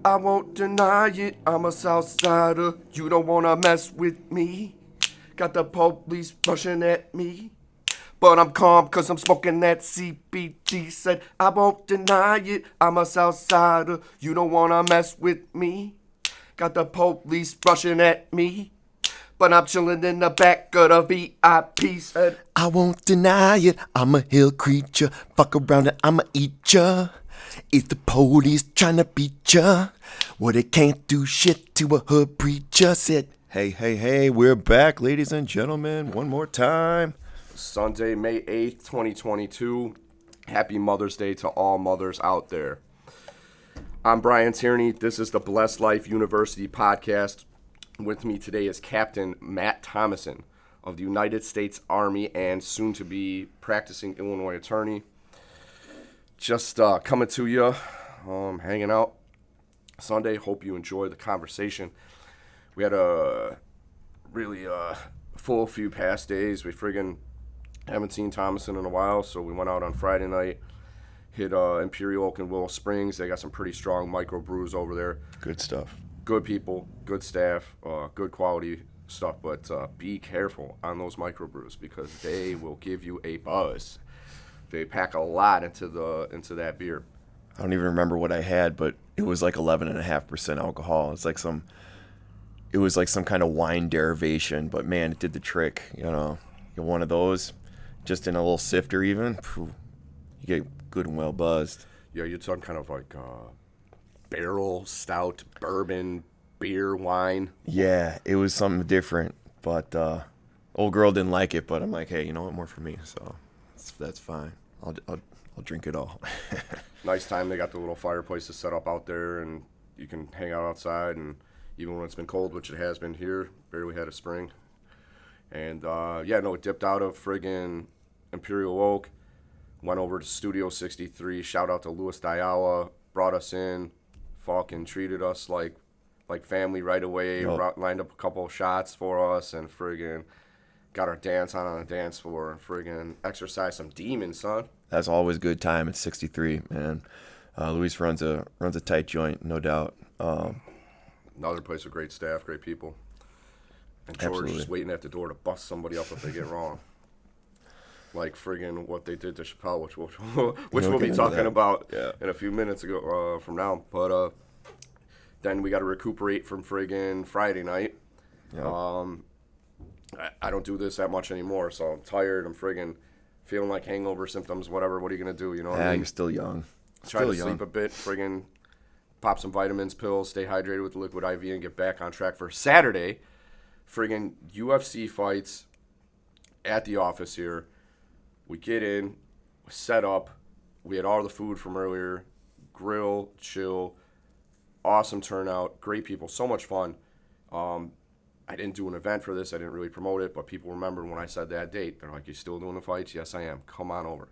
I won't deny it, I'm a Southsider. You don't wanna mess with me. Got the police rushing at me. But I'm calm cause I'm smoking that CBD. Said I won't deny it, I'm a Southsider. You don't wanna mess with me. Got the police rushing at me. But I'm chilling in the back of the VIP. Said I won't deny it, I'm a hill creature. Fuck around and I'ma eat ya. It's the police trying to beat ya. Well, they can't do shit to a hood preacher. Said, hey, we're back, ladies and gentlemen, one more time. Sunday, May 8th, 2022. Happy Mother's Day to all mothers out there. I'm Brian Tierney. This is the Blessed Life University podcast. With me today is Captain Matt Thomassen of the United States Army and soon to be practicing Illinois attorney. Just coming to you, hanging out Sunday. Hope you enjoy the conversation. We had a really full few past days. We friggin' haven't seen Thomassen in a while, so we went out on Friday night, hit Imperial Oak and Willow Springs. They got some pretty strong microbrews over there. Good stuff. Good people, good staff, good quality stuff, but be careful on those microbrews because they will give you a buzz. They pack a lot into that beer. I don't even remember what I had, but it was like 11.5% alcohol. It was like some kind of wine derivation, but man, it did the trick. You know, get one of those, just in a little sifter even, you get good and well buzzed. Yeah, you're talking kind of like barrel stout, bourbon, beer, wine. Yeah, it was something different, but old girl didn't like it. But I'm like, hey, you know what? More for me, so that's fine. I'll drink it all. Nice time. They got the little fireplaces set up out there, and you can hang out outside. And even when it's been cold, which it has been here, barely had a spring. And it dipped out of friggin' Imperial Oak, went over to Studio 63. Shout out to Louis Diala, brought us in. Fucking treated us like family right away. Yep. Lined up a couple of shots for us and friggin' got our dance on the dance floor and friggin' exercised some demons, son. That's always a good time at 63, man. Luis runs a tight joint, no doubt. Another place with great staff, great people. And George Absolutely. is waiting at the door to bust somebody up if they get wrong. Like friggin' what they did to Chappelle, which we'll be talking about in a few minutes from now. But then we got to recuperate from friggin' Friday night. Yep. I don't do this that much anymore, so I'm tired. I'm friggin' feeling like hangover symptoms, whatever. What are you going to do, you know what I mean? You're still young. Try to sleep a bit, friggin' pop some vitamins, pills, stay hydrated with the liquid IV, and get back on track for Saturday. Friggin' UFC fights at the office here. We get in, set up. We had all the food from earlier. Grill, chill, awesome turnout, great people, so much fun. I didn't do an event for this. I didn't really promote it, but people remembered when I said that date. They're like, you still doing the fights? Yes, I am. Come on over.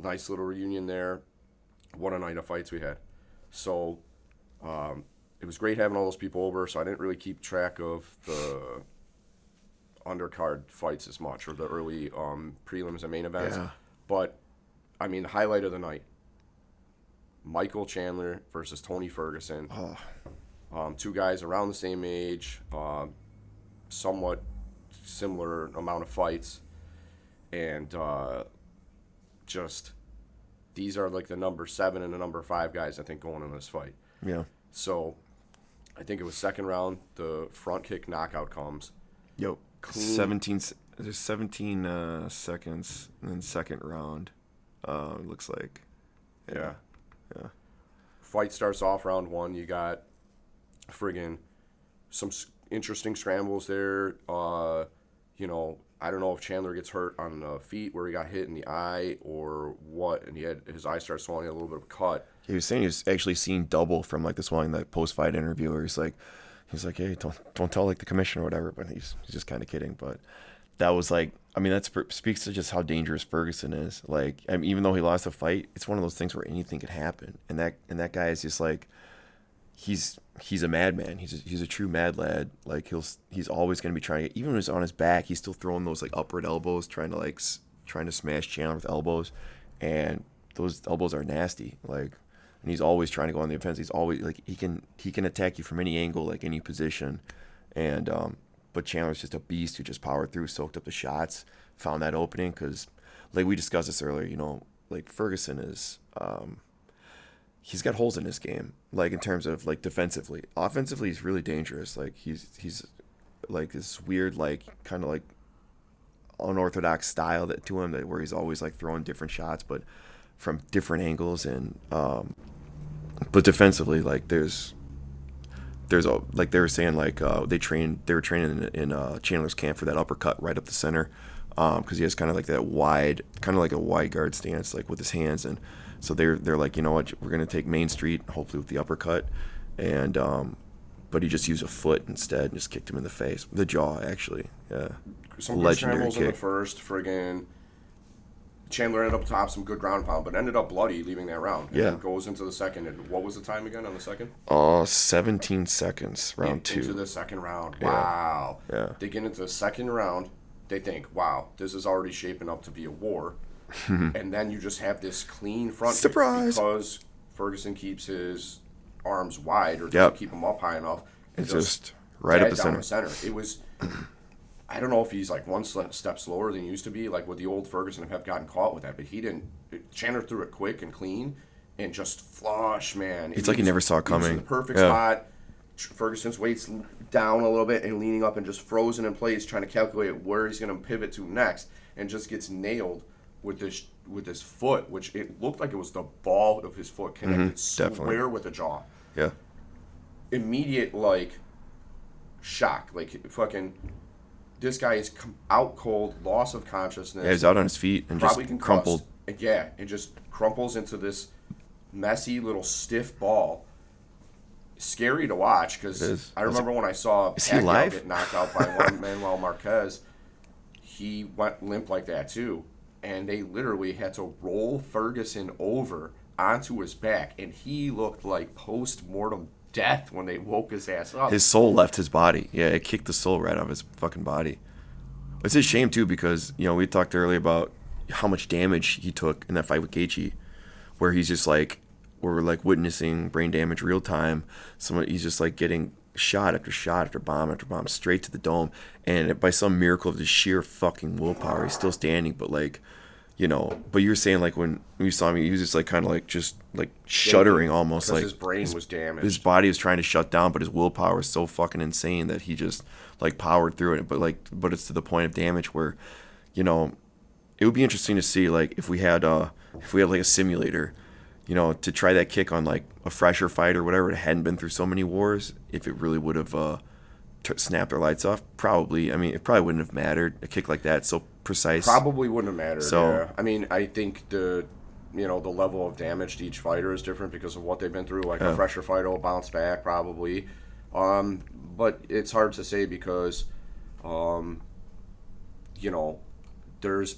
Nice little reunion there. What a night of fights we had. So it was great having all those people over, so I didn't really keep track of the undercard fights as much, or the early prelims and main events. Yeah. But, I mean, the highlight of the night, Michael Chandler versus Tony Ferguson. Two guys around the same age, somewhat similar amount of fights. And these are like the number 7 and the number 5 guys, I think, going in this fight. Yeah. So, I think it was second round, the front kick knockout comes. Yep. 17 seconds and then second round, looks like. Yeah. Fight starts off round 1. You got friggin' some interesting scrambles there. I don't know if Chandler gets hurt on the feet where he got hit in the eye or what, and his eye starts swelling, a little bit of a cut. He was saying he was actually seeing double from like this one, that post-fight interview where he's like, hey, don't tell like the commissioner or whatever, but he's just kind of kidding. But that was like, I mean, that speaks to just how dangerous Ferguson is. Like, I mean, even though he lost a fight, it's one of those things where anything could happen, and that guy is just like, he's a madman. He's a true mad lad. Like he's always going to be trying to, even when he's on his back, he's still throwing those like upward elbows, trying to smash Chandler with elbows, and those elbows are nasty. Like, and he's always trying to go on the offense. He's always like he can attack you from any angle, like any position, and but Chandler's just a beast who just powered through, soaked up the shots, found that opening because, like we discussed this earlier, you know, like Ferguson is, he's got holes in his game, like in terms of like defensively. Offensively, he's really dangerous. Like he's like this weird, like kind of like unorthodox style that to him that where he's always like throwing different shots, but from different angles and but defensively, like there's a like they were saying like they were training in Chandler's camp for that uppercut right up the center because he has kind of like that wide, kind of like a wide guard stance like with his hands, and so they're like, you know what, we're gonna take Main Street hopefully with the uppercut, and but he just used a foot instead and just kicked him in the face, the jaw actually. Yeah, some good scrambles in the first. Friggin' Chandler ended up top some good ground pound, but ended up bloody leaving that round. And then goes into the second. And what was the time again on the second? 17 seconds, round 2. Into the second round. Wow. Yeah. They get into the second round. They think, wow, this is already shaping up to be a war. And then you just have this clean front. Surprise! Because Ferguson keeps his arms wide or doesn't keep them up high enough. It's just right up the center. It was... I don't know if he's like one step slower than he used to be. Like with the old Ferguson, have gotten caught with that, but he didn't. Chandler threw it quick and clean, and just flush, man. It's like he never saw it coming. He was in the perfect spot. Ferguson's weight's down a little bit and leaning up and just frozen in place, trying to calculate where he's going to pivot to next, and just gets nailed with this foot, which it looked like it was the ball of his foot connected square with the jaw. Yeah. Immediate like shock, like fucking. This guy is out cold, loss of consciousness. Yeah, he's out on his feet and just crumpled. Yeah, and just crumples into this messy little stiff ball. Scary to watch because I remember when I saw Pacquiao get knocked out by Juan Manuel Marquez, he went limp like that too. And they literally had to roll Ferguson over onto his back, and he looked like post-mortem death when they woke his ass up. His soul left his body. Yeah, it kicked the soul right out of his fucking body. It's a shame too because, you know, we talked earlier about how much damage he took in that fight with Gaethje, where he's just like, we're like witnessing brain damage real time. He's just like getting shot after bomb straight to the dome, and by some miracle of just sheer fucking willpower, he's still standing. But like, you know, but you were saying like when you saw me, he was just like kind of like just like shuddering almost, like his brain was damaged. His body was trying to shut down, but his willpower was so fucking insane that he just like powered through it. But it's to the point of damage where, you know, it would be interesting to see like if we had like a simulator, you know, to try that kick on like a fresher fighter or whatever that hadn't been through so many wars, if it really would have snapped their lights off. Probably. I mean, it probably wouldn't have mattered. A kick like that, so precise. Probably wouldn't have mattered. So, yeah. I mean, I think the level of damage to each fighter is different because of what they've been through. Like a fresher fighter will bounce back probably, but it's hard to say because, you know, there's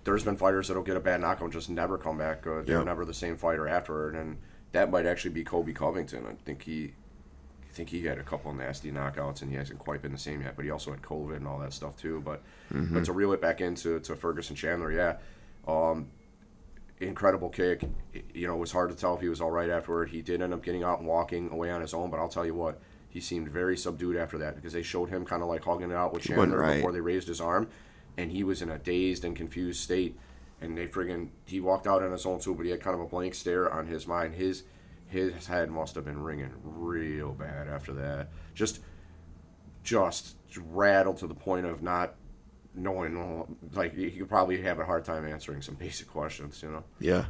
been fighters that'll get a bad knockout and just never come back good. They're never the same fighter afterward, and that might actually be Kobe Covington. I think he had a couple of nasty knockouts, and he hasn't quite been the same yet. But he also had COVID and all that stuff too. But to reel it back into Ferguson Chandler, incredible kick. You know, it was hard to tell if he was all right afterward. He did end up getting out and walking away on his own, but I'll tell you what, he seemed very subdued after that because they showed him kind of like hugging it out with Chandler before they raised his arm. And he was in a dazed and confused state, and he walked out on his own too, but he had kind of a blank stare on his mind. His head must have been ringing real bad after that. Just rattled to the point of not knowing, like he could probably have a hard time answering some basic questions, you know? Yeah.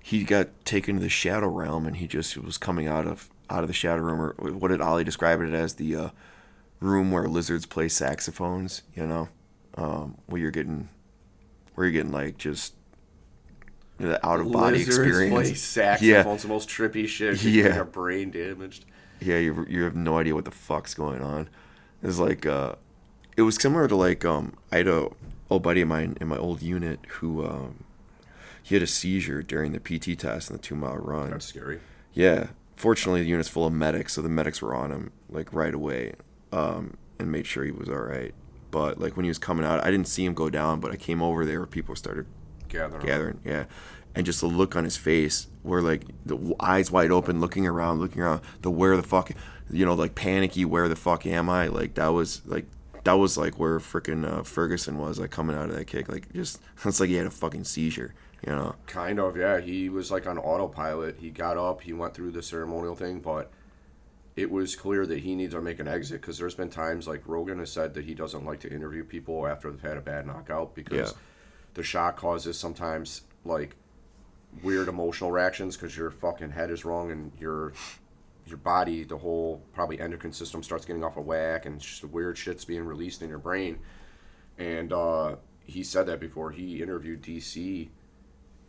He got taken to the shadow realm, and he just was coming out of the shadow room, or what did Ollie describe it as, the room where lizards play saxophones, you know? Where you're getting like just the out of body experience. Play saxophones, the most trippy shit. Your brain damaged. Yeah, you have no idea what the fuck's going on. It's like it was similar to like I had a old buddy of mine in my old unit who he had a seizure during the PT test in the 2-mile run. That's scary. Yeah, fortunately the unit's full of medics, so the medics were on him like right away and made sure he was all right. But like when he was coming out, I didn't see him go down, but I came over there where people started gathering. Yeah. And just the look on his face, where like the eyes wide open, looking around, the where the fuck, like panicky, where the fuck am I? Like that was like where freaking Ferguson was, like coming out of that kick, like just it's like he had a fucking seizure, Kind of, yeah. He was like on autopilot. He got up, he went through the ceremonial thing, but it was clear that he needs to make an exit, because there's been times like Rogan has said that he doesn't like to interview people after they've had a bad knockout, because the shock causes sometimes like weird emotional reactions, because your fucking head is wrong and your body, the whole probably endocrine system starts getting off of whack, and just weird shit's being released in your brain. And he said that before he interviewed DC,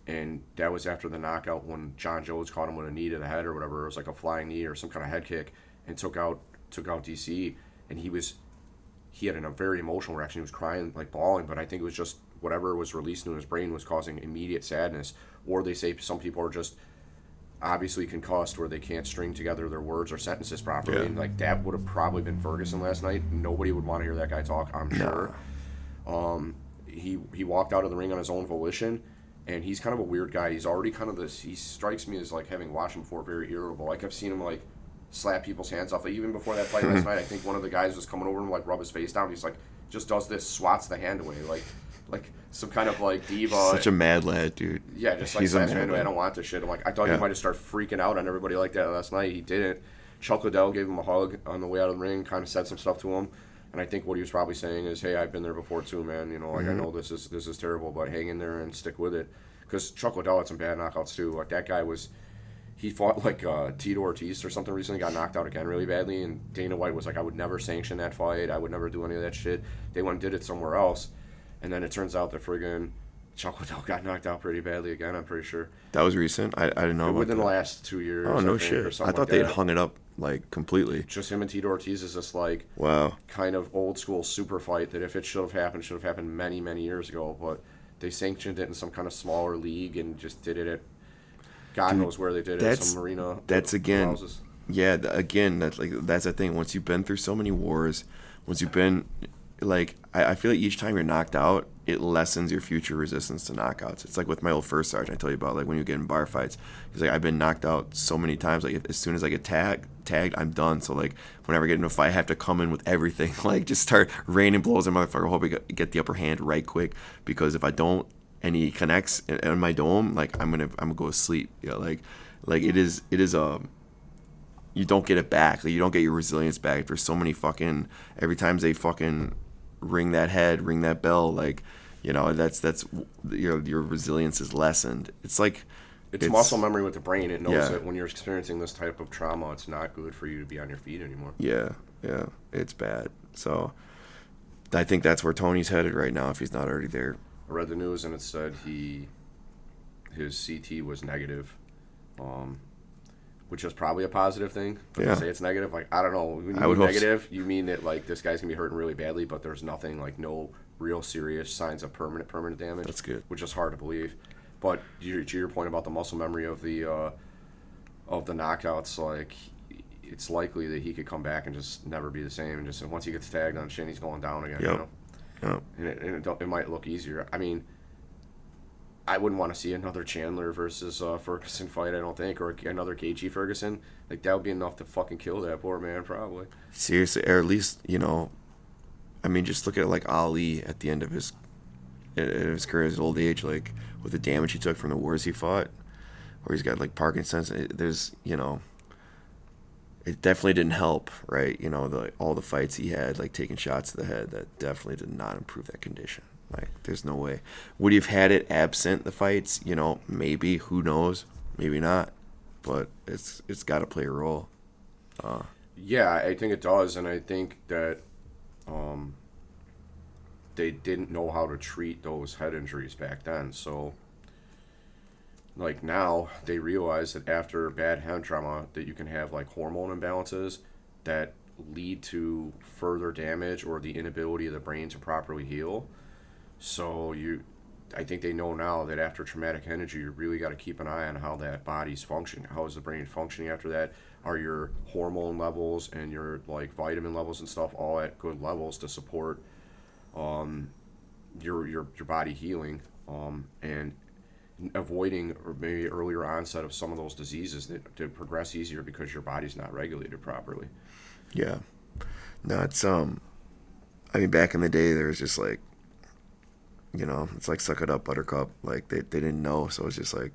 and that was after the knockout when John Jones caught him with a knee to the head or whatever. It was like a flying knee or some kind of head kick, and took out DC. And he had a very emotional reaction. He was crying, like bawling, but I think it was just whatever was released into his brain was causing immediate sadness. Or they say some people are just obviously concussed, where they can't string together their words or sentences properly. Yeah. And like that would have probably been Ferguson last night. Nobody would want to hear that guy talk, I'm sure. He walked out of the ring on his own volition, and he's kind of a weird guy. He's already kind of he strikes me as, like, having watched him before, very irritable. Like, I've seen him like slap people's hands off. Like, even before that fight last night, I think one of the guys was coming over and like rub his face down. He's like, just does this, swats the hand away, like some kind of like diva. Such a mad lad, dude. Yeah, just like slaps hand away. I don't want this shit. I'm like, I thought he might have started freaking out on everybody like that last night. He didn't. Chuck Liddell gave him a hug on the way out of the ring, kind of said some stuff to him. And I think what he was probably saying is, hey, I've been there before too, man. Like, I know this is terrible, but hang in there and stick with it. Because Chuck Liddell had some bad knockouts too. Like, that guy he fought like Tito Ortiz or something recently, got knocked out again really badly, and Dana White was like, I would never sanction that fight. I would never do any of that shit. They went and did it somewhere else. And then it turns out that friggin' Chuck Liddell got knocked out pretty badly again, I'm pretty sure. That was recent? I didn't know about within that. the last 2 years. Oh, no shit. I thought they'd hung it up, like, completely. Just him and Tito Ortiz is this, like, wow, kind of old school super fight that if it should have happened many, many years ago. But they sanctioned it in some kind of smaller league and just did it at God knows where they did it, some arena. That's again, houses. Yeah, again, that's the thing. Once you've been through so many wars, once you've been, like, I feel like each time you're knocked out, it lessens your future resistance to knockouts. It's like with my old first sergeant, I tell you about, like when you get in bar fights. He's like, I've been knocked out so many times. Like, as soon as I get tagged, I'm done. So like, whenever I get in a fight, I have to come in with everything. Like, just start raining blows at motherfucker. Hope I get the upper hand right quick, because if I don't, and he connects in my dome, like I'm gonna go to sleep. Like it is you don't get it back. Like, you don't get your resilience back. There's so many fucking, every time they fucking ring that head, ring that bell, like, that's your resilience is lessened. It's like it's muscle memory with the brain. It knows that when you're experiencing this type of trauma, it's not good for you to be on your feet anymore. Yeah, it's bad. So I think that's where Tony's headed right now, if he's not already there. I read the news and it said his CT was negative, which is probably a positive thing. But to say it's negative, like, I don't know. When you mean negative, you mean that, like, this guy's gonna be hurting really badly, but there's nothing, like, no real serious signs of permanent damage. That's good. Which is hard to believe. But to your point about the muscle memory of the knockouts, like, it's likely that he could come back and just never be the same. And just once he gets tagged on shin, he's going down again. Yep. And it might look easier. I mean, I wouldn't want to see another Chandler versus Ferguson fight, I don't think, or another Gaethje Ferguson. Like, that would be enough to fucking kill that poor man, probably. Seriously, or at least, I mean, just look at, like, Ali at the end of his career, his old age, like, with the damage he took from the wars he fought, where he's got, like, Parkinson's. There's, it definitely didn't help, right? All the fights he had, like, taking shots to the head, that definitely did not improve that condition. Like, there's no way. Would he have had it absent the fights? Maybe. Who knows? Maybe not. But it's got to play a role. Yeah, I think it does, and I think that they didn't know how to treat those head injuries back then. So, like, now they realize that after bad head trauma that you can have, like, hormone imbalances that lead to further damage or the inability of the brain to properly heal. So I think they know now that after traumatic head injury, you really got to keep an eye on how that body's functioning. How is the brain functioning after that? Are your hormone levels and your, like, vitamin levels and stuff all at good levels to support your body healing? and avoiding or maybe earlier onset of some of those diseases that progress easier because your body's not regulated properly. Yeah. No, it's I mean, back in the day, there was just like, it's like suck it up, buttercup. Like they didn't know, so it's just like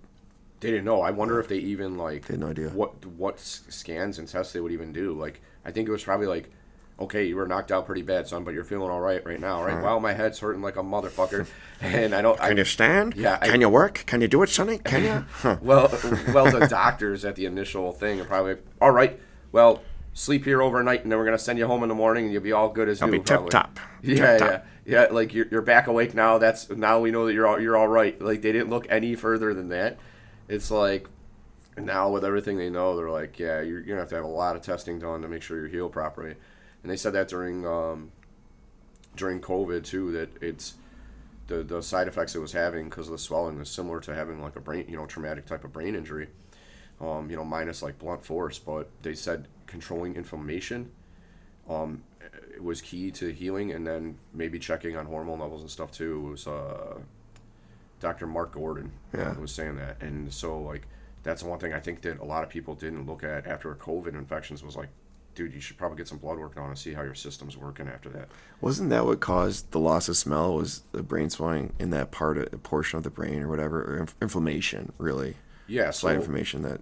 they didn't know. I wonder if they even like they had no idea what scans and tests they would even do. Like I think it was probably like, okay, you were knocked out pretty bad, son, but you're feeling all right now, right? Wow, my head's hurting like a motherfucker, and I don't. Can you stand? Yeah. Can you work? Can you do it, Sonny? Can you? Huh. Well, the doctors at the initial thing are probably all right. Well, sleep here overnight, and then we're gonna send you home in the morning, and you'll be all good as new. I'll be tip top. Yeah. Like you're back awake now. Now we know that you're all right. Like they didn't look any further than that. It's like now with everything they know, they're like, yeah, you're gonna have to have a lot of testing done to make sure you're healed properly. And they said that during COVID too, that it's the side effects it was having because of the swelling is similar to having like a brain, traumatic type of brain injury, minus like blunt force. But they said controlling inflammation, it was key to healing, and then maybe checking on hormone levels and stuff too. It was Dr. Mark Gordon was saying that, and so like that's one thing I think that a lot of people didn't look at after COVID infections was like, dude, you should probably get some blood work done and see how your system's working after that. Wasn't that what caused the loss of smell? Was the brain swelling in that portion of the brain or whatever, or inflammation, really? Yeah, slight inflammation that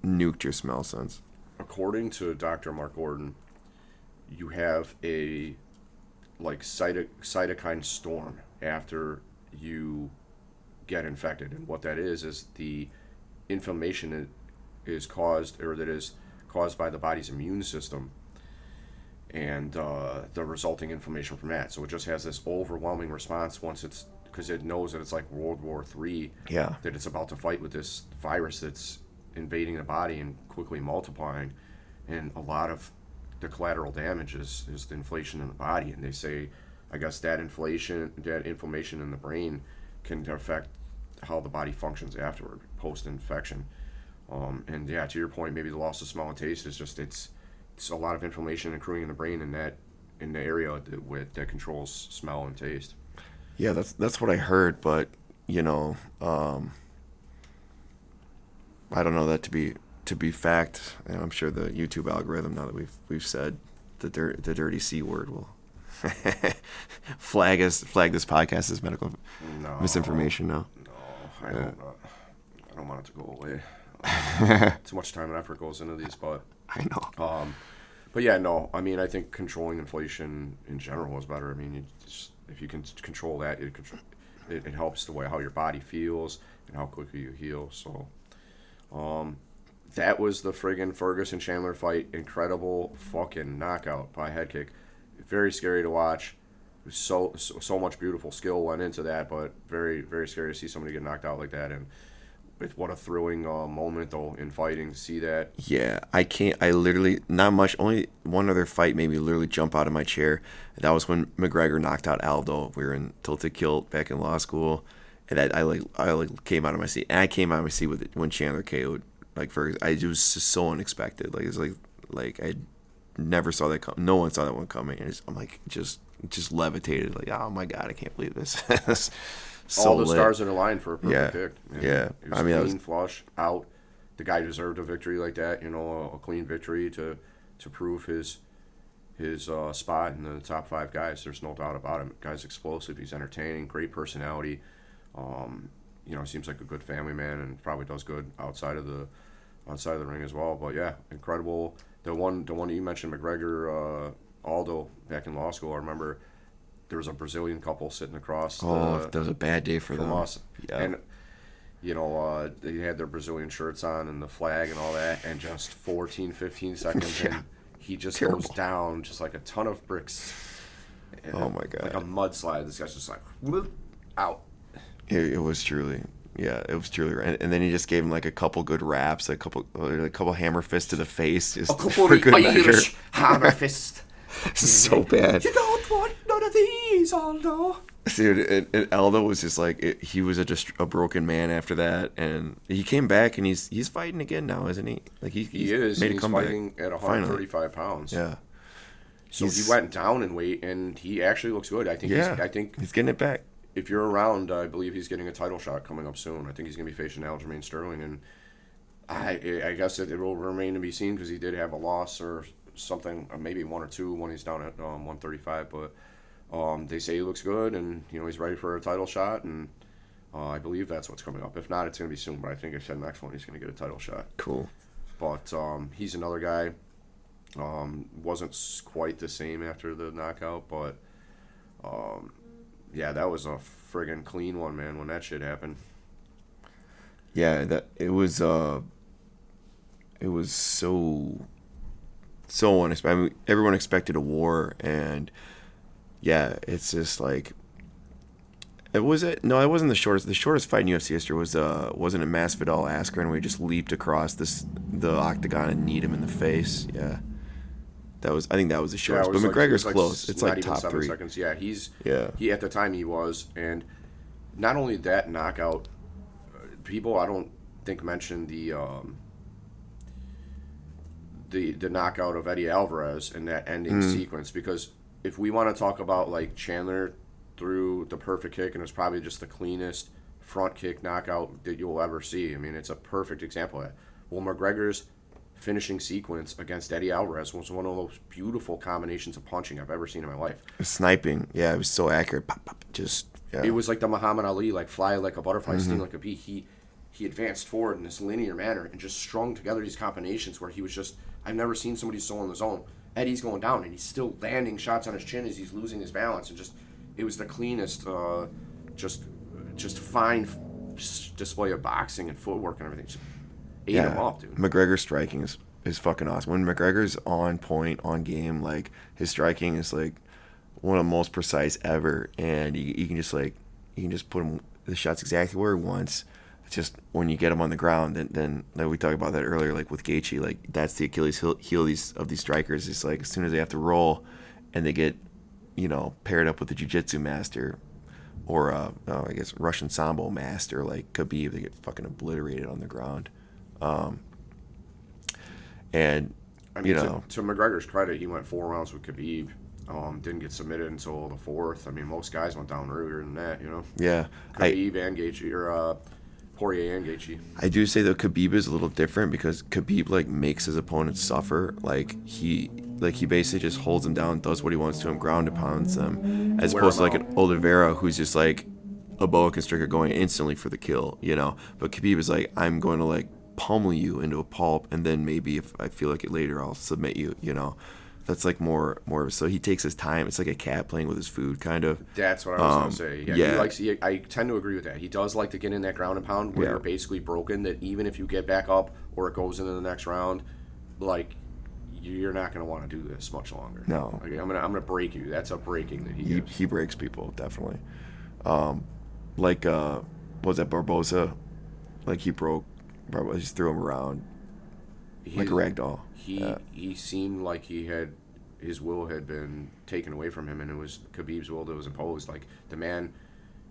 nuked your smell sense. According to Dr. Mark Gordon, you have a like cytokine storm after you get infected, and what that is the inflammation is caused by the body's immune system and the resulting inflammation from that. So it just has this overwhelming response because it knows that it's like World War III, that it's about to fight with this virus that's invading the body and quickly multiplying. And a lot of the collateral damage is the inflation in the body. And they say, I guess that inflation, that inflammation in the brain can affect how the body functions afterward, post-infection. And yeah, to your point, maybe the loss of smell and taste is just it's a lot of inflammation accruing in the brain in the area that controls smell and taste. Yeah, that's what I heard, but I don't know that to be fact. And I'm sure the YouTube algorithm, now that we've said the dirty C word, will flag this podcast as medical misinformation. No, I don't want it to go away. Too much time and effort goes into these, but I know. But yeah, no. I mean, I think controlling inflation in general is better. I mean, if you can control that, it helps the way how your body feels and how quickly you heal. So, that was the friggin' Ferguson Chandler fight. Incredible fucking knockout by head kick. Very scary to watch. So much beautiful skill went into that, but very, very scary to see somebody get knocked out like that. And what a thrilling moment, though, in fighting to see that. Yeah, I literally, not much, only one other fight made me literally jump out of my chair. That was when McGregor knocked out Aldo. We were in Tilted Kilt back in law school. And I came out of my seat. And I came out of my seat when Chandler KO'd Ferguson. It was just so unexpected. It's like I never saw that come. No one saw that one coming. And I'm like, just levitated. Like, oh my God, I can't believe this. So all the stars in a line for a perfect pick. Yeah. It was clean, flush, out. The guy deserved a victory like that, a clean victory to prove his spot in the top 5 guys. There's no doubt about him. Guy's explosive. He's entertaining. Great personality. Seems like a good family man and probably does good outside of the ring as well. But yeah, incredible. The one that you mentioned, McGregor, Aldo, back in law school. I remember there was a Brazilian couple sitting across. That was a bad day for them. Us. Yeah. And they had their Brazilian shirts on and the flag and all that, and just 14, 15 seconds, and he just goes down just like a ton of bricks. Oh my God! Like a mudslide. This guy's just like whoop, out. It was truly. Yeah, it was truly right. And then he just gave him like a couple good raps, a couple hammer fists to the face, just a couple for good measure. Hammer fist. So bad. You don't want none of these, Aldo. Dude, and Aldo was just like he was just a broken man after that, and he came back and he's fighting again now, isn't he? Like he is. Made a comeback. He's fighting at 135 pounds. Yeah. So he went down in weight, and he actually looks good. I think. I think he's getting it back. if you're around, I believe he's getting a title shot coming up soon. I think he's going to be facing Aljamain Sterling, and I guess it will remain to be seen because he did have a loss or something, maybe one or two when he's down at 135. But they say he looks good, and he's ready for a title shot, and I believe that's what's coming up. If not, it's going to be soon. But I think I said next one he's going to get a title shot. Cool. But he's another guy. Wasn't quite the same after the knockout, but yeah, that was a friggin' clean one, man. When that shit happened. Yeah, it was so unexpected. I mean, everyone expected a war, and yeah, it's just like it wasn't the shortest. The shortest fight in UFC history wasn't it Masvidal Askren where he just leaped across the octagon and kneed him in the face. Yeah. I think that was the shortest. Yeah, but McGregor's close. It's like top 3 seconds. Yeah, he at the time he was, and not only that knockout, people I don't think mentioned the knockout of Eddie Alvarez in that ending sequence, because if we want to talk about like Chandler threw the perfect kick and it was probably just the cleanest front kick knockout that you'll ever see. I mean, it's a perfect example of that. Well, McGregor's finishing sequence against Eddie Alvarez was one of the most beautiful combinations of punching I've ever seen in my life. Sniping, yeah, it was so accurate. Pop, pop, just yeah. It was like the Muhammad Ali, like fly like a butterfly, sting like a bee. He advanced forward in this linear manner and just strung together these combinations where he was just, I've never seen somebody so in the zone. Eddie's going down and he's still landing shots on his chin as he's losing his balance, and just it was the cleanest, just fine display of boxing and footwork and everything. Just ate him up, dude. McGregor's striking is fucking awesome. When McGregor's on point, on game, like his striking is like one of the most precise ever, and you can just put him the shots exactly where he wants. It's just when you get him on the ground, then like we talked about that earlier, like with Gaethje, like that's the Achilles heel of these strikers. It's like as soon as they have to roll, and they get paired up with a jiu-jitsu master, or I guess Russian sambo master like Khabib, they get fucking obliterated on the ground. And I mean, to McGregor's credit, he went 4 rounds with Khabib. Didn't get submitted until the 4th. I mean, most guys went down earlier than that, Yeah. Khabib and Gaethje, or Poirier and Gaethje. I do say though Khabib is a little different because Khabib like makes his opponents suffer. Like he basically just holds them down, does what he wants to him, ground and pounds them, as opposed to like an Oliveira who's just like a boa constrictor going instantly for the kill, But Khabib is like, I'm going to like pummel you into a pulp, and then maybe if I feel like it later, I'll submit you. That's like more. So he takes his time. It's like a cat playing with his food, kind of. That's what I was gonna say. Yeah. I tend to agree with that. He does like to get in that ground and pound where you're basically broken. That even if you get back up or it goes into the next round, like you're not gonna want to do this much longer. No. Like, I'm gonna break you. That's a breaking that he gives. He breaks people definitely. What was that, Barboza? Like he broke. Barboza just threw him around like a rag doll. He seemed like his will had been taken away from him, and it was Khabib's will that was imposed. Like the man,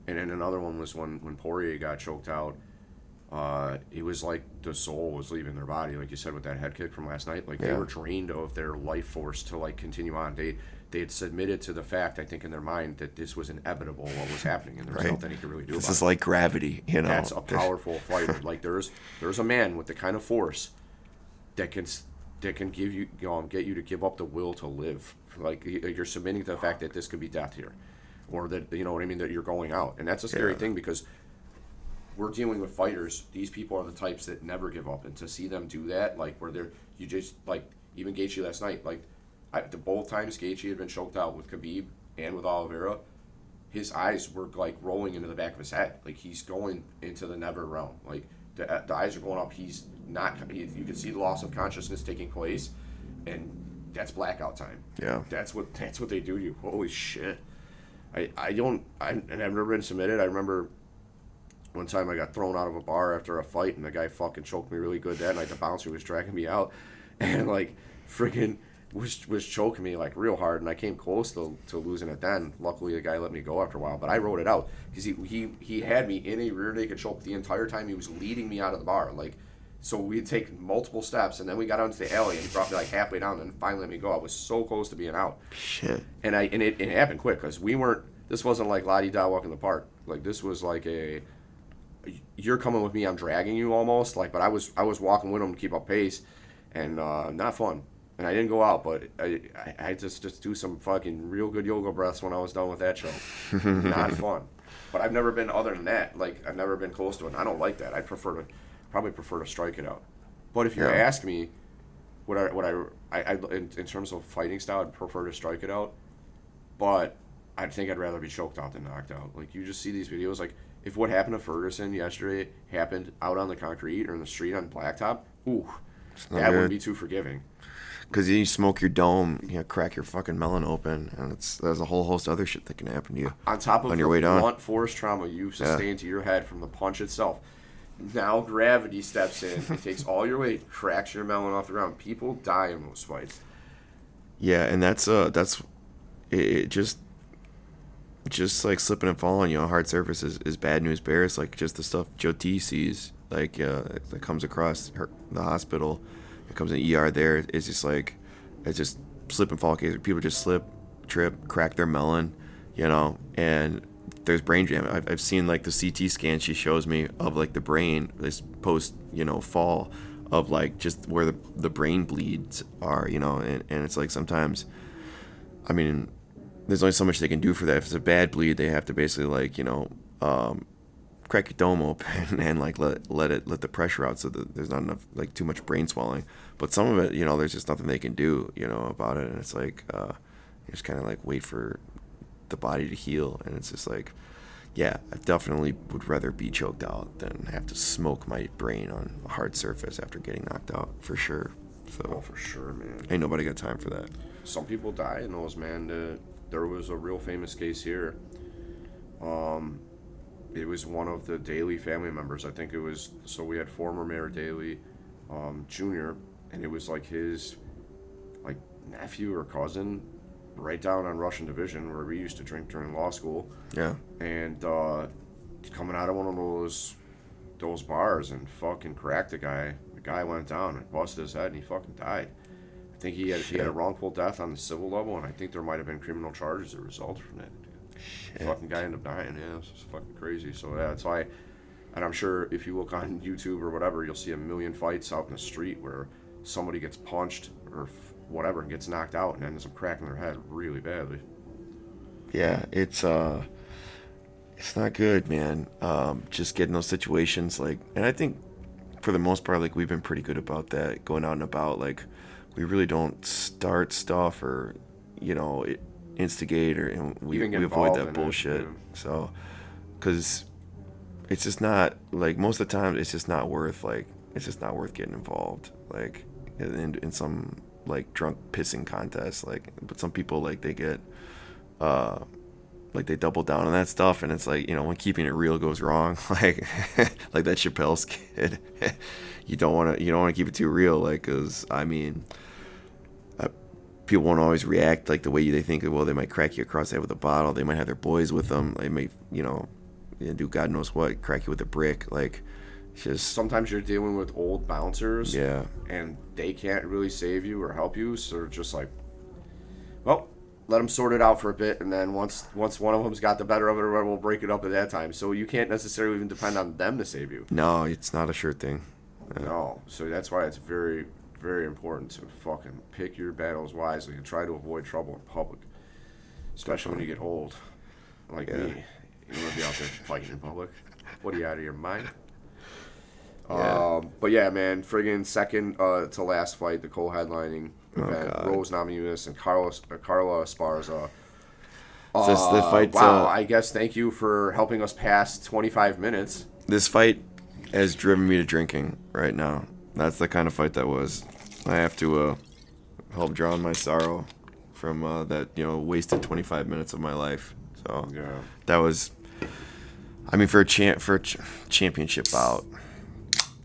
and then another one was when Poirier got choked out. It was like the soul was leaving their body, like you said with that head kick from last night. Like they were drained of their life force to like continue on. They had submitted to the fact, I think, in their mind that this was inevitable, what was happening, and there was nothing he could really do about it. This is like gravity, That's a powerful fighter. Like there's a man with the kind of force that can give you, get you to give up the will to live. Like you're submitting to the fact that this could be death here, or that that you're going out, and that's a scary thing because we're dealing with fighters. These people are the types that never give up, and to see them do that, like where you just like even Gaethje last night, like the both times Gaethje had been choked out with Khabib and with Oliveira, his eyes were like rolling into the back of his head, like he's going into the never realm, like. The eyes are going up. He's not. You can see the loss of consciousness taking place, and that's blackout time. Yeah. That's what they do to you. Holy shit! I've never been submitted. I remember one time I got thrown out of a bar after a fight, and the guy fucking choked me really good that night. The bouncer was dragging me out, and like freaking was choking me like real hard, and I came close to losing it then. Luckily, the guy let me go after a while, but I wrote it out because he had me in a rear naked choke the entire time he was leading me out of the bar. Like, so we'd take multiple steps, and then we got out into the alley, and he brought me like halfway down, and finally let me go. I was so close to being out. Shit. And it happened quick because we weren't. This wasn't like la-di-da walk in the park. Like this was like you're coming with me, I'm dragging you almost. Like, but I was walking with him to keep up pace, and not fun. And I didn't go out, but I just do some fucking real good yoga breaths when I was done with that show. Not fun. But I've never been other than that. Like I've never been close to it. And I don't like that. I'd probably prefer to strike it out. But if you ask me, what I in terms of fighting style, I'd prefer to strike it out. But I think I'd rather be choked out than knocked out. Like you just see these videos. Like if what happened to Ferguson yesterday happened out on the concrete or in the street on blacktop, ooh, that wouldn't be too forgiving. Because you smoke your dome, you know, crack your fucking melon open, and there's a whole host of other shit that can happen to you. On top of on the your way down. blunt force trauma you sustained to your head from the punch itself, now gravity steps in, it takes all your weight, cracks your melon off the ground. People die in those fights. Yeah, and that's it just like slipping and falling, you know, hard surface is bad news bears. Like just the stuff Joe T sees, like that comes across the hospital. It comes in ER there. It's just like, it's just slip and fall cases. People just slip, trip, crack their melon, you know, and there's brain jam. I've seen like the CT scan she shows me of like the brain, this post, you know, fall of like just where the brain bleeds are, you know, and it's like sometimes, I mean, there's only so much they can do for that. If it's a bad bleed, they have to basically like, you know, crack your dome open and like let the pressure out so that there's not enough, like too much brain swelling. But some of it, you know, there's just nothing they can do, you know, about it. And it's like you just kind of like wait for the body to heal. And it's just like, yeah, I definitely would rather be choked out than have to smoke my brain on a hard surface after getting knocked out, for sure. So for sure, man. Ain't nobody got time for that. Some people die in those, man. There was a real famous case here. It was one of the Daley family members. I think it was, so we had former Mayor Daley Jr., and it was like his like nephew or cousin right down on Russian Division where we used to drink during law school. Yeah. And coming out of one of those bars and fucking cracked the guy. The guy went down and busted his head and he fucking died. I think he had a wrongful death on the civil level, and I think there might have been criminal charges that resulted from that. The fucking guy ended up dying. Yeah, it's fucking crazy. So yeah, that's why. And I'm sure if you look on YouTube or whatever, you'll see a million fights out in the street where somebody gets punched or whatever and gets knocked out and ends up cracking their head really badly. Yeah, it's not good, man. Just getting those situations, like, and I think for the most part, like, we've been pretty good about that, going out and about. Like, we really don't start stuff or, you know, instigate, or and we avoid that bullshit. Yeah. So, because it's just not, like, most of the time it's just not worth getting involved, like in some like drunk pissing contest. Like, but some people, like, they get like they double down on that stuff, and it's like, you know, when keeping it real goes wrong, like like that Chappelle skit, you don't want to keep it too real, like, because I mean, people won't always react like the way they think. Well, they might crack you across the head with a bottle. They might have their boys with them. They may, you know, do God knows what, crack you with a brick. Like, it's just sometimes you're dealing with old bouncers. Yeah. And they can't really save you or help you. So they're just like, well, let them sort it out for a bit, and then once one of them's got the better of it, we'll break it up at that time. So you can't necessarily even depend on them to save you. No, it's not a sure thing. No. So that's why it's very, very important to fucking pick your battles wisely and try to avoid trouble in public, especially when you get old, like me. You want to be out there fighting in public? What, are you out of your mind? Yeah. But yeah, man, friggin' second to last fight, the co-headlining event, Rose Namajunes and Carla Esparza. The fight, wow, I guess thank you for helping us pass 25 minutes. This fight has driven me to drinking right now. That's the kind of fight that was. I have to help drown my sorrow from that, you know, wasted 25 minutes of my life. So yeah, that was, I mean, for a championship bout,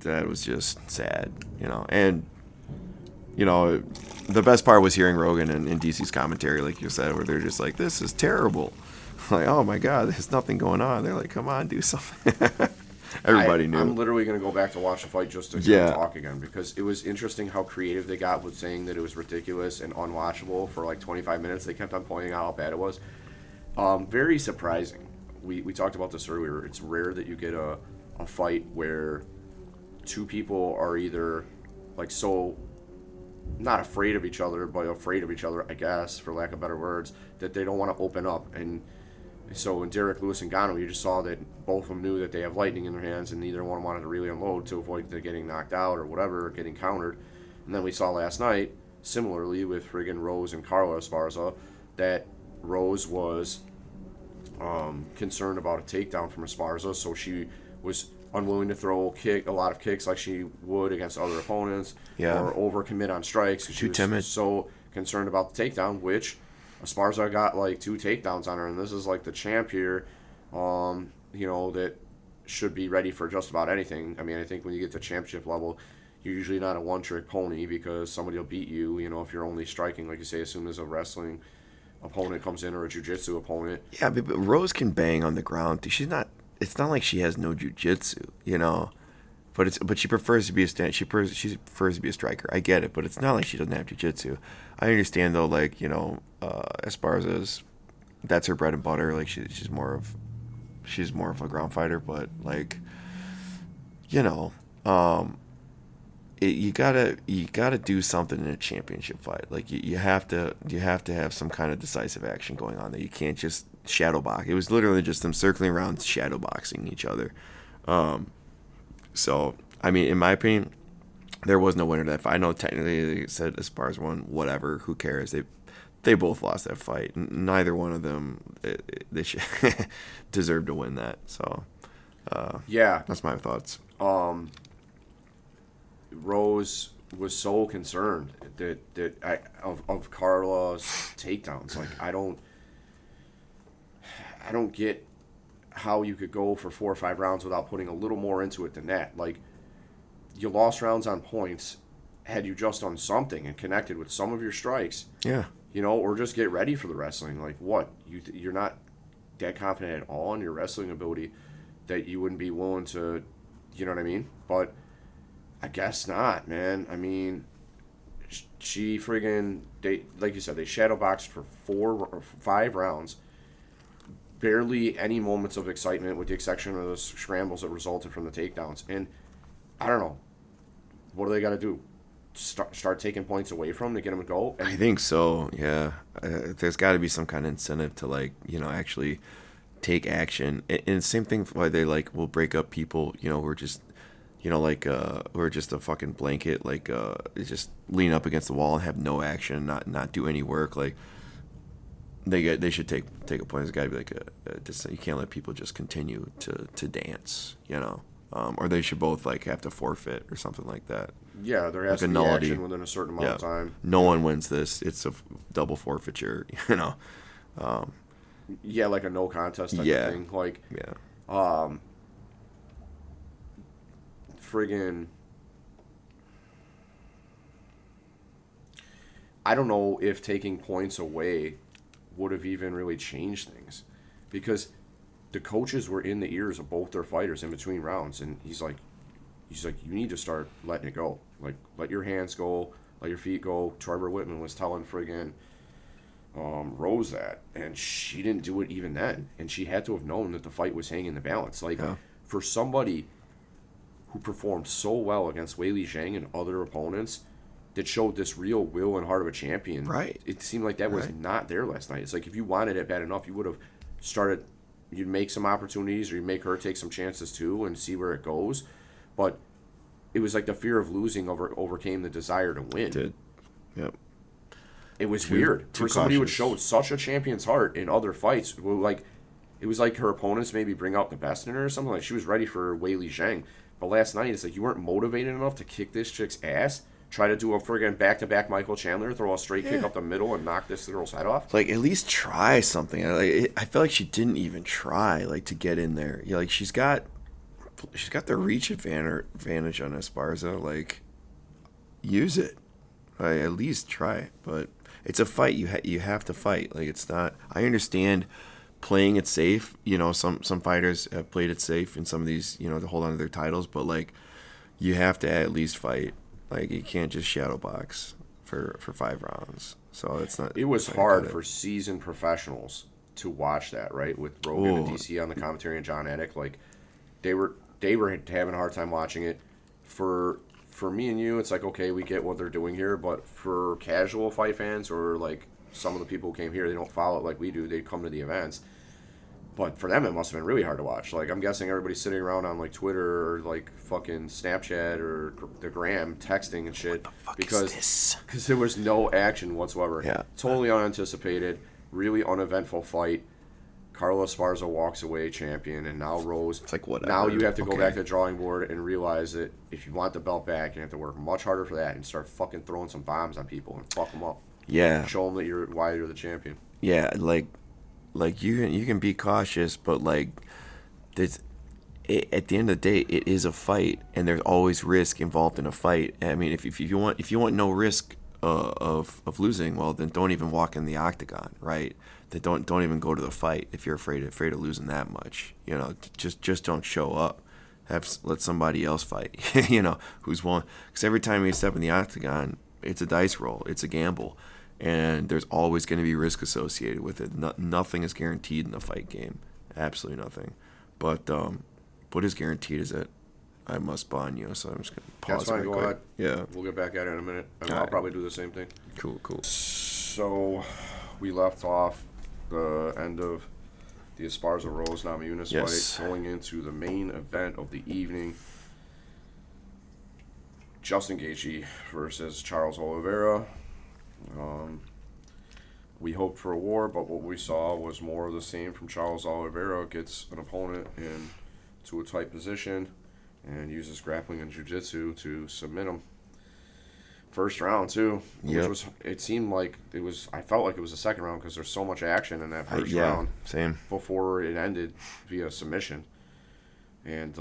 that was just sad, you know. And, you know, the best part was hearing Rogan and DC's commentary, like you said, where they're just like, this is terrible. Like, oh my God, there's nothing going on. They're like, come on, do something. Everybody knew. I'm literally going to go back to watch the fight just to talk again, because it was interesting how creative they got with saying that it was ridiculous and unwatchable for like 25 minutes. They kept on pointing out how bad it was. Very surprising. we talked about this earlier. It's rare that you get a fight where two people are either like so not afraid of each other, but afraid of each other, I guess, for lack of better words, that they don't want to open up. And so in Derek Lewis and Gano, you just saw that both of them knew that they have lightning in their hands, and neither one wanted to really unload to avoid them getting knocked out or whatever, or getting countered. And then we saw last night, similarly with friggin' Rose and Carla Esparza, that Rose was concerned about a takedown from Esparza, so she was unwilling to throw a lot of kicks like she would against other opponents, or overcommit on strikes. She was timid. So concerned about the takedown, which Esparza got like 2 takedowns on her, and this is like the champ here, that should be ready for just about anything. I mean, I think when you get to championship level, you're usually not a one-trick pony because somebody will beat you, if you're only striking, like you say, as soon as a wrestling opponent comes in or a jiu-jitsu opponent. Yeah, but Rose can bang on the ground. It's not like she has no jiu-jitsu, But she prefers to be she prefers to be a striker. I get it, but it's not like she doesn't have jiu-jitsu. I understand though, Esparza's, that's her bread and butter. Like she's more of a ground fighter, but you gotta do something in a championship fight. Like you have to have some kind of decisive action going on there. You can't just shadow box. It was literally just them circling around, shadow boxing each other. So I mean, in my opinion, there was no winner to that fight. I know technically they said Esparza won. Whatever, who cares? They both lost that fight. Neither one of them they should deserve to win that. So yeah, that's my thoughts. Rose was so concerned of Carla's takedowns. Like I don't get how you could go for 4 or 5 rounds without putting a little more into it than that. Like you lost rounds on points. Had you just done something and connected with some of your strikes, or just get ready for the wrestling. Like what? You're not that confident at all in your wrestling ability that you wouldn't be willing to, you know what I mean? But I guess not, man. I mean, she like you said, they shadow boxed for 4 or 5 rounds. Barely any moments of excitement with the exception of the scrambles that resulted from the takedowns. And I don't know. What do they got to do? Start taking points away from them to get them to go? I think so, yeah. There's got to be some kind of incentive to, actually take action. And same thing why they, will break up people, who are just... we're just a fucking blanket, just lean up against the wall and have no action, not do any work. They should take a point. There's got to be you can't let people just continue to dance, or they should both have to forfeit or something like that. Yeah, there has to be action within a certain amount of time. No one wins this. It's a double forfeiture, Yeah, like a no contest type of thing. Friggin', I don't know if taking points away would have even really changed things, because the coaches were in the ears of both their fighters in between rounds, and he's like, you need to start letting it go. Let your hands go, let your feet go. Trevor Whitman was telling friggin' Rose that, and she didn't do it even then, and she had to have known that the fight was hanging in the balance. For somebody who performed so well against Weili Zhang and other opponents that showed this real will and heart of a champion. Right. It seemed like that was not there last night. It's like if you wanted it bad enough, you would have started, you'd make some opportunities or you'd make her take some chances too and see where it goes. But it was like the fear of losing overcame the desire to win. It did. Yep. It was weird. For somebody who showed such a champion's heart in other fights, it was like her opponents maybe bring out the best in her or something. Like she was ready for Weili Zhang. But last night, it's like you weren't motivated enough to kick this chick's ass, try to do a friggin' back-to-back Michael Chandler, throw a straight kick up the middle and knock this girl's head off. At least try something. I feel like she didn't even try, to get in there. She's got the reach advantage on Esparza. Use it. At least try it. But it's a fight. You have to fight. It's not... I understand... playing it safe, some fighters have played it safe in some of these, to hold on to their titles, but you have to at least fight. You can't just shadow box for 5 rounds. So it's not. It was hard for seasoned professionals to watch that, right? With Rogan and DC on the commentary and John Anik, like they were having a hard time watching it. For me and you, it's like, okay, we get what they're doing here, but for casual fight fans or like some of the people who came here, they don't follow it like we do. They come to the events. But for them, it must have been really hard to watch. Like, I'm guessing everybody's sitting around on, like, Twitter or, like, fucking Snapchat or the Gram texting and shit. Because there was no action whatsoever. Yeah. Totally unanticipated. Really uneventful fight. Carlos Esparza walks away champion, and now Rose. It's like, whatever. Now you have to go back to the drawing board and realize that if you want the belt back, you have to work much harder for that and start fucking throwing some bombs on people and fuck them up. Yeah. Show them that why you're the champion. Yeah, like you can be cautious, but like at the end of the day, it is a fight, and there's always risk involved in a fight. I mean, if you want no risk of losing, well, then don't even walk in the octagon, right? Then don't even go to the fight if you're afraid of losing that much. You know, just don't show up. Let somebody else fight. You know, who's won? Because every time you step in the octagon, it's a dice roll. It's a gamble. And there's always going to be risk associated with it. Nothing is guaranteed in the fight game. Absolutely nothing. But what is guaranteed is that I must bond you. So I'm just going to pause. That's fine. Go ahead. Yeah. We'll get back at it in a minute. I'll probably do the same thing. Cool. So we left off the end of the Esparza Rose Namajunes fight, going into the main event of the evening. Justin Gaethje versus Charles Oliveira. We hoped for a war, but what we saw was more of the same from Charles Oliveira. Gets an opponent into a tight position and uses grappling and jiu-jitsu to submit him. First round, too. Yep. Which was, it seemed like it was, I felt like it was the second round because there's so much action in that first round. Same. Before it ended via submission. And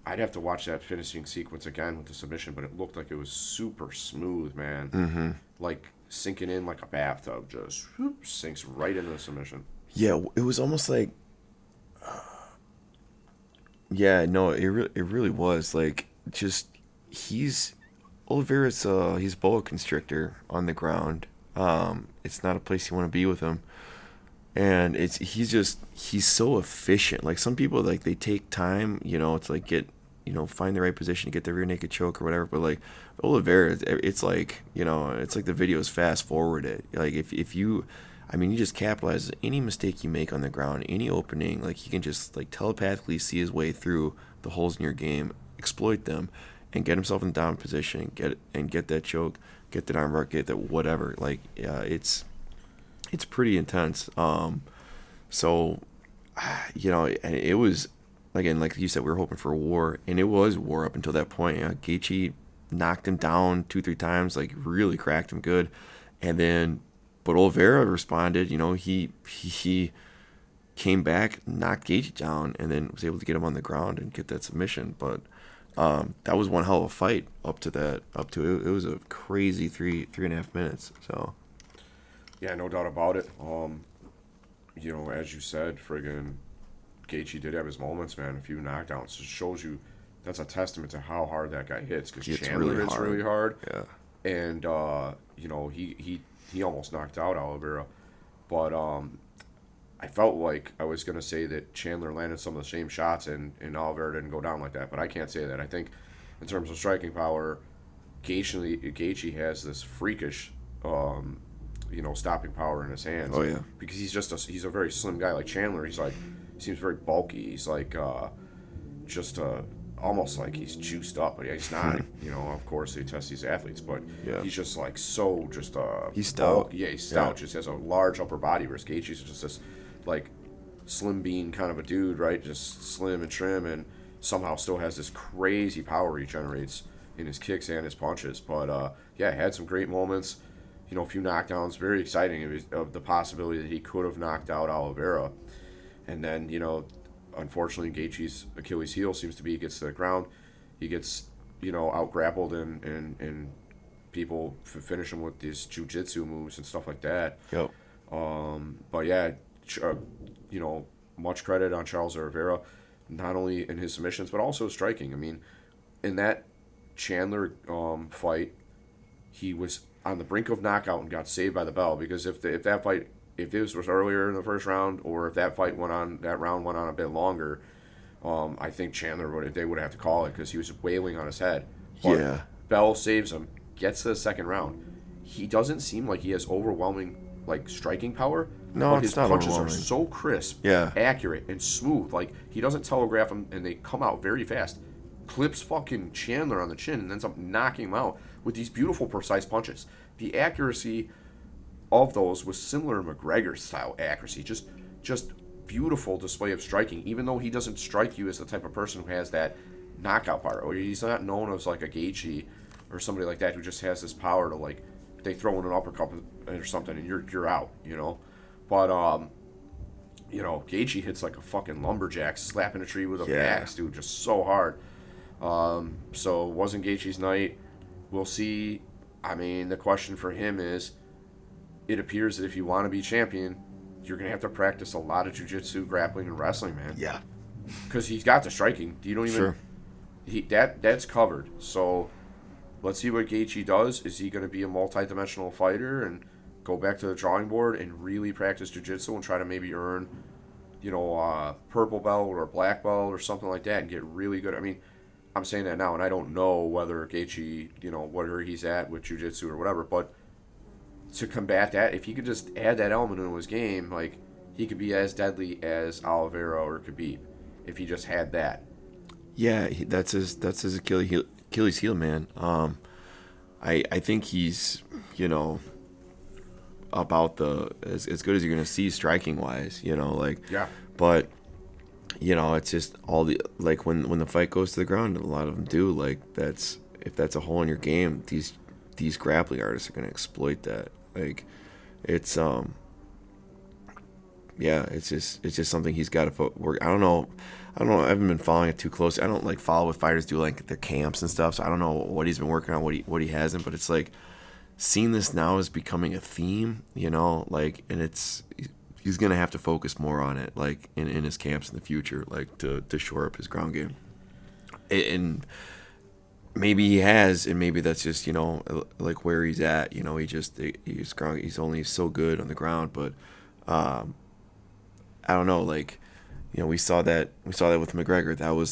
I'd have to watch that finishing sequence again with the submission, but it looked like it was super smooth, man. Mm-hmm. Like sinking in like a bathtub, just whoop, sinks right into the submission. Yeah, it was almost like, yeah, no, it really was like just Oliveira's he's a boa constrictor on the ground. It's not a place you want to be with him. And he's so efficient. Like some people, like they take time, you know, to like find the right position to get the rear naked choke or whatever. But like Oliveira, it's like, you know, it's like the video is fast forwarded. Like if you just capitalize any mistake you make on the ground, any opening, like he can just like telepathically see his way through the holes in your game, exploit them, and get himself in down position, get that choke, get that armbar, get that whatever. Like it's pretty intense. So, you know, it was, again, like you said, we were hoping for a war, and it was war up until that point. Gaethje knocked him down 2-3 times, like really cracked him good, and then, but Oliveira responded. You know, he came back, knocked Gaethje down, and then was able to get him on the ground and get that submission. But that was one hell of a fight up to it. It was a crazy 3.5 minutes. So. Yeah, no doubt about it. You know, as you said, friggin' Gaethje did have his moments, man. A few knockdowns. It shows you that's a testament to how hard that guy hits. Because Chandler hits really hard. Yeah. And, you know, he almost knocked out Oliveira. But I felt like I was going to say that Chandler landed some of the same shots and Oliveira didn't go down like that. But I can't say that. I think in terms of striking power, Gaethje has this freakish you know, stopping power in his hands. Oh yeah. Because he's a very slim guy. Like Chandler, he seems very bulky. He's like just almost like he's juiced up, but he's not. You know, of course they test these athletes, but he's just like so just he's stout. Yeah, he's stout. Yeah. Just has a large upper body. Whereas Gaethje's just this like slim bean kind of a dude, right? Just slim and trim, and somehow still has this crazy power he generates in his kicks and his punches. But yeah, had some great moments. You know, a few knockdowns, very exciting of the possibility that he could have knocked out Oliveira. And then, you know, unfortunately, Gaethje's Achilles heel seems to be he gets to the ground. He gets, you know, out-grappled and people finish him with these jiu-jitsu moves and stuff like that. Yep. But, yeah, you know, much credit on Charles Oliveira, not only in his submissions, but also striking. I mean, in that Chandler fight, he was on the brink of knockout and got saved by the bell, because if that fight if this was earlier in the first round, or if that round went on a bit longer, I think Chandler would have to call it because he was wailing on his head. But Yeah. Bell saves him, gets to the second round. He doesn't seem like he has overwhelming like striking power. No, but it's his not punches are overwhelming. so crisp, Yeah. accurate, and smooth. Like he doesn't telegraph them, and they come out very fast. Clips fucking Chandler on the chin, and ends up knocking him out with these beautiful, precise punches. The accuracy of those was similar to McGregor's style accuracy. Just beautiful display of striking, even though he doesn't strike you as the type of person who has that knockout power. Or he's not known as like a Gaethje or somebody like that who just has this power to like they throw in an uppercut or something and you're out, you know. But Gaethje hits like a fucking lumberjack slapping a tree with a axe, dude, just so hard. So it wasn't Gaethje's night. We'll see. I mean, the question for him is, it appears that if you want to be champion, you're going to have to practice a lot of jiu-jitsu, grappling, and wrestling, man. Yeah. Because he's got the striking. You don't even... Sure. That's covered. So let's see what Gaethje does. Is he going to be a multi-dimensional fighter and go back to the drawing board and really practice jiu-jitsu and try to maybe earn, a purple belt or a black belt or something like that and get really good? I mean, I'm saying that now, and I don't know whether Gaethje, where he's at with jiu-jitsu or whatever, but to combat that, if he could just add that element into his game, like, he could be as deadly as Oliveira or Khabib if he just had that. Yeah, that's his Achilles heel, man. I think he's, about as good as you're gonna see striking wise, Yeah. But it's just all the like when the fight goes to the ground, a lot of them do, like, if that's a hole in your game, these grappling artists are gonna exploit that. Like, it's it's just something he's got to work. I don't know. I haven't been following it too close. I don't follow what fighters do, like their camps and stuff. So I don't know what he's been working on, what he hasn't. But it's like, seeing this now is becoming a theme, and he's gonna have to focus more on it, like in his camps in the future, like to shore up his ground game. And maybe he has, and maybe that's just like where he's at. He's only so good on the ground, but I don't know. Like, we saw that with McGregor. That was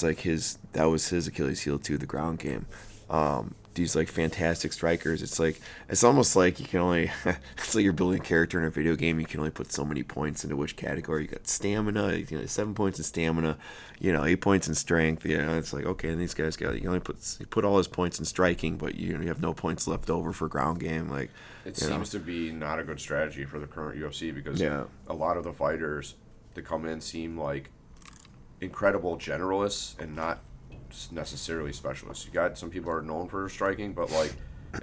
his Achilles heel too, the ground game. These like fantastic strikers. It's almost like you can only. It's like you're building a character in a video game. You can only put so many points into which category. You got stamina. 7 points in stamina. 8 points in strength. It's like, okay, and these guys you put all his points in striking, but you have no points left over for ground game. Like, it seems to be not a good strategy for the current UFC because a lot of the fighters that come in seem like incredible generalists and not necessarily specialists. You got some people are known for striking, but like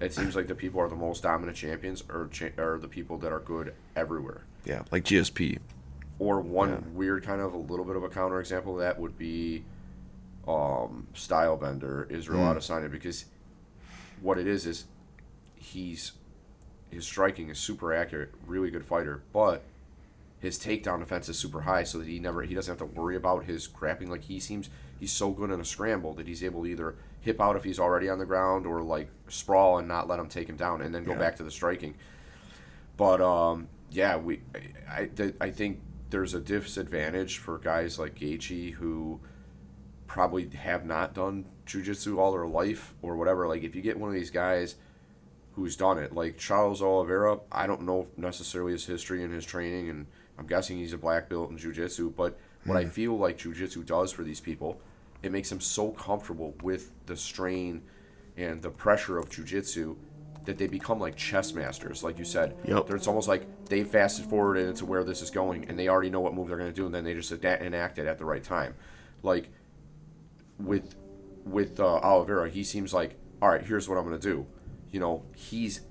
it seems like the people are the most dominant champions are the people that are good everywhere. Yeah, like GSP. Or one weird kind of a little bit of a counterexample of that would be Stylebender Israel Adesanya, because what it is his striking is super accurate, really good fighter, but his takedown defense is super high, so that he doesn't have to worry about his grappling. Like, he's so good in a scramble that he's able to either hip out if he's already on the ground or like sprawl and not let him take him down and then go back to the striking. But I think there's a disadvantage for guys like Gaethje who probably have not done jiu-jitsu all their life or whatever. Like, if you get one of these guys who's done it, like Charles Oliveira, I don't know necessarily his history and his training, and I'm guessing he's a black belt in jiu-jitsu, but what I feel like jiu-jitsu does for these people, it makes them so comfortable with the strain and the pressure of jiu-jitsu that they become like chess masters, like you said. Yep. It's almost like they fasted forward into where this is going, and they already know what move they're going to do, and then they just enact it at the right time. Like, with Oliveira, he seems like, all right, here's what I'm going to do. He's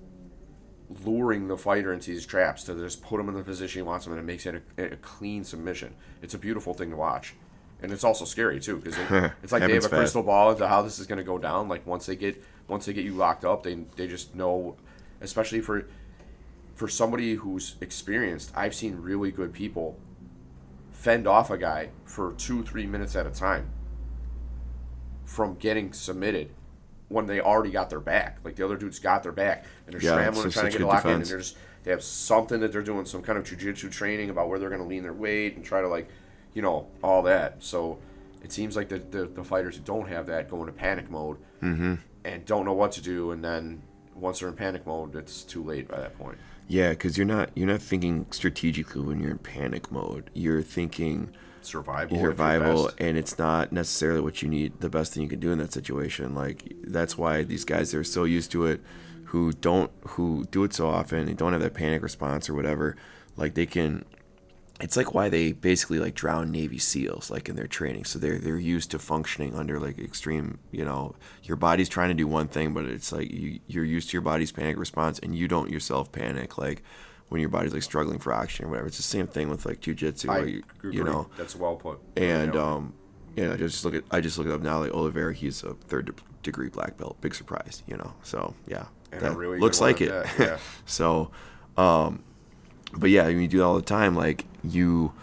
luring the fighter into these traps to just put him in the position he wants him in, and makes it a clean submission. It's a beautiful thing to watch. And it's also scary too, because it's like they have a crystal ball into how this is going to go down. Like, once they get you locked up, they just know. Especially for somebody who's experienced, I've seen really good people fend off a guy for 2-3 minutes at a time from getting submitted when they already got their back. Like, the other dude's got their back, and they're scrambling and trying to get a lock in, and They have something that they're doing, some kind of jiu-jitsu training about where they're going to lean their weight and try to, like, all that. So it seems like the fighters who don't have that go into panic mode and don't know what to do, and then once they're in panic mode, it's too late by that point. Yeah, because you're not thinking strategically when you're in panic mode. You're thinking survival, and it's not necessarily what you need, the best thing you can do in that situation. Like, that's why these guys that are so used to it, who do it so often, and don't have that panic response or whatever, like, they can. It's like why they basically like drown Navy SEALs, like, in their training. So they're used to functioning under like extreme, your body's trying to do one thing, but it's like you're used to your body's panic response, and you don't yourself panic like when your body's like struggling for oxygen or whatever. It's the same thing with like jiu-jitsu. I agree. That's well put. And I just look it up now. Like Oliveira, he's a third-degree black belt. Big surprise, So yeah, and that really looks like it. Yeah. So. But yeah, when you do that all the time, like you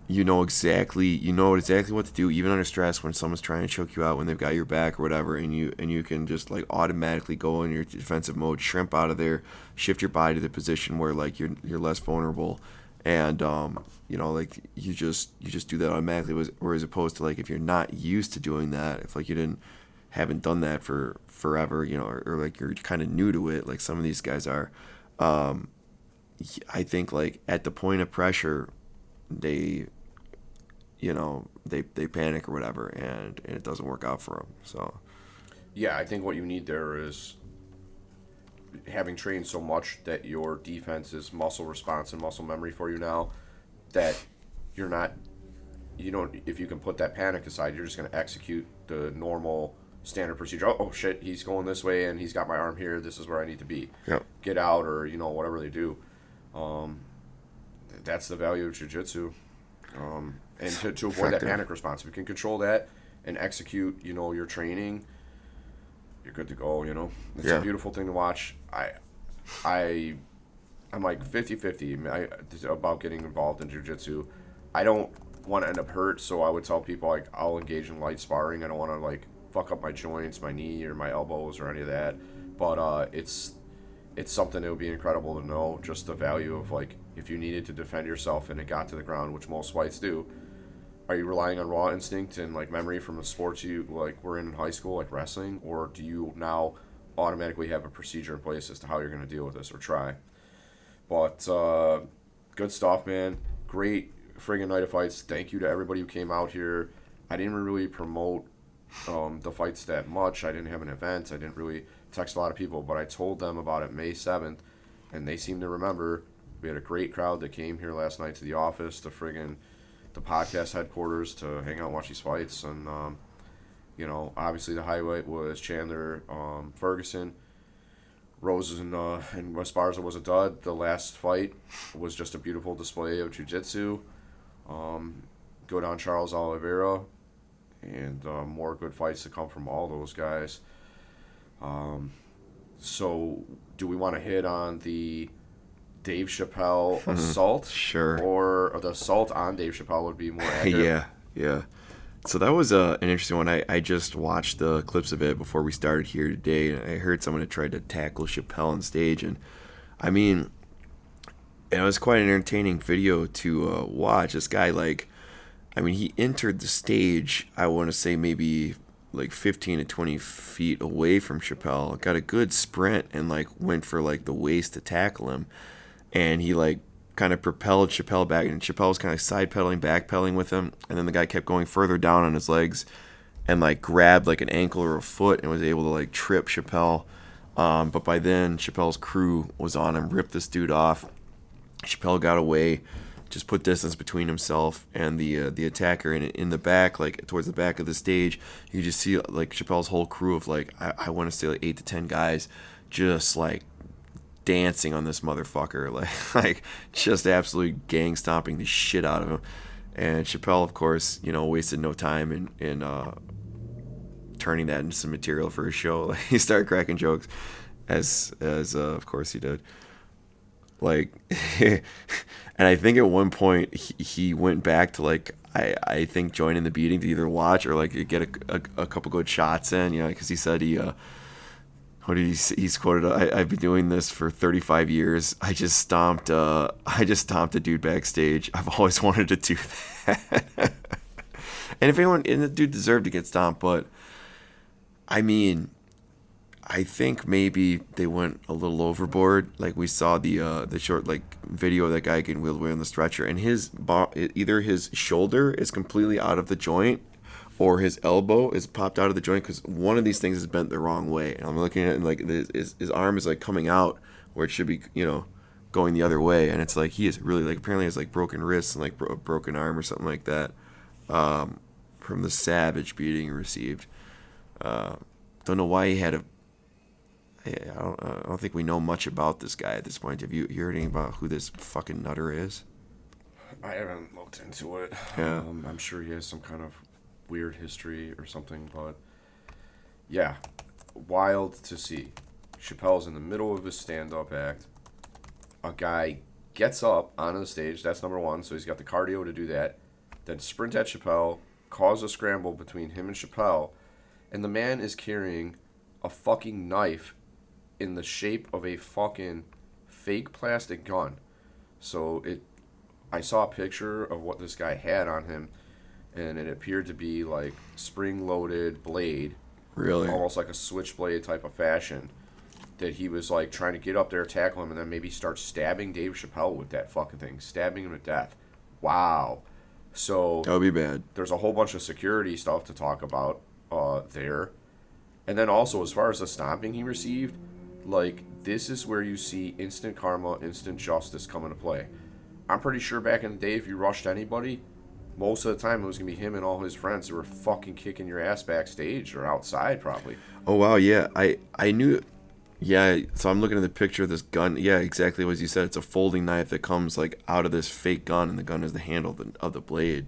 know exactly what to do, even under stress, when someone's trying to choke you out, when they've got your back or whatever, and you can just like automatically go in your defensive mode, shrimp out of there, shift your body to the position where like you're less vulnerable, and like you just do that automatically. Whereas opposed to like if you're not used to doing that, if like you haven't done that for forever, or like you're kind of new to it, like some of these guys are. I think like at the point of pressure, they panic or whatever, and it doesn't work out for them. So yeah, I think what you need there is having trained so much that your defense is muscle response and muscle memory for you now, that if you can put that panic aside, you're just going to execute the normal standard procedure. Oh shit, he's going this way and he's got my arm here, this is where I need to be. Yep. Get out, or whatever they do. That's the value of jiu-jitsu, and to avoid that panic response. If you can control that and execute, your training, you're good to go. It's a beautiful thing to watch. I'm like 50-50 about getting involved in jiu-jitsu. I don't want to end up hurt, so I would tell people like I'll engage in light sparring. I don't want to like fuck up my joints, my knee, or my elbows, or any of that. But it's something that would be incredible to know, just the value of like if you needed to defend yourself and it got to the ground, which most fights do. Are you relying on raw instinct and like memory from the sports you like were in high school, like wrestling, or do you now automatically have a procedure in place as to how you're going to deal with this or try? But good stuff, man. Great friggin' night of fights. Thank you to everybody who came out here. I didn't really promote the fights that much. I didn't have an event. I didn't really text a lot of people, but I told them about it May 7th, and they seem to remember. We had a great crowd that came here last night to the office, the podcast headquarters, to hang out and watch these fights. And obviously the highlight was Chandler, Ferguson. Rose and Esparza was a dud. The last fight was just a beautiful display of jiu-jitsu. Go down Charles Oliveira, and more good fights to come from all those guys. So do we want to hit on the Dave Chappelle assault? Sure. Or the assault on Dave Chappelle would be more accurate? Yeah. So that was an interesting one. I just watched the clips of it before we started here today, and I heard someone had tried to tackle Chappelle on stage, and I mean, it was quite an entertaining video to watch. This guy, he entered the stage, I want to say maybe like 15 to 20 feet away from Chappelle, got a good sprint, and went for the waist to tackle him, and he kind of propelled Chappelle back, and Chappelle was kind of side-pedaling, back-pedaling with him, and then the guy kept going further down on his legs and grabbed an ankle or a foot and was able to trip Chappelle. But by then, Chappelle's crew was on him, ripped this dude off. Chappelle got away, just put distance between himself and the attacker. And in the back, towards the back of the stage, you just see Chappelle's whole crew of I want to say 8 to 10 guys, just dancing on this motherfucker, just absolutely gang stomping the shit out of him. And Chappelle, of course, wasted no time in turning that into some material for his show. He started cracking jokes, as of course he did. And I think at one point he went back to I think joining the beating to either watch or get a couple good shots in, because he said he What did he's quoted? I've been doing this for 35 years. I just stomped a dude backstage. I've always wanted to do that. And the dude deserved to get stomped, but I mean, I think maybe they went a little overboard. Like we saw the short video of that guy getting wheeled away on the stretcher, and either his shoulder is completely out of the joint, or his elbow is popped out of the joint because one of these things is bent the wrong way. And I'm looking at it and like his arm is like coming out where it should be, going the other way, and it's like he is really like apparently has like broken wrists and like a broken arm or something like that from the savage beating he received. Don't know why he had a. I don't think we know much about this guy at this point. Have you heard anything about who this fucking nutter is? I haven't looked into it. Yeah. I'm sure he has some kind of weird history or something, but yeah, wild to see. Chappelle's in the middle of his stand-up act. A guy gets up onto the stage. That's number one, so he's got the cardio to do that. Then sprint at Chapelle, cause a scramble between him and Chapelle, and the man is carrying a fucking knife in the shape of a fucking fake plastic gun. So I saw a picture of what this guy had on him, and it appeared to be like spring-loaded blade, Really? almost like a switchblade type of fashion, that he was like trying to get up there, tackle him, and then maybe start stabbing Dave Chappelle with that fucking thing, stabbing him to death. Wow. So That would be bad. there's a whole bunch of security stuff to talk about there. And then also, as far as the stomping he received, like, this is where you see instant karma, instant justice come into play. I'm pretty sure back in the day, if you rushed anybody, most of the time it was going to be him and all his friends who were fucking kicking your ass backstage or outside, probably. Oh, wow, yeah. I knew... Yeah, so I'm looking at the picture of this gun. Yeah, exactly what you said. It's a folding knife that comes, like, out of this fake gun, and the gun is the handle of the blade.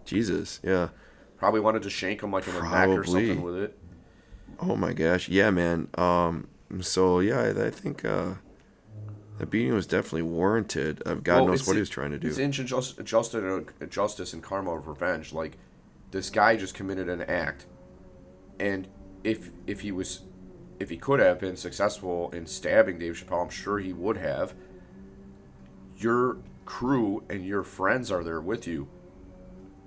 Jesus, yeah. Probably wanted to shank him, like, in the neck or something with it. Oh, my gosh. Yeah, man. So, yeah, I think the beating was definitely warranted. God knows what he was trying to do. It's ancient justice and karma of revenge. Like, this guy just committed an act. And if he could have been successful in stabbing Dave Chappelle, I'm sure he would have. Your crew and your friends are there with you.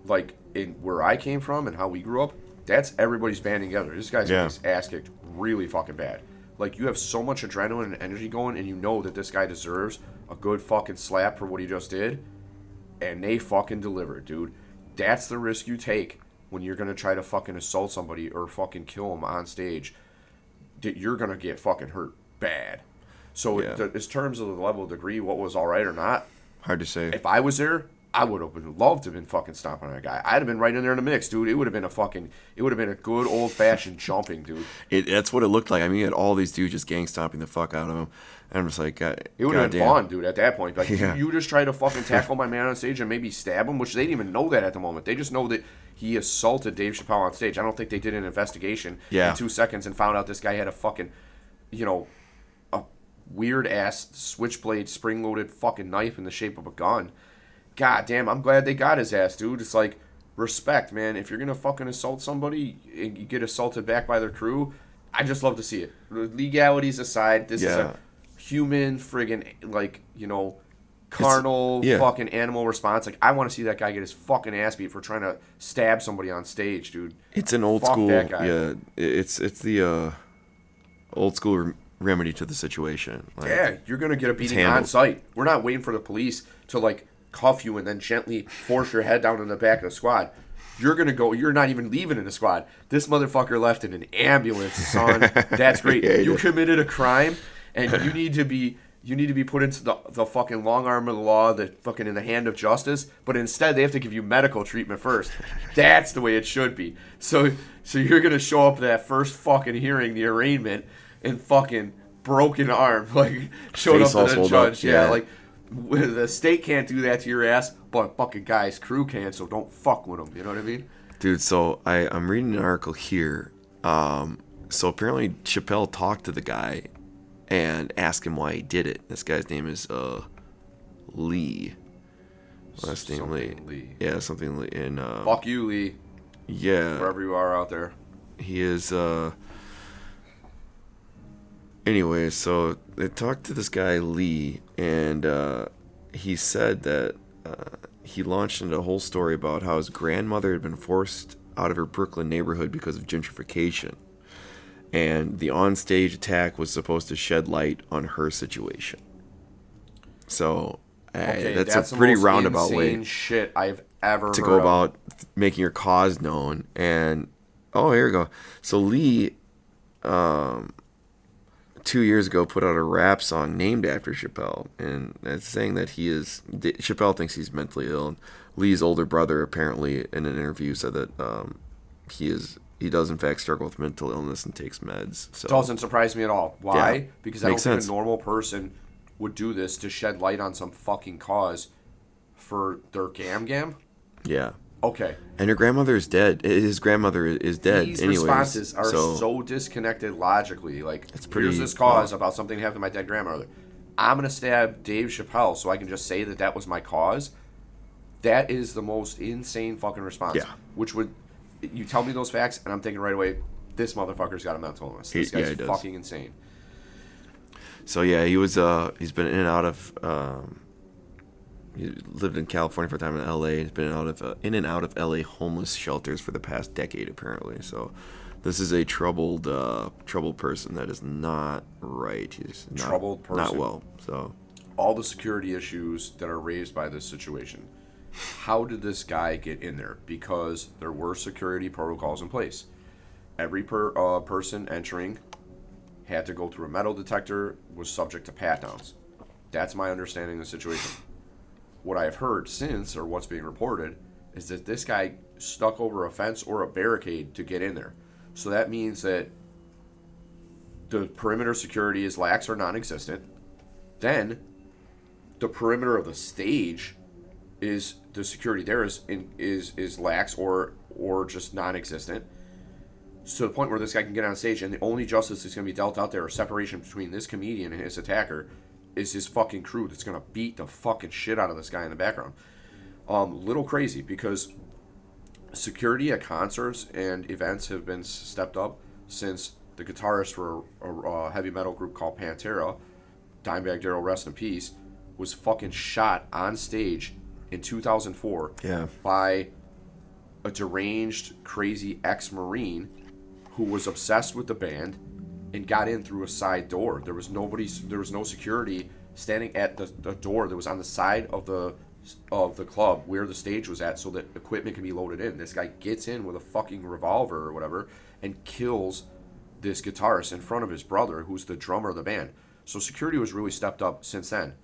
Like, in where I came from and how we grew up, that's everybody's banding together. This guy's getting his ass kicked really fucking bad. Like, you have so much adrenaline and energy going, and you know that this guy deserves a good fucking slap for what he just did, and they fucking delivered, dude. That's the risk you take when you're going to try to fucking assault somebody or fucking kill them on stage. That you're going to get fucking hurt bad. So in terms of the level of degree, what was all right or not, hard to say. If I was there, I would have loved to have been fucking stomping on that guy. I'd have been right in there in the mix, dude. It would have been a good old fashioned jumping, dude. That's what it looked like. I mean, you had all these dudes just gang stomping the fuck out of him. And I'm just like, God, it would have been fun, dude, at that point. Like, you just try to fucking tackle my man on stage and maybe stab him, which they didn't even know that at the moment. They just know that he assaulted Dave Chappelle on stage. I don't think they did an investigation in 2 seconds and found out this guy had a fucking, a weird ass switchblade spring loaded fucking knife in the shape of a gun. God damn, I'm glad they got his ass, dude. It's like, respect, man. If you're going to fucking assault somebody and you get assaulted back by their crew, I just love to see it. Legalities aside, this is a human friggin', carnal fucking animal response. Like, I want to see that guy get his fucking ass beat for trying to stab somebody on stage, dude. It's an old school, it's the old school remedy to the situation. Like, you're going to get a beating on site. We're not waiting for the police to, cuff you and then gently force your head down in the back of the squad. You're going to go, you're not even leaving in the squad. This motherfucker left in an ambulance, son. That's great. You committed a crime, and you need to be put into the fucking long arm of the law, the fucking in the hand of justice, but instead they have to give you medical treatment first. That's the way it should be. So you're going to show up to that first fucking hearing, the arraignment, and fucking broken arm, showed up to the judge. The state can't do that to your ass, but fucking guy's crew can, so don't fuck with them. You know what I mean? Dude, so I'm reading an article here. So apparently Chapelle talked to the guy and asked him why he did it. This guy's name is Lee. Last name Lee. Yeah, something Lee. And fuck you, Lee. Yeah. Wherever you are out there. He is Anyway, so they talked to this guy Lee, and he said that he launched into a whole story about how his grandmother had been forced out of her Brooklyn neighborhood because of gentrification, and the on-stage attack was supposed to shed light on her situation. So that's a pretty roundabout way shit I've ever to heard go of. about making your cause known. And here we go. So Lee, 2 years ago, put out a rap song named after Chappelle, and it's saying that Chappelle thinks he's mentally ill. And Lee's older brother apparently in an interview said that he does in fact struggle with mental illness and takes meds. So doesn't surprise me at all. Why? Yeah, Because I don't makes think sense. a normal person would do this to shed light on some fucking cause for their gam. Yeah. Okay. And her grandmother is dead. His grandmother is dead. These anyways, responses are so disconnected logically. Like, here's this cause about something happened to my dead grandmother. I'm going to stab Dave Chappelle so I can just say that was my cause. That is the most insane fucking response. Yeah. Which would, you tell me those facts, and I'm thinking right away, this motherfucker's got a mental illness. This guy's he does. fucking insane. So yeah, he's been in and out of he lived in California for a time in LA. He's been in and out of LA homeless shelters for the past decade apparently. So this is a troubled person that is not right. He's not, troubled person. Not well. So all the security issues that are raised by this situation. How did this guy get in there? Because there were security protocols in place. Every person entering had to go through a metal detector, was subject to pat-downs. That's my understanding of the situation. What I've heard since, or what's being reported, is that this guy stuck over a fence or a barricade to get in there. So that means that the perimeter security is lax or non-existent. Then, the perimeter of the stage is, the security there is lax or just non-existent. To the point where this guy can get on stage, and the only justice that's going to be dealt out there, or separation between this comedian and his attacker, is his fucking crew that's going to beat the fucking shit out of this guy in the background. Little crazy, because security at concerts and events have been stepped up since the guitarist for a heavy metal group called Pantera, Dimebag Darrell, rest in peace, was fucking shot on stage in 2004 by a deranged, crazy ex-Marine who was obsessed with the band and got in through a side door. There was no security standing at the door that was on the side of the club where the stage was at so that equipment can be loaded in. This guy gets in with a fucking revolver or whatever and kills this guitarist in front of his brother, who's the drummer of the band. So security was really stepped up since then.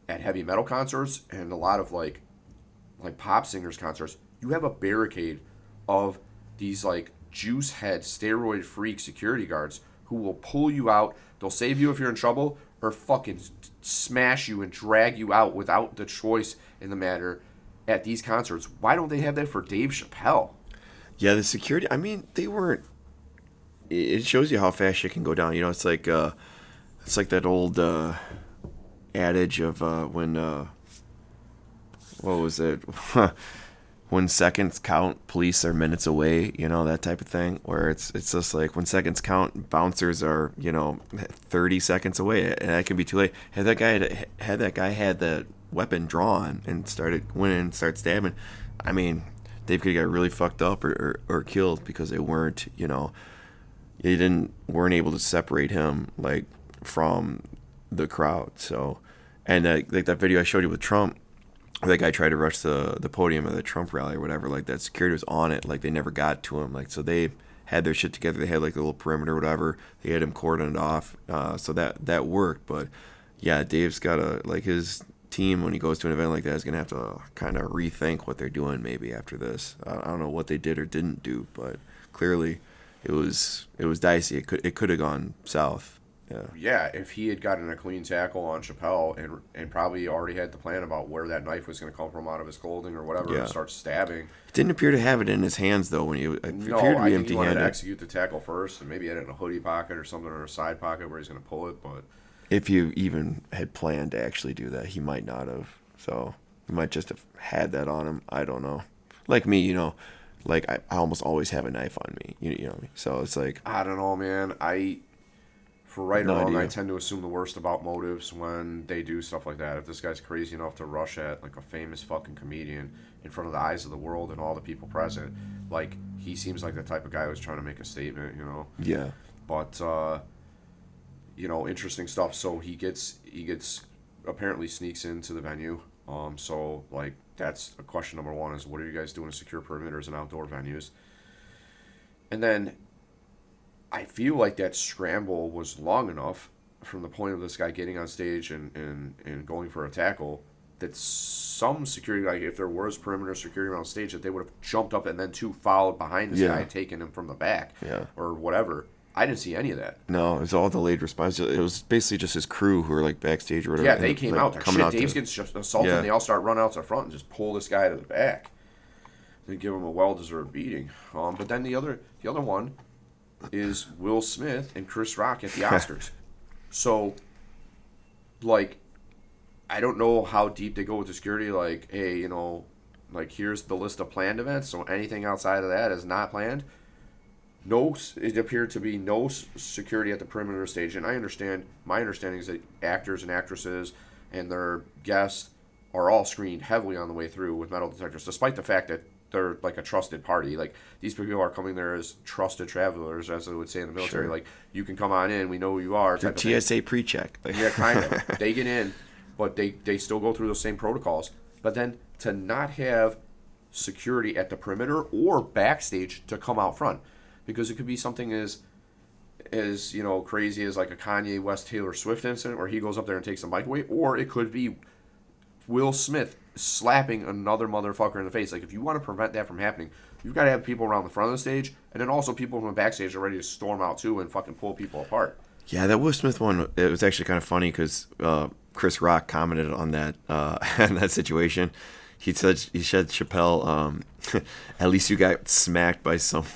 At heavy metal concerts and a lot of like pop singers concerts, you have a barricade of these like juice head steroid freak security guards who will pull you out. They'll save you if you're in trouble, or fucking smash you and drag you out without the choice in the matter at these concerts. Why don't they have that for Dave Chappelle? Yeah, the security, I mean, they weren't, it shows you how fast shit can go down. You know, it's like that old adage of when what was it? When seconds count, police are minutes away, you know, that type of thing, where it's just like when seconds count, bouncers are, 30 seconds away, and that can be too late. Had that guy had the weapon drawn and went in and started stabbing, I mean, Dave could have got really fucked up or killed because they weren't able to separate him like from the crowd. So, and like that video I showed you with Trump, that guy tried to rush the podium at the Trump rally or whatever, like that security was on it, like they never got to him, like so they had their shit together, they had like a little perimeter or whatever, they had him cordoned off, so that worked. But yeah, Dave's got like his team when he goes to an event like that is gonna have to kind of rethink what they're doing maybe after this. I don't know what they did or didn't do, but clearly it was dicey. It could have gone south. Yeah, if he had gotten a clean tackle on Chapelle and probably already had the plan about where that knife was going to come from out of his clothing or whatever, and start stabbing. Didn't appear to have it in his hands though when he appeared to be empty-handed. I think he wanted to execute the tackle first, and maybe had it in a hoodie pocket or something, or a side pocket where he's going to pull it. But if you even had planned to actually do that, he might not have. So he might just have had that on him. I don't know. Like me, like I almost always have a knife on me. You know what I mean? So it's like, I don't know, man. for right or No wrong, idea. I tend to assume the worst about motives when they do stuff like that. If this guy's crazy enough to rush at like a famous fucking comedian in front of the eyes of the world and all the people present, like he seems like the type of guy who's trying to make a statement, you know. Yeah. But you know, interesting stuff. So he gets apparently sneaks into the venue. So like that's a question number one is what are you guys doing to secure perimeters and outdoor venues? And then I feel like that scramble was long enough from the point of this guy getting on stage and going for a tackle that some security, like if there was perimeter security around stage, that they would have jumped up and then followed behind this guy, taking him from the back or whatever. I didn't see any of that. No, it was all delayed response. It was basically just his crew who were like backstage or whatever. Yeah, they came out. Coming out Dave's gets just assaulted, and they all start running out to the front and just pull this guy to the back. They give him a well-deserved beating. But then the other one is Will Smith and Chris Rock at the Oscars. So, like, I don't know how deep they go with the security. Like, hey, you know, like here's the list of planned events. So anything outside of that is not planned. No, it appeared to be no security at the perimeter stage, and I understand. My understanding is that actors and actresses and their guests are all screened heavily on the way through with metal detectors, despite the fact that they're like a trusted party. Like these people are coming there as trusted travelers, as they would say in the military. Sure. Like you can come on in, we know who you are. Your TSA pre-check. Yeah, kind of. They get in, but they still go through those same protocols. But then to not have security at the perimeter or backstage to come out front. Because it could be something as you know crazy as like a Kanye West Taylor Swift incident where he goes up there and takes the mic away, or it could be Will Smith slapping another motherfucker in the face. Like if you want to prevent that from happening, you've got to have people around the front of the stage, and then also people from the backstage are ready to storm out too and fucking pull people apart. Yeah, that Will Smith one, it was actually kind of funny because Chris Rock commented on that on that situation. He said Chapelle, at least you got smacked by someone.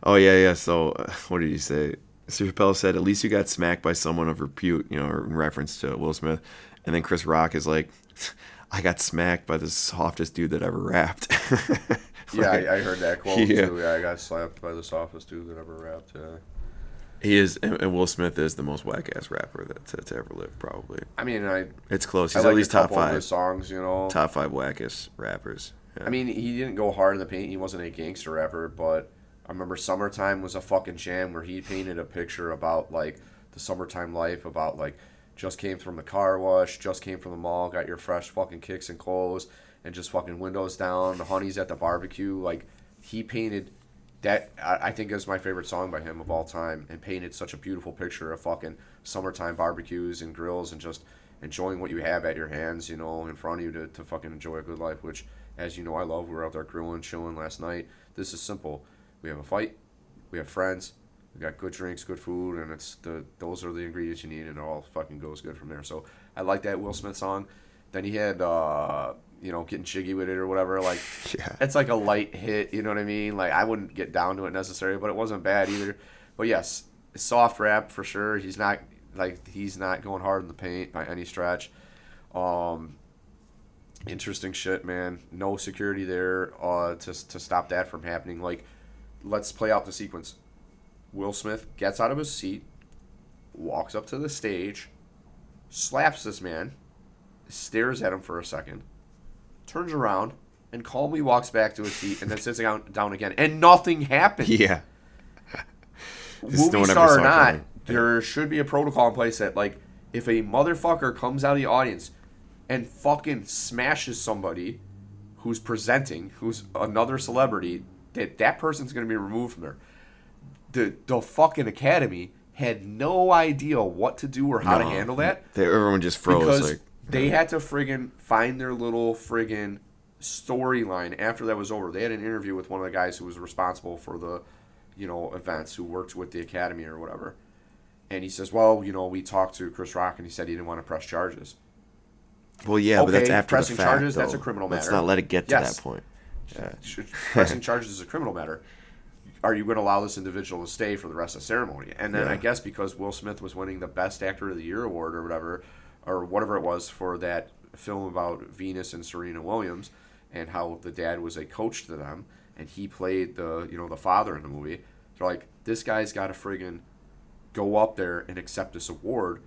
Oh yeah. So what did he say? Chapelle said, "At least you got smacked by someone of repute," you know, in reference to Will Smith. And then Chris Rock is like, "I got smacked by the softest dude that ever rapped." Yeah, I heard that quote too. Yeah, I got slapped by the softest dude that ever rapped. Yeah. He is, and Will Smith is the most whack ass rapper to ever live, probably. I mean, it's close. I He's like at least top 5 of his songs, you know. Top 5 wackest rappers. Yeah. I mean, he didn't go hard in the paint. He wasn't a gangster rapper, but I remember "Summertime" was a fucking jam where he painted a picture about like the summertime life, about like just came from the car wash, just came from the mall, got your fresh fucking kicks and clothes, and just fucking windows down, the honeys at the barbecue. Like he painted that. I think is my favorite song by him of all time, and painted such a beautiful picture of fucking summertime barbecues and grills and just enjoying what you have at your hands, you know, in front of you to fucking enjoy a good life, which, as you know, I love. We were out there grilling, chilling last night. This is simple. We have a fight. We have friends. We got good drinks, good food, and those are the ingredients you need, and it all fucking goes good from there. So I like that Will Smith song. Then he had, you know, Getting Jiggy with It or whatever. Like, yeah. It's like a light hit, you know what I mean? Like, I wouldn't get down to it necessarily, but it wasn't bad either. But yes, soft rap for sure. He's not going hard in the paint by any stretch. Interesting shit, man. No security there to stop that from happening. Like, let's play out the sequence. Will Smith gets out of his seat, walks up to the stage, slaps this man, stares at him for a second, turns around, and calmly walks back to his seat, and then sits down again. And nothing happened. Yeah. Movie star or not, there should be a protocol in place that, like, if a motherfucker comes out of the audience and fucking smashes somebody who's presenting, who's another celebrity, that person's going to be removed from there. The fucking Academy had no idea what to do or how to handle that. Everyone just froze. Because they had to friggin' find their little friggin' storyline after that was over. They had an interview with one of the guys who was responsible for the, you know, events, who worked with the Academy or whatever. And he says, well, you know, we talked to Chris Rock and he said he didn't want to press charges. Well, yeah, but that's after pressing the fact, charges, though. that's a criminal matter. Let's not let it get to that point. Yeah. Pressing charges is a criminal matter. Are you going to allow this individual to stay for the rest of the ceremony? And then I guess because Will Smith was winning the Best Actor of the Year award or whatever it was for that film about Venus and Serena Williams and how the dad was a coach to them and he played the father in the movie. They're like, this guy's got to friggin' go up there and accept this award.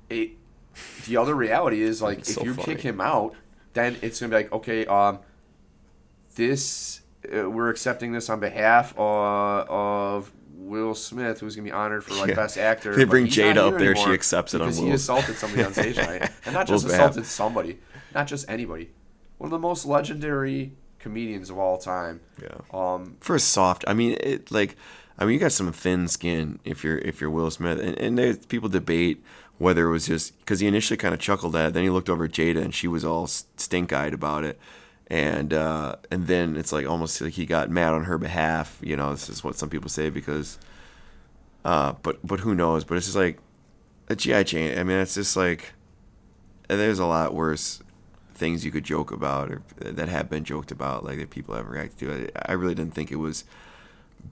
The other reality is, like, if you kick him out, then it's going to be like, okay, we're accepting this on behalf of Will Smith, who's going to be honored for, like, Best Actor. They bring Jada up there, she accepts it on Will. Because he assaulted somebody on stage tonight. And not just assaulted somebody, not just anybody. One of the most legendary comedians of all time. Yeah. For a soft, I mean, you got some thin skin if you're Will Smith, and there's people debate whether it was just because he initially kind of chuckled at it, then he looked over at Jada and she was all stink-eyed about it, and then it's like almost like he got mad on her behalf. You know, this is what some people say because, but who knows? But it's just like a GI chain. I mean, it's just like there's a lot worse things you could joke about or that have been joked about, like that people haven't reacted to. I really didn't think it was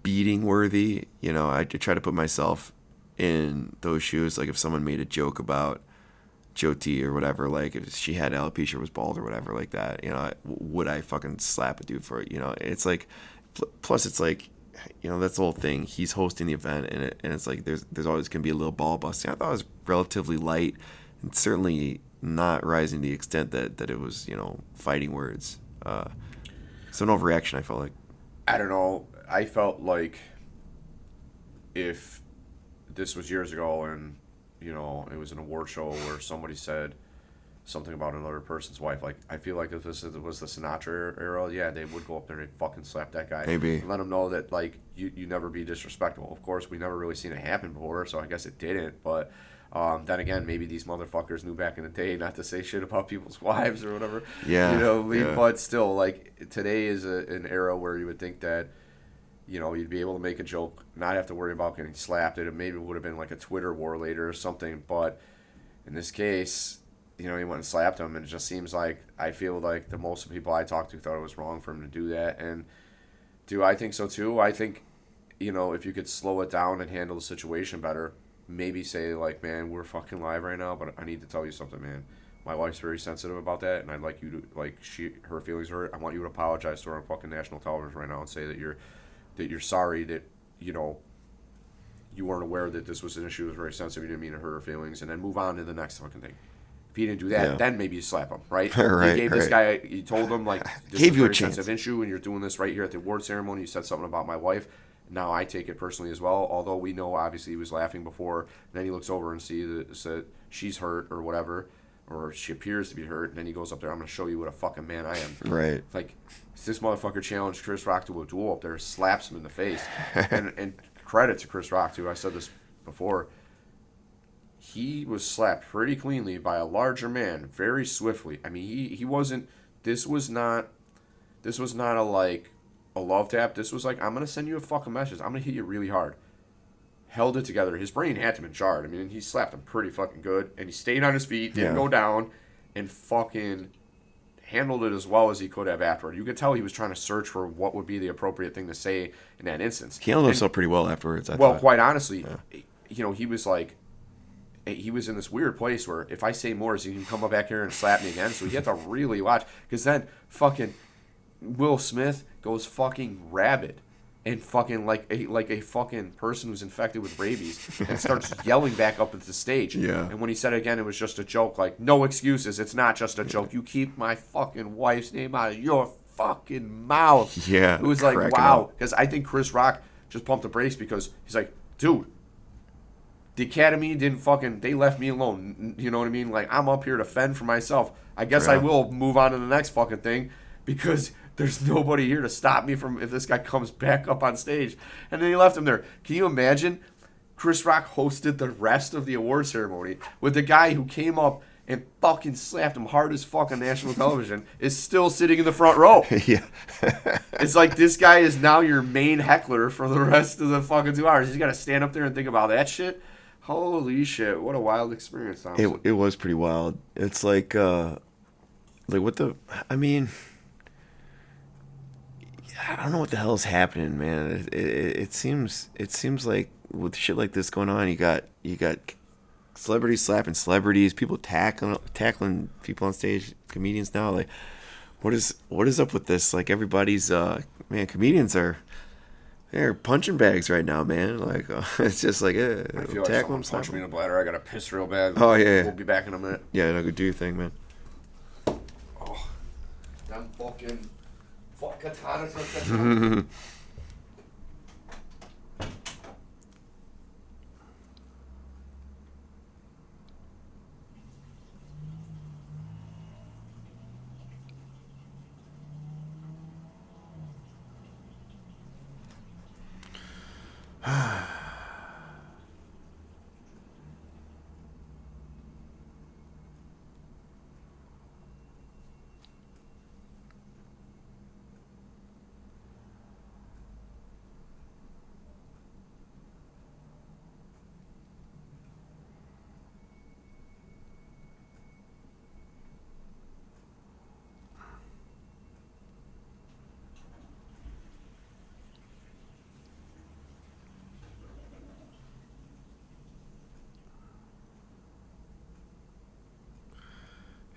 beating worthy. You know, I try to put myself in those shoes. Like if someone made a joke about Joe T or whatever, like if she had alopecia or was bald or whatever like that, you know, would I fucking slap a dude for it? You know, it's like, plus it's like, you know, that's the whole thing. He's hosting the event and it's like there's always going to be a little ball busting. I thought it was relatively light and certainly not rising to the extent that it was, you know, fighting words. So no overreaction, I felt like. I don't know. I felt like if this was years ago and, you know, it was an award show where somebody said something about another person's wife, like, I feel like if this was the Sinatra era, yeah, they would go up there and fucking slap that guy. Maybe. And let him know that, like, you never be disrespectful. Of course, we never really seen it happen before, so I guess it didn't, but then again, maybe these motherfuckers knew back in the day not to say shit about people's wives or whatever. Yeah. You know, yeah. But still, like, today is an era where you would think that, you know, you'd be able to make a joke, not have to worry about getting slapped. It maybe would have been like a Twitter war later or something. But in this case, you know, he went and slapped him, and it just seems like, I feel like the most of the people I talked to thought it was wrong for him to do that. And do I think so too? I think, you know, if you could slow it down and handle the situation better, maybe say, like, man, we're fucking live right now, but I need to tell you something, man. My wife's very sensitive about that, and I'd like you to, like, her feelings hurt. I want you to apologize to her on fucking national television right now and say that you're sorry that, you know, you weren't aware that this was an issue. It was very sensitive. You didn't mean to hurt her feelings, and then move on to the next fucking thing. If he didn't do that, then maybe you slap him, right? Right, you gave this guy, you told him, like, this gave is a you a very chance. sensitive issue, and you're doing this right here at the award ceremony. You said something about my wife. Now I take it personally as well, although we know obviously he was laughing before. And then he looks over and sees that she's hurt or whatever, or she appears to be hurt, and then he goes up there, I'm going to show you what a fucking man I am. Right. Like, this motherfucker challenged Chris Rock to a duel up there, slaps him in the face. and credit to Chris Rock, too. I said this before. He was slapped pretty cleanly by a larger man very swiftly. I mean, he wasn't, this was not a, like, a love tap. This was like, I'm going to send you a fucking message. I'm going to hit you really hard. Held it together. His brain had to have been jarred. I mean, he slapped him pretty fucking good. And he stayed on his feet, didn't go down, and fucking handled it as well as he could have afterward. You could tell he was trying to search for what would be the appropriate thing to say in that instance. He handled himself pretty well afterwards, I thought. Well, quite honestly, you know, he was like, he was in this weird place where if I say more, he can come up back here and slap me again. So you have to really watch. Because then fucking Will Smith goes fucking rabid and fucking like a fucking person who's infected with rabies and starts yelling back up at the stage. Yeah. And when he said again, it was just a joke. Like, no excuses. It's not just a joke. You keep my fucking wife's name out of your fucking mouth. Yeah. It was like, wow. Because I think Chris Rock just pumped the brakes because he's like, dude, the Academy they left me alone. You know what I mean? Like, I'm up here to fend for myself. I guess I will move on to the next fucking thing because there's nobody here to stop me from if this guy comes back up on stage. And then he left him there. Can you imagine? Chris Rock hosted the rest of the award ceremony with the guy who came up and fucking slapped him hard as fuck on national television is still sitting in the front row. Yeah. It's like this guy is now your main heckler for the rest of the fucking 2 hours. He's got to stand up there and think about that shit. Holy shit! What a wild experience, Thomassen. It was pretty wild. It's like what the? I mean, I don't know what the hell is happening, man. It seems like with shit like this going on, you got celebrities slapping celebrities, people tackling people on stage, comedians now. Like, what is up with this? Like, everybody's man, comedians are They're punching bags right now, man. Like it's just like, I feel like tackle someone him, punched me in the bladder. I got to piss real bad. Oh, yeah. We'll be back in a minute. Yeah, no, go do your thing, man. Oh, them fuck katanas.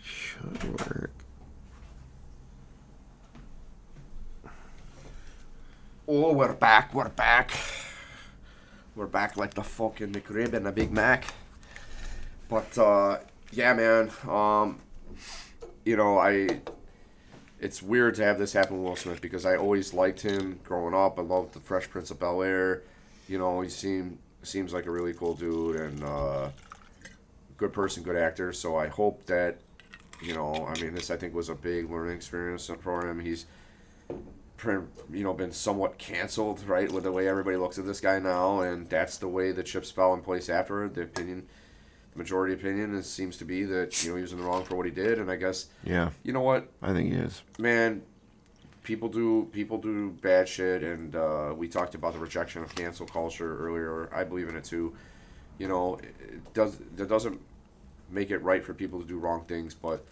Should work. Oh, we're back. We're back. We're back like the fucking McRib and a Big Mac. But yeah, man. You know, it's weird to have this happen with Will Smith because I always liked him growing up. I loved the Fresh Prince of Bel-Air. You know, he seems like a really cool dude and good person, good actor. So I hope that, you know, I mean, this I think was a big learning experience for him. He's, you know, been somewhat canceled, right, with the way everybody looks at this guy now, and that's the way the chips fell in place after. The majority opinion seems to be that, you know, he was in the wrong for what he did, and I guess, Yeah, you know what, I think he is. man, people do bad shit, and we talked about the rejection of cancel culture earlier. I believe in it too. You know, that doesn't make it right for people to do wrong things, but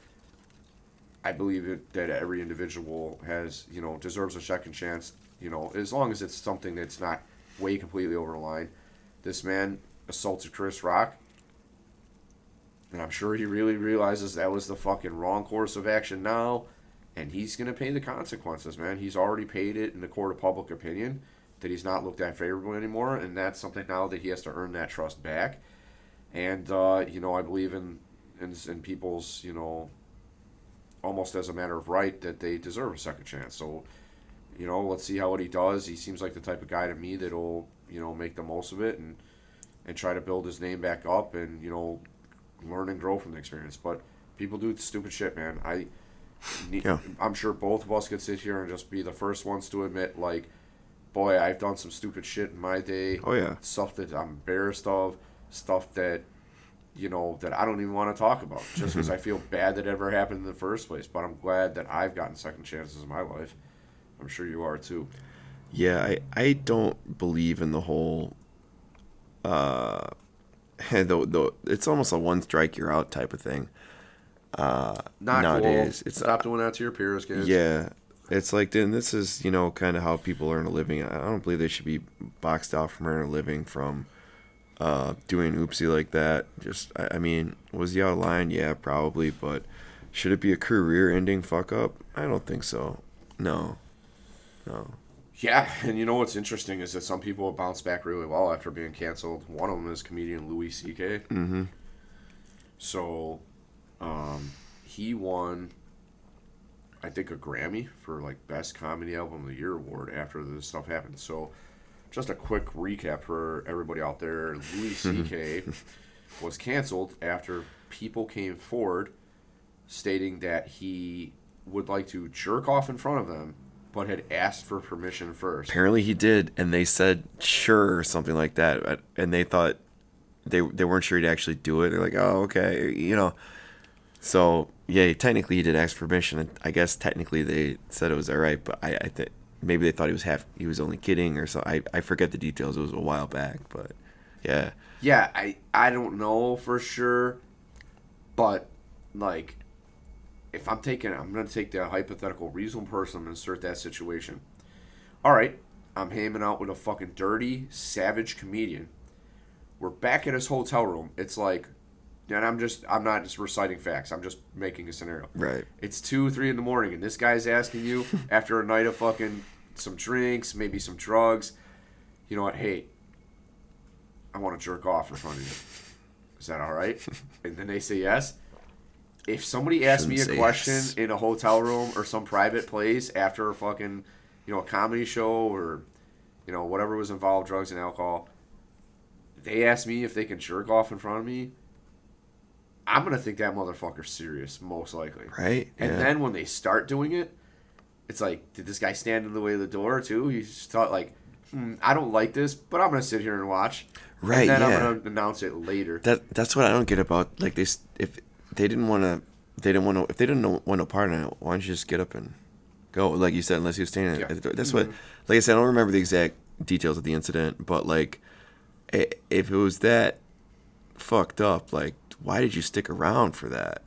I believe that every individual has, you know, deserves a second chance, you know, as long as it's something that's not way completely over the line. This man assaulted Chris Rock, and I'm sure he really realizes that was the fucking wrong course of action now, and he's going to pay the consequences, man. He's already paid it in the court of public opinion, that he's not looked at favorably anymore, and that's something now that he has to earn that trust back. And, you know, I believe in people's, you know, almost as a matter of right, that they deserve a second chance. So, you know, let's see how what he does. He seems like the type of guy to me that'll, you know, make the most of it and try to build his name back up and, you know, learn and grow from the experience. But people do stupid shit, man. I'm sure both of us could sit here and just be the first ones to admit, like, boy, I've done some stupid shit in my day. Oh, yeah. Stuff that I'm embarrassed of. Stuff that, you know, that I don't even want to talk about just because I feel bad that it ever happened in the first place. But I'm glad that I've gotten second chances in my life. I'm sure you are too. Yeah, I don't believe in the whole it's almost a one strike you're out type of thing. Not nowadays. Cool. Stop doing that to your peers, kids. Yeah. It's like, then this is, you know, kind of how people earn a living. I don't believe they should be boxed out from earning a living from doing oopsie like that. Just, I mean, was he out of line? Yeah, probably, but should it be a career-ending fuck-up? I don't think so. No. Yeah, and you know what's interesting is that some people have bounced back really well after being canceled. One of them is comedian Louis C.K. Mm-hmm. So, he won, I think, a Grammy for, like, Best Comedy Album of the Year award after this stuff happened. So, just a quick recap for everybody out there. Louis C.K. was canceled after people came forward stating that he would like to jerk off in front of them, but had asked for permission first. Apparently he did, and they said sure or something like that, and they thought they weren't sure he'd actually do it. They're like, oh, okay, you know. So yeah, technically he did ask for permission, and I guess technically they said it was all right, but I think maybe they thought he was only kidding or so. I forget the details. It was a while back, but yeah. Yeah, I don't know for sure, but like, if I'm going to take the hypothetical reasonable person and insert that situation. All right, I'm hanging out with a fucking dirty, savage comedian. We're back at his hotel room. It's like, and I'm not just reciting facts. I'm just making a scenario. Right. It's 2, 3 in the morning, and this guy's asking you after a night of fucking some drinks, maybe some drugs, you know what, hey, I want to jerk off in front of you. Is that all right? And then they say yes. If somebody asks me a question in a hotel room or some private place after a fucking, a comedy show or, whatever was involved, drugs and alcohol, they ask me if they can jerk off in front of me, I'm going to think that motherfucker's serious, most likely. Right. And then when they start doing it, it's like, did this guy stand in the way of the door too? He just thought like, I don't like this, but I'm going to sit here and watch. Right, and then I'm going to announce it later. That's what I don't get about, like, if they didn't want no part in it, why don't you just get up and go? Like you said, unless he was standing at the door. That's what, like I said, I don't remember the exact details of the incident, but, like, if it was that fucked up, like, why did you stick around for that?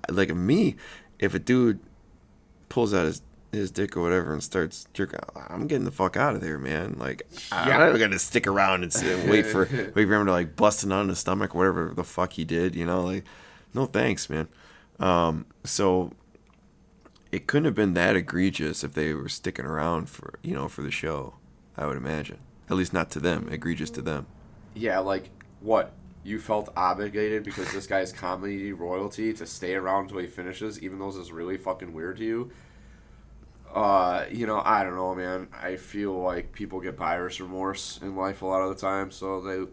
Like me, if a dude pulls out his dick or whatever and starts jerking, I'm getting the fuck out of there, man. Like, I'm not gonna stick around and wait for him to, like, bust it on the stomach or whatever the fuck he did, like, no thanks, man. So it couldn't have been that egregious if they were sticking around for the show, I would imagine. At least not to them, egregious to them. Yeah, like, what? You felt obligated because this guy's comedy royalty to stay around until he finishes, even though this is really fucking weird to you? I don't know, man. I feel like people get buyer's remorse in life a lot of the time, so they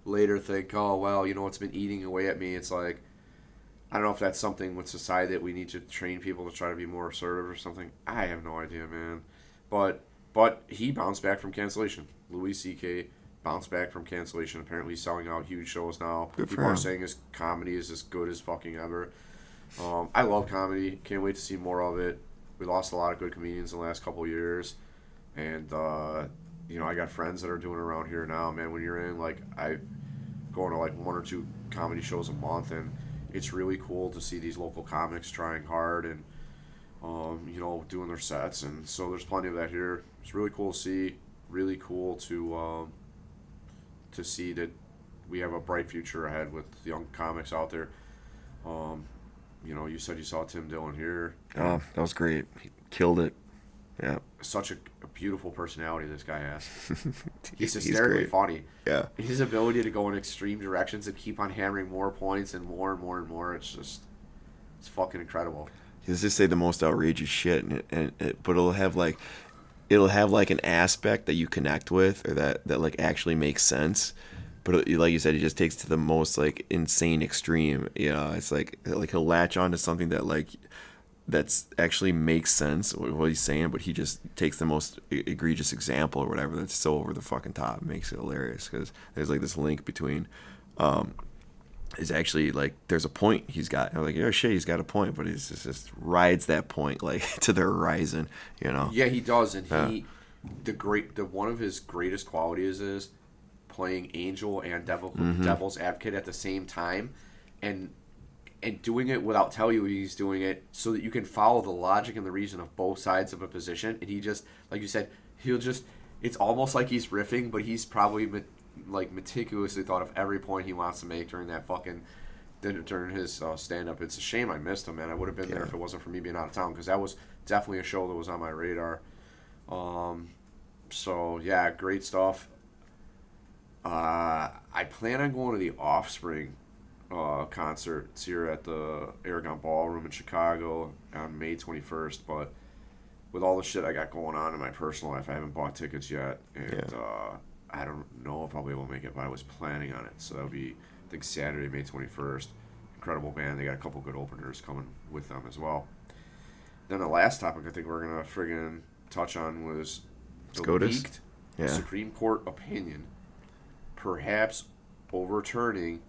later think, oh, well, it's been eating away at me. It's like, I don't know if that's something with society that we need to train people to try to be more assertive or something. I have no idea, man. But he bounced back from cancellation. Louis C.K. bounced back from cancellation. Apparently he's selling out huge shows now. People are saying his comedy is as good as fucking ever. I love comedy. Can't wait to see more of it. We lost a lot of good comedians in the last couple of years. And, I got friends that are doing it around here now, man. When you're in, like, I go to, like, 1 or 2 comedy shows a month, and it's really cool to see these local comics trying hard and, doing their sets. And so there's plenty of that here. It's really cool to see. Really cool to see that we have a bright future ahead with young comics out there. You said you saw Tim Dillon here. Oh, that was great. He killed it. Yeah. Such a beautiful personality this guy has. He's hysterically funny. Yeah. His ability to go in extreme directions and keep on hammering more points and more and more and more. It's fucking incredible. He'll just say the most outrageous shit, but it'll have like an aspect that you connect with or that like actually makes sense. But like you said, he just takes it to the most like insane extreme. It's like he'll latch on to something that like that's actually makes sense what he's saying, but he just takes the most egregious example or whatever that's so over the fucking top. It makes it hilarious because there's like this link between is actually like there's a point he's got. I'm like, oh shit, he's got a point, but he just rides that point like to the horizon, Yeah, he does, and one of his greatest qualities is playing angel and devil's advocate at the same time, and doing it without telling you he's doing it, so that you can follow the logic and the reason of both sides of a position. And he just, like you said, it's almost like he's riffing, but he's probably meticulously thought of every point he wants to make during his stand-up. It's a shame I missed him, man. I would have been there if it wasn't for me being out of town, because that was definitely a show that was on my radar. So yeah, great stuff. I plan on going to the Offspring concerts here at the Aragon Ballroom in Chicago on May 21st, but with all the shit I got going on in my personal life, I haven't bought tickets yet, and I don't know if I'll be able to make it, but I was planning on it. So that'll be, I think, Saturday, May 21st. Incredible band. They got a couple good openers coming with them as well. Then the last topic I think we're going to friggin' touch on was the leaked Supreme Court opinion perhaps overturning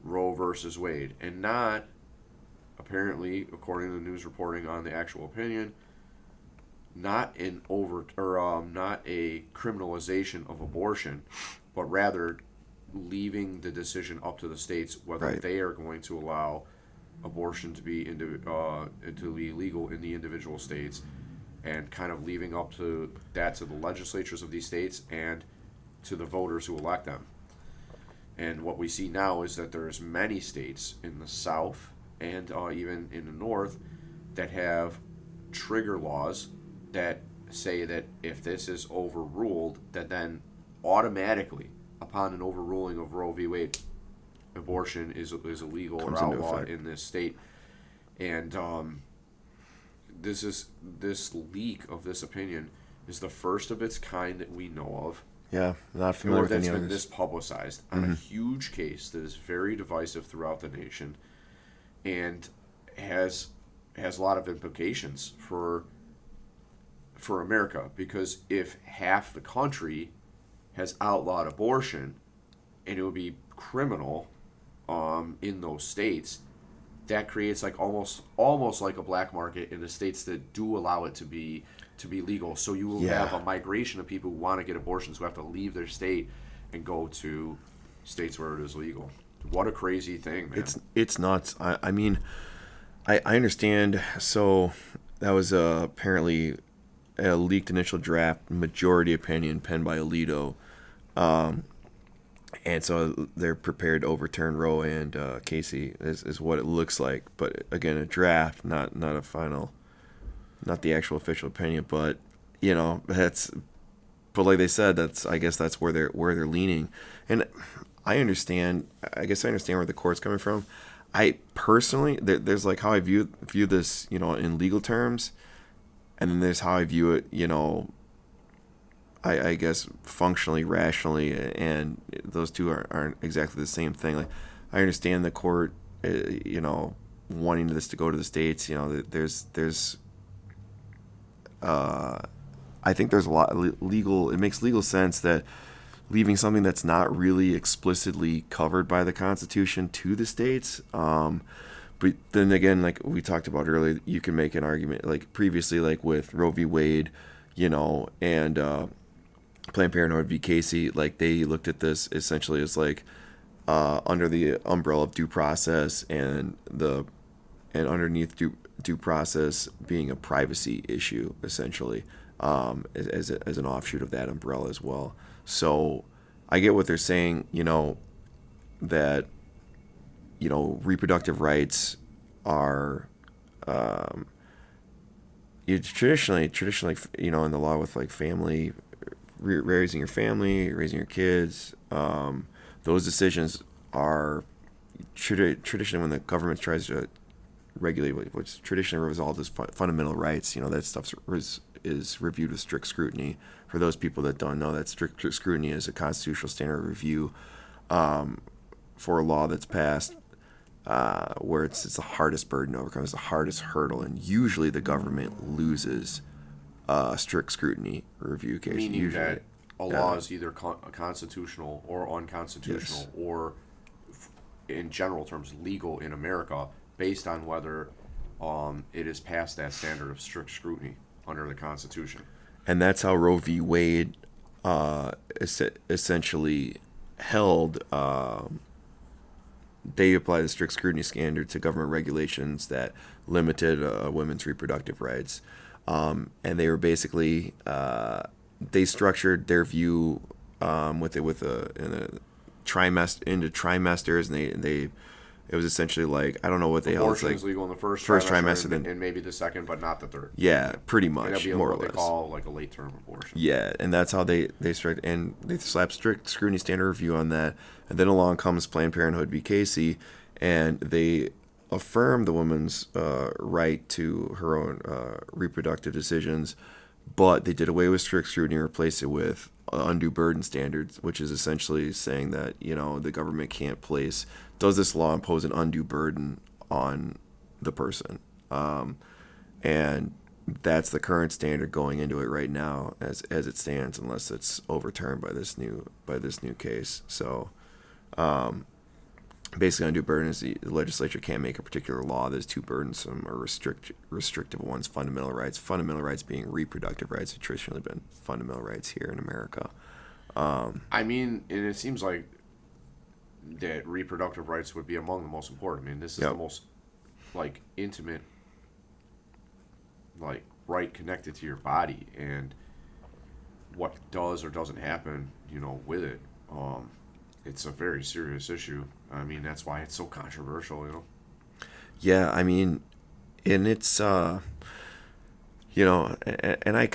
Roe versus Wade, and not, apparently, according to the news reporting on the actual opinion, not a criminalization of abortion, but rather leaving the decision up to the states whether they are going to allow abortion to be legal in the individual states, and kind of leaving up to the legislatures of these states and to the voters who elect them. And what we see now is that there's many states in the South and even in the North that have trigger laws that say that if this is overruled, that then automatically, upon an overruling of Roe v. Wade, abortion is illegal Comes or into outlawed effect. in this state. And this leak of this opinion is the first of its kind that we know of, Yeah, not familiar or with that's any been others. this publicized on a huge case that is very divisive throughout the nation, and has a lot of implications for America, because if half the country has outlawed abortion, and it would be criminal in those states, that creates like almost like a black market in the states that do allow it to be legal. So you will Yeah. have a migration of people who want to get abortions who have to leave their state and go to states where it is legal. What a crazy thing, man. It's nuts. I mean, I understand. So that was apparently a leaked initial draft majority opinion penned by Alito. And so they're prepared to overturn Roe and Casey is what it looks like. But again, a draft, not a final, not the actual official opinion. But but like they said, I guess that's where they're leaning. And I understand. I guess I understand where the court's coming from. I personally, there's like how I view this, in legal terms, and then there's how I view it, I guess functionally, rationally, and those two aren't exactly the same thing. Like, I understand the court, wanting this to go to the states. There's I think there's a lot legal. It makes legal sense that leaving something that's not really explicitly covered by the Constitution to the states. But then again, like we talked about earlier, you can make an argument like previously, like with Roe v. Wade, and Planned Parenthood v. Casey, like they looked at this essentially as like under the umbrella of due process and underneath due process being a privacy issue, essentially, as an offshoot of that umbrella as well. So I get what they're saying, that reproductive rights are traditionally, in the law with like family, raising your family, raising your kids, those decisions are traditionally when the government tries to regulate what's traditionally resolved as fundamental rights. That stuff is reviewed with strict scrutiny. For those people that don't know, that strict scrutiny is a constitutional standard of review for a law that's passed, where it's the hardest burden to overcome, it's the hardest hurdle, and usually the government loses strict scrutiny review case. Meaning usually, that a law is either constitutional or unconstitutional, Yes. or in general terms legal in America, based on whether it is past that standard of strict scrutiny under the Constitution. And that's how Roe v. Wade essentially held. They applied the strict scrutiny standard to government regulations that limited women's reproductive rights, and they were basically they structured their view with a trimester into trimesters, and they it was essentially like, I don't know what they held. Abortion Like is legal in the first trimester, and, then and maybe the second, but not the third. yeah, pretty And that'd much, be more or what they less. call like a late term abortion. Yeah, and that's how they slapped strict scrutiny standard review on that. And then along comes Planned Parenthood v. Casey, and they affirmed the woman's right to her own reproductive decisions, but they did away with strict scrutiny and replaced it with undue burden standards, which is essentially saying that the government can't does this law impose an undue burden on the person, and that's the current standard going into it right now as it stands, unless it's overturned by this new case. So basically, undue burden is the legislature can't make a particular law that's too burdensome or restrictive of one's fundamental rights being reproductive rights have traditionally been fundamental rights here in America. I mean, and it seems like that reproductive rights would be among the most important. I mean, this is Yep. the most like intimate, like right connected to your body, and what does or doesn't happen, with it. It's a very serious issue. I mean, that's why it's so controversial. Yeah, I mean, and it's you know, and I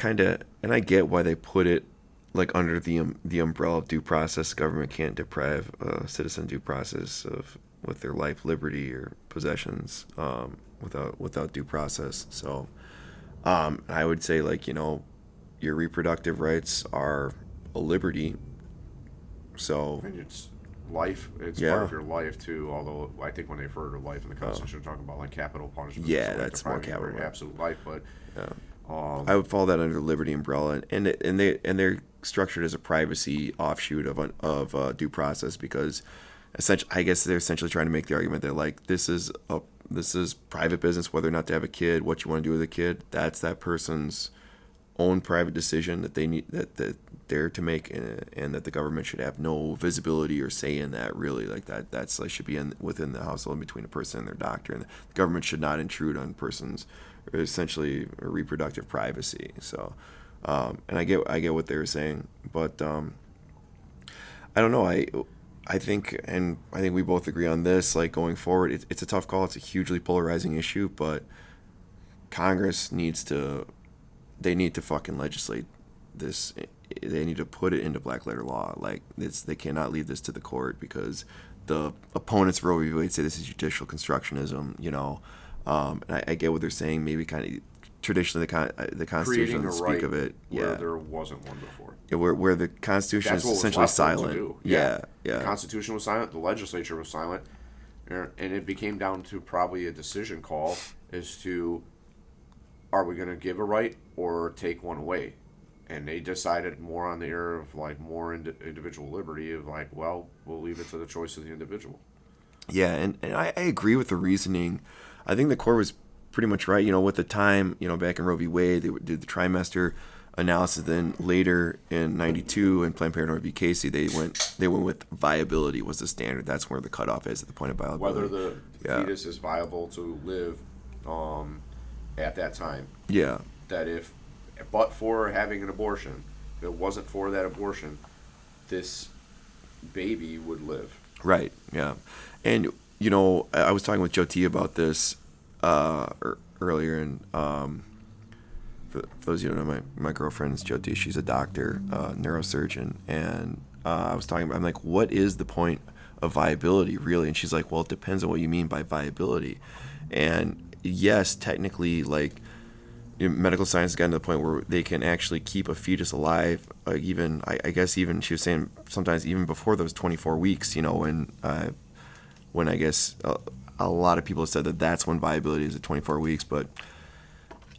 get why they put it like under the umbrella of due process. Government can't deprive a citizen due process of with their life, liberty, or possessions without due process. So I would say, like, you know, your reproductive rights are a liberty. So And it's life. It's part yeah, of your life too. Although I think when they refer to life in the Constitution, they're talking about like capital punishment. yeah, so like that's more depriving you of capital. your absolute life. But Yeah. um, I would fall that under liberty umbrella, and they're structured as a privacy offshoot of due process because, essentially, I guess they're essentially trying to make the argument that like this is private business, whether or not to have a kid, what you want to do with a kid, that's that person's own private decision that they need that they're to make, and that the government should have no visibility or say in that, really. Like that's like should be within the household between a person and their doctor, and the government should not intrude on persons or essentially reproductive privacy. So and I get what they were saying, but I don't know. I think we both agree on this. Like, going forward, it's a tough call. It's a hugely polarizing issue, but Congress they need to fucking legislate this. They need to put it into black letter law. Like, they cannot leave this to the court, because the opponents of Roe v. Wade say this is judicial constructionism. You know, and I get what they're saying. Maybe kind of traditionally the Constitution creating a doesn't right speak of it. where Yeah, there wasn't one before. yeah, where the Constitution That's is what was essentially left for them to silent. do. Yeah, The yeah, Constitution was silent. The legislature was silent, and it became down to probably a decision call as to, are we going to give a right or take one away? And they decided more on the era of like more individual liberty of like, well, we'll leave it to the choice of the individual. yeah. And I agree with the reasoning. I think the court was pretty much right. You know, with the time, you know, back in Roe v. Wade, they did the trimester analysis. Then later in '92 in Planned Parenthood v. Casey, they went with viability was the standard. That's where the cutoff is at the point of viability. Whether the Yeah. fetus is viable to live at that time. Yeah. That but for having an abortion, if it wasn't for that abortion, this baby would live. Right. Yeah. And you know, I was talking with Joe T about this earlier, and for those of you who don't know, my girlfriend is Joe T. She's a doctor, neurosurgeon, and I was talking about, I'm like, what is the point of viability, really? And she's like, well, it depends on what you mean by viability. And yes, technically, like, medical science has gotten to the point where they can actually keep a fetus alive, even I guess even she was saying sometimes even before those 24 weeks. You know, when I guess a lot of people have said that that's when viability is at 24 weeks. But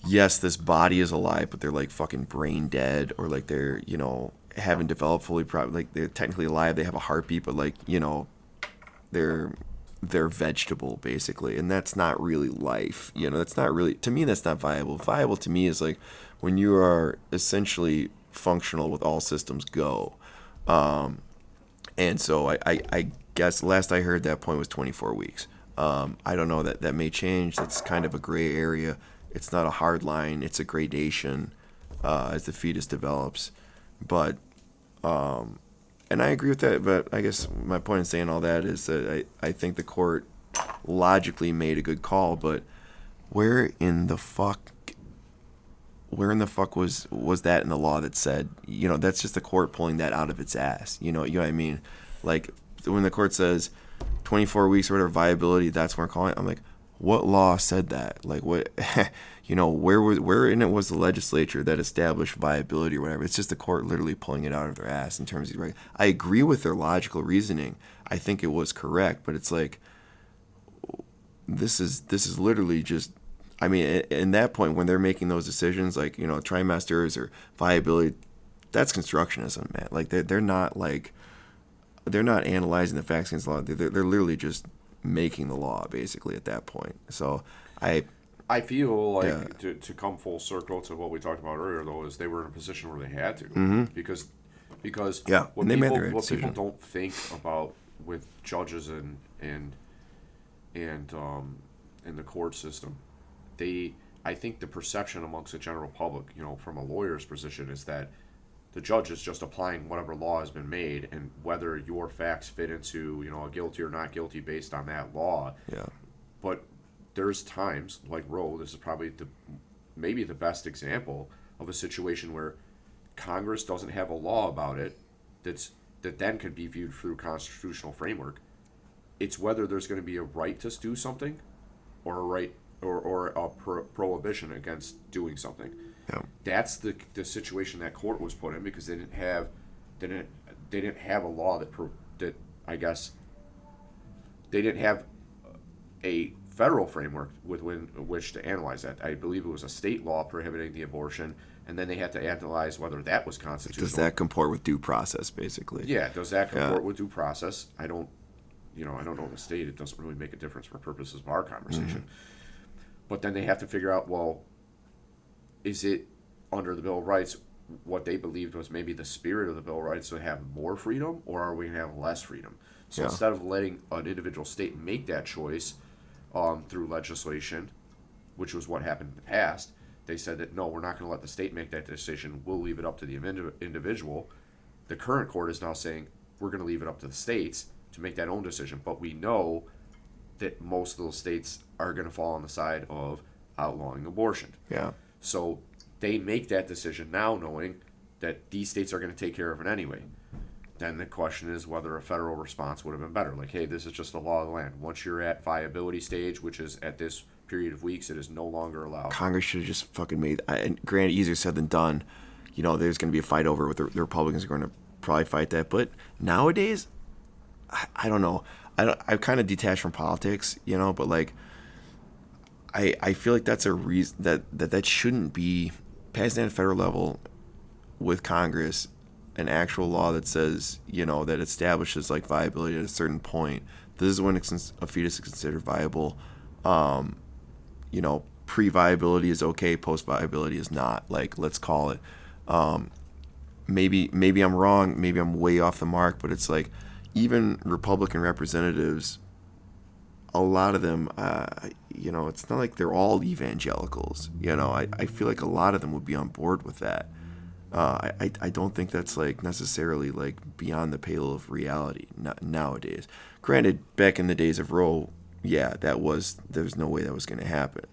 yes, this body is alive, but they're like fucking brain dead, or like they're, you know, haven't developed fully. Like, they're technically alive, they have a heartbeat, but like, you know, they're vegetable, basically, and that's not really life. You know, that's not really, to me, that's not viable. Viable to me is like when you are essentially functional with all systems go. And so I guess last I heard that point was 24 weeks. I don't know, that may change. It's kind of a gray area. It's not a hard line. It's a gradation as the fetus develops. But and I agree with that, but I guess my point in saying all that is that I think the court logically made a good call, but where in the fuck was that in the law that said, you know, that's just the court pulling that out of its ass. You know what I mean? Like, when the court says 24 weeks or whatever viability, that's what we're calling it. I'm like, what law said that? Like, what, you know, where in it was the legislature that established viability or whatever? It's just the court literally pulling it out of their ass in terms of, right? I agree with their logical reasoning. I think it was correct, but it's like, this is literally just, I mean, in that point when they're making those decisions, like, you know, trimesters or viability, that's constructionism, man. Like, they're not like, they're not analyzing the facts against the law. They're literally just making the law, basically, at that point. So I feel like, yeah. to come full circle to what we talked about earlier, though, is they were in a position where they had to, because Yeah, what and they made people the right what people decision. don't think about with judges and in the court system, I think the perception amongst the general public, you know, from a lawyer's position, is that the judge is just applying whatever law has been made, and whether your facts fit into, you know, a guilty or not guilty based on that law. Yeah. But there's times like Roe. This is probably maybe the best example of a situation where Congress doesn't have a law about it that then could be viewed through constitutional framework. It's whether there's going to be a right to do something, or a right or a prohibition against doing something. Yeah. That's the situation that court was put in, because they didn't have a law that I guess they didn't have a federal framework with which to analyze that. I believe it was a state law prohibiting the abortion, and then they had to analyze whether that was constitutional. Does that comport with due process, basically? Yeah, does that comport with due process? I don't know the state. It doesn't really make a difference for purposes of our conversation. But then they have to figure out, well, is it under the Bill of Rights what they believed was maybe the spirit of the Bill of Rights to have more freedom, or are we going to have less freedom? So instead of letting an individual state make that choice through legislation, which was what happened in the past, they said that, no, we're not going to let the state make that decision. We'll leave it up to the individual. The current court is now saying we're going to leave it up to the states to make that own decision. But we know that most of those states are going to fall on the side of outlawing abortion. Yeah. So they make that decision now knowing that these states are going to take care of it anyway. Then the question is whether a federal response would have been better. Like, hey, this is just the law of the land. Once you're at viability stage, which is at this period of weeks, it is no longer allowed. Congress should have just fucking made. And granted, easier said than done. There's going to be a fight over it. The Republicans are going to probably fight that. But nowadays, I don't know. I'm kind of detached from politics, But like, I feel like that's a reason that shouldn't be passed at a federal level with Congress. An actual law that says, that establishes like viability at a certain point. This is when a fetus is considered viable. Pre-viability is okay, post-viability is not. Like, let's call it. Maybe I'm wrong. Maybe I'm way off the mark. But it's like, even Republican representatives, a lot of them, it's not like they're all evangelicals. I feel like a lot of them would be on board with that. I don't think that's like necessarily like beyond the pale of reality nowadays. Granted, back in the days of Roe, there's no way that was going to happen.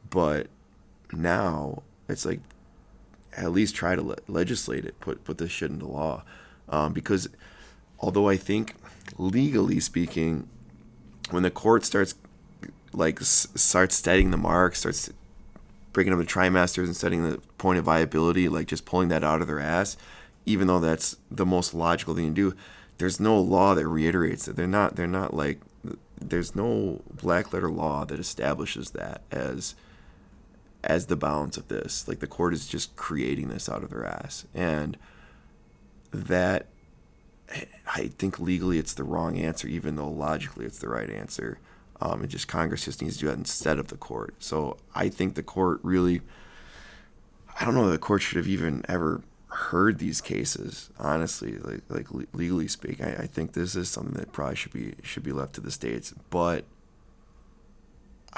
But now it's like, at least try to legislate it, put this shit into law, because although I think legally speaking, when the court starts studying the marks, starts breaking up the trimesters and setting the point of viability, like just pulling that out of their ass, even though that's the most logical thing to do, there's no law that reiterates it. They're not like, there's no black letter law that establishes that as the bounds of this. Like, the court is just creating this out of their ass. And that, I think legally it's the wrong answer, even though logically it's the right answer. Congress just needs to do that instead of the court. So I think the court really, I don't know that the court should have even ever heard these cases, honestly, like legally speaking. I think this is something that probably should be left to the states. But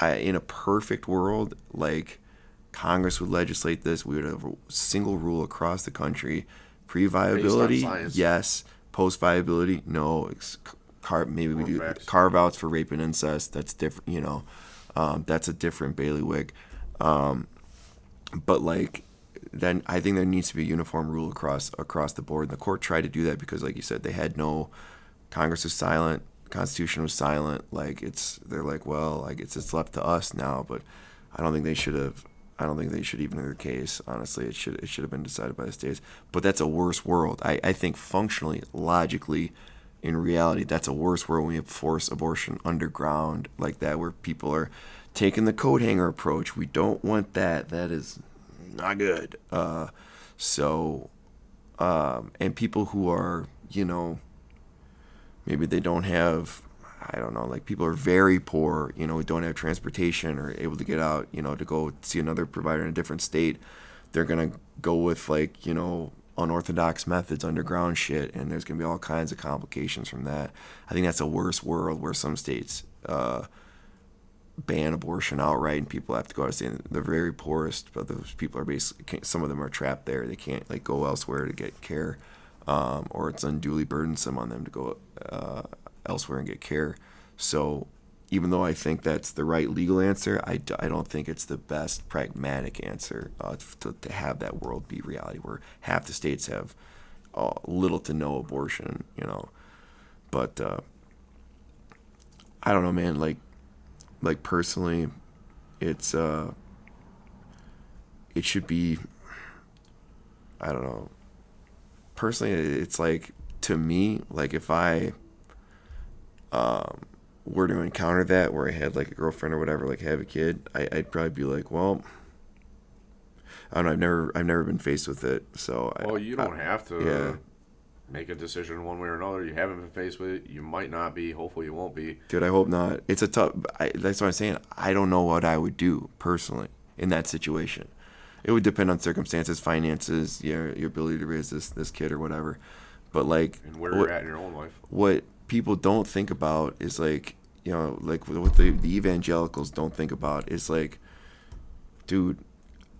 in a perfect world, like, Congress would legislate this, we would have a single rule across the country. Pre-viability, yes. Post-viability, no. Maybe we do carve-outs for rape and incest. That's different, that's a different bailiwick. But like, then I think there needs to be a uniform rule across the board. And the court tried to do that because, like you said, they had no. Congress was silent. Constitution was silent. Like, they're like, well, I guess it's left to us now. But I don't think they should have. I don't think they should even hear the case. Honestly, it should have been decided by the states. But that's a worse world. I think functionally, logically, in reality, that's a worse world when we have forced abortion underground like that, where people are taking the coat hanger approach. We don't want that. That is not good. And people who are, maybe they don't have, I don't know, like, people are very poor, who don't have transportation or able to get out, to go see another provider in a different state. They're going to go with, like, unorthodox methods, underground shit, and there's going to be all kinds of complications from that. I think that's a worse world where some states ban abortion outright and people have to go out and stay. The very poorest, but those people are basically, some of them are trapped there. They can't, like, go elsewhere to get care, or it's unduly burdensome on them to go elsewhere and get care. So even though I think that's the right legal answer, I don't think it's the best pragmatic answer to have that world be reality where half the states have little to no abortion, But I don't know, man. Like personally, it's it should be. I don't know. Personally, it's like, to me, like if I were to encounter that where I had like a girlfriend or whatever, like have a kid, I'd probably be like, well, I don't know. I've never been faced with it, so. Well, you don't have to make a decision one way or another. You haven't been faced with it. You might not be. Hopefully, you won't be. Dude, I hope not. It's a tough. That's what I'm saying. I don't know what I would do personally in that situation. It would depend on circumstances, finances, your ability to raise this kid or whatever. But like, and where you're at in your own life. What people don't think about is like, like what the evangelicals don't think about is like, dude,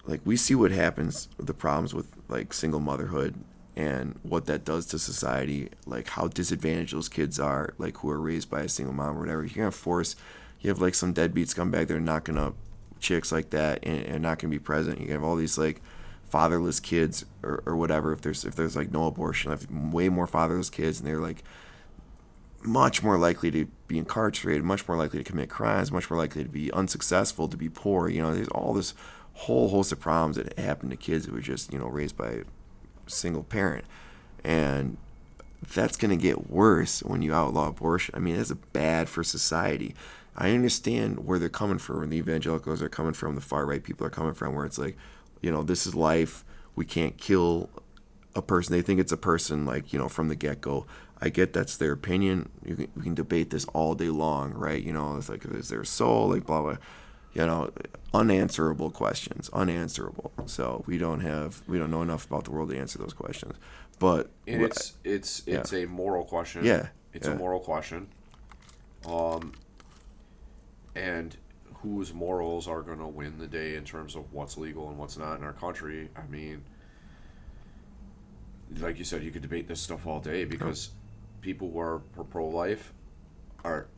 like we see what happens, the problems with like single motherhood and what that does to society, like how disadvantaged those kids are, like who are raised by a single mom or whatever. You're gonna force, you have like some deadbeat scumbag that are knocking up chicks like that and not gonna be present. You have all these like fatherless kids or whatever. If there's like no abortion, I have way more fatherless kids, and they're like much more likely to be incarcerated, much more likely to commit crimes, much more likely to be unsuccessful, to be poor. There's all this whole host of problems that happen to kids that were just raised by a single parent, and that's gonna get worse when you outlaw abortion. I mean, that's bad for society. I understand where they're coming from, where the evangelicals are coming from, the far right people are coming from, where it's like, this is life. We can't kill a person. They think it's a person, like, from the get-go. I get that's their opinion. We can debate this all day long, right? It's like, is there a soul? Like, blah, blah. Unanswerable questions. Unanswerable. So we don't know enough about the world to answer those questions. But and it's a moral question. Yeah. It's a moral question. And whose morals are going to win the day in terms of what's legal and what's not in our country. I mean, like you said, you could debate this stuff all day because people who are pro-life are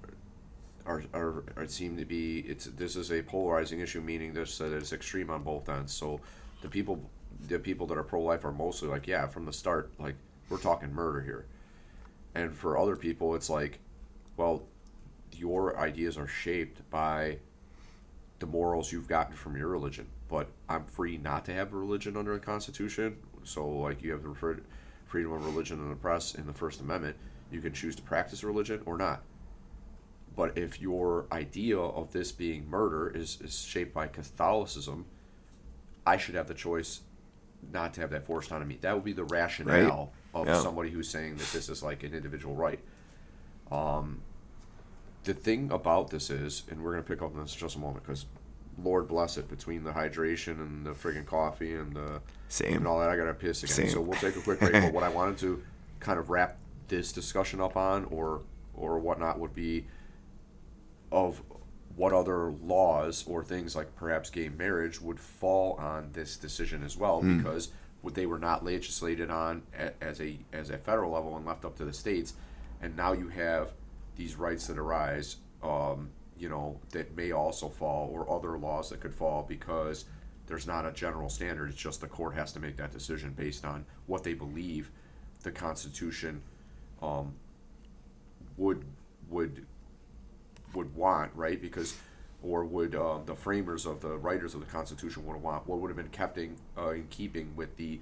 seem to be, this is a polarizing issue, meaning that it's extreme on both ends. So the people that are pro-life are mostly like, yeah, from the start, like, we're talking murder here. And for other people, it's like, well, your ideas are shaped by the morals you've gotten from your religion, but I'm free not to have a religion under the Constitution. So, like, you have the freedom of religion and the press in the First Amendment. You can choose to practice religion or not. But if your idea of this being murder is shaped by Catholicism, I should have the choice not to have that forced on me. That would be the rationale of somebody who's saying that this is like an individual right. The thing about this is, and we're going to pick up on this in just a moment, because Lord bless it, between the hydration and the friggin' coffee and the and all that, I got to piss again. Same. So we'll take a quick break. But what I wanted to kind of wrap this discussion up on or whatnot would be of what other laws or things like perhaps gay marriage would fall on this decision as well, because they were not legislated on as a federal level and left up to the states, and now you have these rights that arise, that may also fall, or other laws that could fall because there's not a general standard. It's just the court has to make that decision based on what they believe the Constitution would want, right? Because, or would the framers of the writers of the Constitution would want, what would have been kept in keeping with the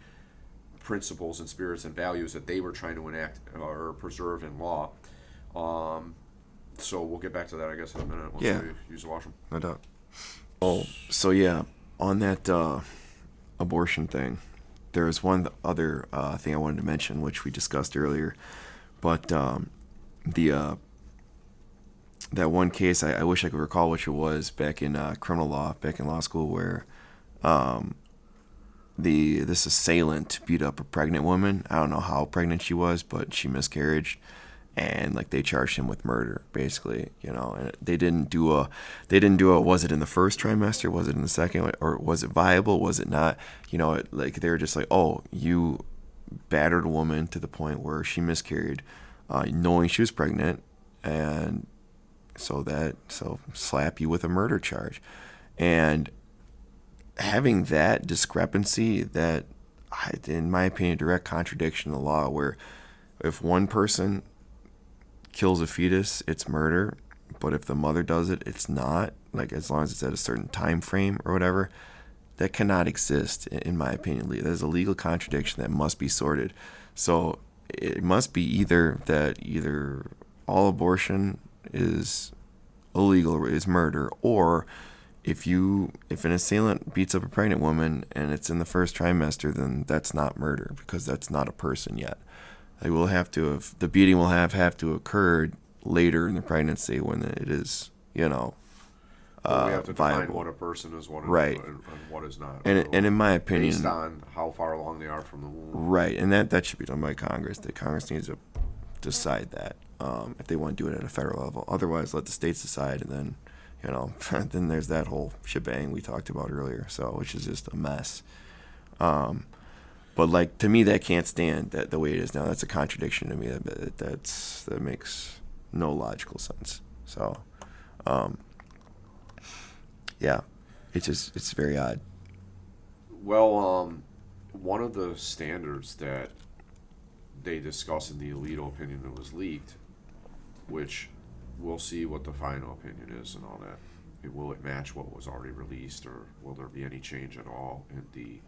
principles and spirits and values that they were trying to enact or preserve in law. So we'll get back to that, I guess, in a minute once we use the washroom. No doubt. Oh, so yeah, on that abortion thing, there's one other thing I wanted to mention, which we discussed earlier, but that one case, I wish I could recall which it was, back in criminal law, back in law school, where this assailant beat up a pregnant woman. I don't know how pregnant she was, but she miscarried, and like they charged him with murder, basically, and they didn't do a was it in the first trimester, was it in the second, or was it viable, was it not, like they were just like, oh, you battered a woman to the point where she miscarried, knowing she was pregnant, and so slap you with a murder charge. And having that discrepancy, that, in my opinion, direct contradiction of the law, where if one person kills a fetus, it's murder, but if the mother does it, it's not, like as long as it's at a certain time frame or whatever, that cannot exist, in my opinion. There's a legal contradiction that must be sorted. So it must be either all abortion is illegal, is murder, or if an assailant beats up a pregnant woman and it's in the first trimester, then that's not murder, because that's not a person yet. The beating will have to occur later in the pregnancy when it is, we have to define viable. what a person is, what Right. and what is not. And in my opinion, based on how far along they are from the womb. right, and that should be done by Congress. The Congress needs to decide that, if they want to do it at a federal level. Otherwise, let the states decide, and then, then there's that whole shebang we talked about earlier. So, which is just a mess. But like, to me, that can't stand that the way it is now. That's a contradiction to me. That makes no logical sense. So, yeah, it's very odd. Well, one of the standards that they discuss in the Alito opinion that was leaked, which we'll see what the final opinion is and all that. Will it match what was already released, or will there be any change at all in the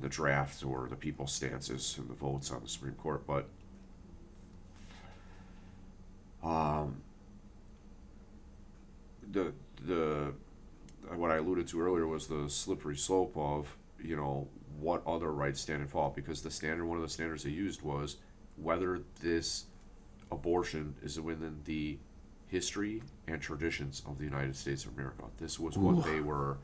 draft or the people's stances and the votes on the Supreme Court? But the what I alluded to earlier was the slippery slope of what other rights stand and fall, because one of the standards they used was whether this abortion is within the history and traditions of the United States of America. This was what they were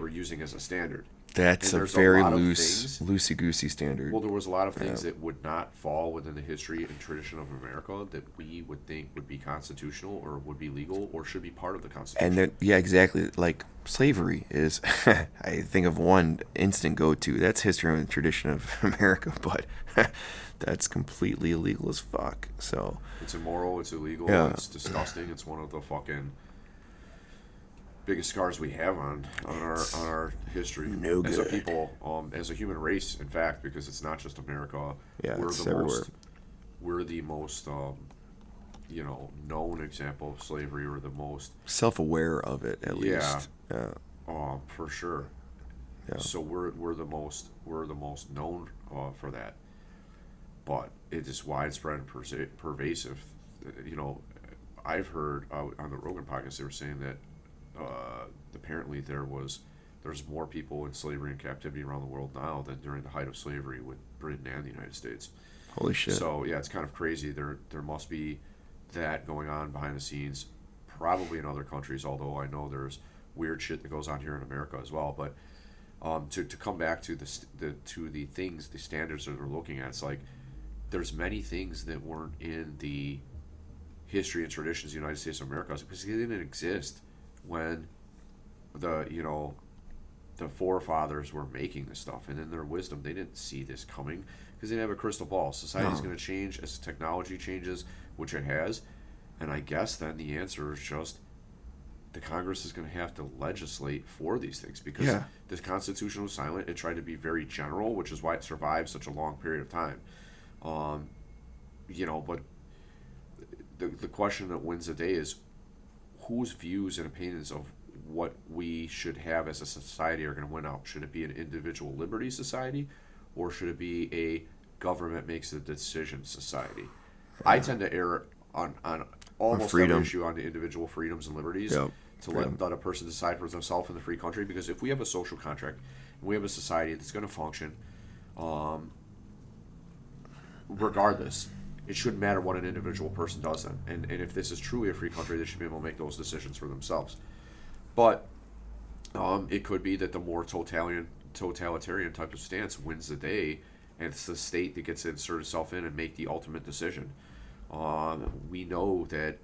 using as a standard. That's a very loosey-goosey standard. Well, there was a lot of things that would not fall within the history and tradition of America that we would think would be constitutional or would be legal or should be part of the Constitution. And exactly. Like, slavery is, I think of one instant go-to. That's history and tradition of America, but that's completely illegal as fuck. So it's immoral, it's illegal, it's disgusting. It's one of the fucking biggest scars we have on our history as a people, as a human race, in fact, because it's not just America. Yeah, we're the most known example of slavery, or the most self-aware of it, at least. Yeah. For sure. Yeah. So we're the most known for that, but it is widespread and pervasive. I've heard on the Rogan podcast they were saying that apparently there's more people in slavery and captivity around the world now than during the height of slavery with Britain and the United States. Holy shit. So yeah, it's kind of crazy. There must be that going on behind the scenes, probably in other countries, although I know there's weird shit that goes on here in America as well. But to come back to the standards that we're looking at, it's like there's many things that weren't in the history and traditions of the United States of America because they didn't exist when the forefathers were making this stuff, and in their wisdom they didn't see this coming because they didn't have a crystal ball. Society's going to change as technology changes, which it has, and I guess then the answer is just the Congress is going to have to legislate for these things, because this Constitution was silent. It tried to be very general, which is why it survived such a long period of time. But the question that wins the day is whose views and opinions of what we should have as a society are going to win out. Should it be an individual liberty society, or should it be a government makes the decision society? I tend to err on almost every issue on the individual freedoms and liberties, to let a person decide for themselves in the free country, because if we have a social contract and we have a society that's going to function regardless, it shouldn't matter what an individual person does then. And if this is truly a free country, they should be able to make those decisions for themselves. But it could be that the more totalitarian type of stance wins the day, and it's the state that gets to insert itself in and make the ultimate decision. We know that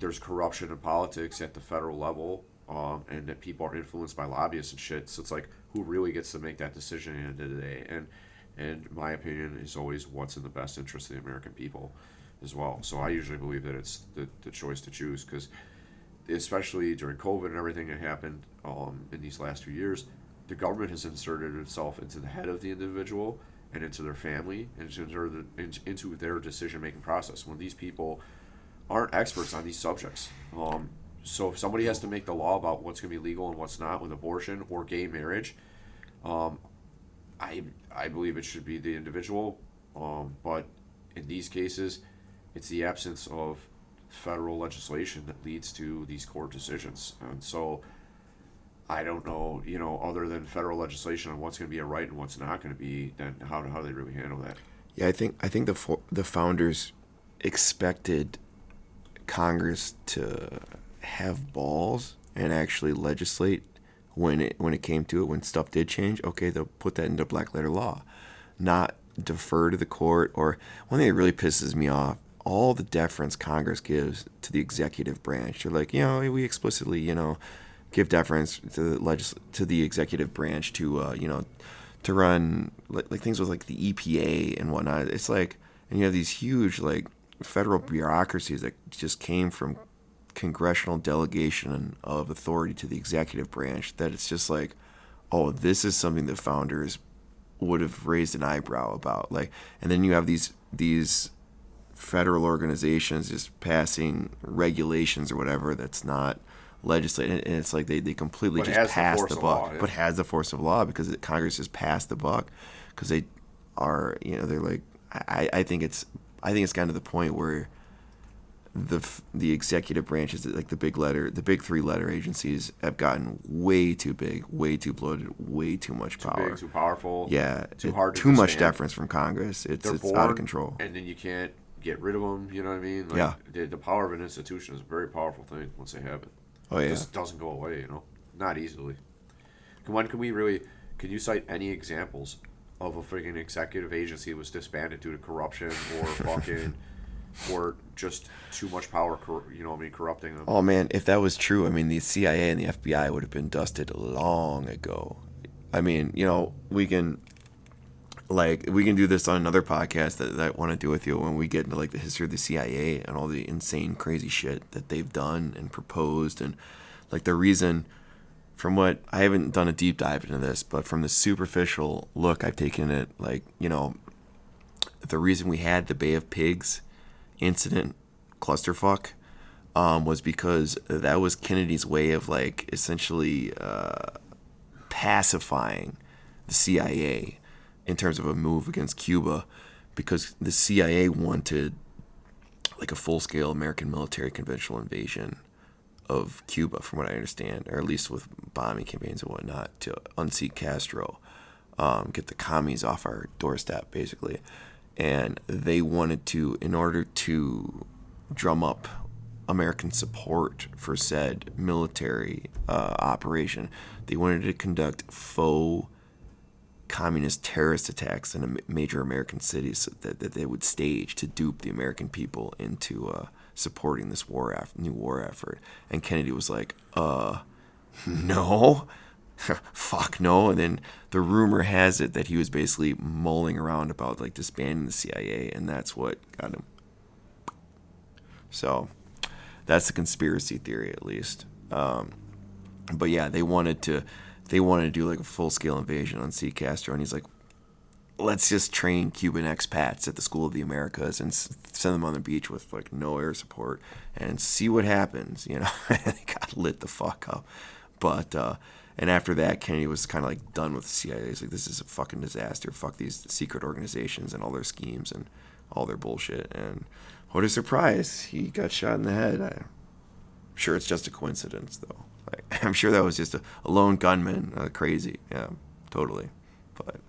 there's corruption in politics at the federal level, and that people are influenced by lobbyists and shit. So it's like, who really gets to make that decision at the end of the day? And my opinion is always what's in the best interest of the American people. as well. So I usually believe that it's the choice to choose, because especially during COVID and everything that happened in these last few years, the government has inserted itself into the head of the individual and into their family and into their decision-making process, when these people aren't experts on these subjects. So if somebody has to make the law about what's going to be legal and what's not with abortion or gay marriage, I believe it should be the individual. But in these cases, it's the absence of federal legislation that leads to these court decisions. And so I don't know, other than federal legislation on what's going to be a right and what's not going to be, then how do they really handle that? Yeah, I think the founders expected Congress to have balls and actually legislate when it came to it, when stuff did change. Okay, they'll put that into black letter law, not defer to the court. Or one thing that really pisses me off, all the deference Congress gives to the executive branch. They're like, we explicitly, give deference to the executive branch to run like things with like the EPA and whatnot. It's like, and you have these huge like federal bureaucracies that just came from congressional delegation of authority to the executive branch, that it's just like, oh, this is something the founders would have raised an eyebrow about. Like, and then you have these federal organizations just passing regulations or whatever that's not legislated, and it's like they completely just pass the buck, but has the force of law because Congress just passed the buck, because they are, they're like, I think it's gotten to the point where the executive branches, like the big 3-letter agencies, have gotten way too big, way too bloated, way too much power. Too big, too powerful. Yeah, too hard. Too much deference from Congress. It's out of control. And then you can't get rid of them. You know what I mean? Like, yeah. The power of an institution is a very powerful thing once they have it. Oh yeah. It just doesn't go away. Not easily. Can you cite any examples of a freaking executive agency that was disbanded due to corruption or fucking or just too much power, corrupting them? Oh man, if that was true, the CIA and the FBI would have been dusted long ago. We can do this on another podcast that I want to do with you, when we get into like the history of the CIA and all the insane, crazy shit that they've done and proposed, and like the reason. From what, I haven't done a deep dive into this, but from the superficial look I've taken it, like, the reason we had the Bay of Pigs incident clusterfuck was because that was Kennedy's way of like essentially pacifying the CIA in terms of a move against Cuba, because the CIA wanted like a full-scale American military conventional invasion of Cuba, from what I understand, or at least with bombing campaigns and whatnot, to unseat Castro, get the commies off our doorstep, basically. And they wanted to, in order to drum up American support for said military operation, they wanted to conduct faux communist terrorist attacks in major American cities that they would stage to dupe the American people into supporting this new war effort. And Kennedy was like, no, fuck no. And then the rumor has it that he was basically mulling around about like disbanding the CIA, and that's what got him. So that's the conspiracy theory, at least. But yeah, they wanted to do like a full-scale invasion on C. Castro, and he's like, let's just train Cuban expats at the School of the Americas and send them on the beach with like no air support and see what happens, They got lit the fuck up. But and after that, Kennedy was kind of like done with the CIA. He's like, this is a fucking disaster. Fuck these secret organizations and all their schemes and all their bullshit. And what a surprise, he got shot in the head. I'm sure it's just a coincidence, though. Like, I'm sure that was just a lone gunman. Crazy, yeah, totally. But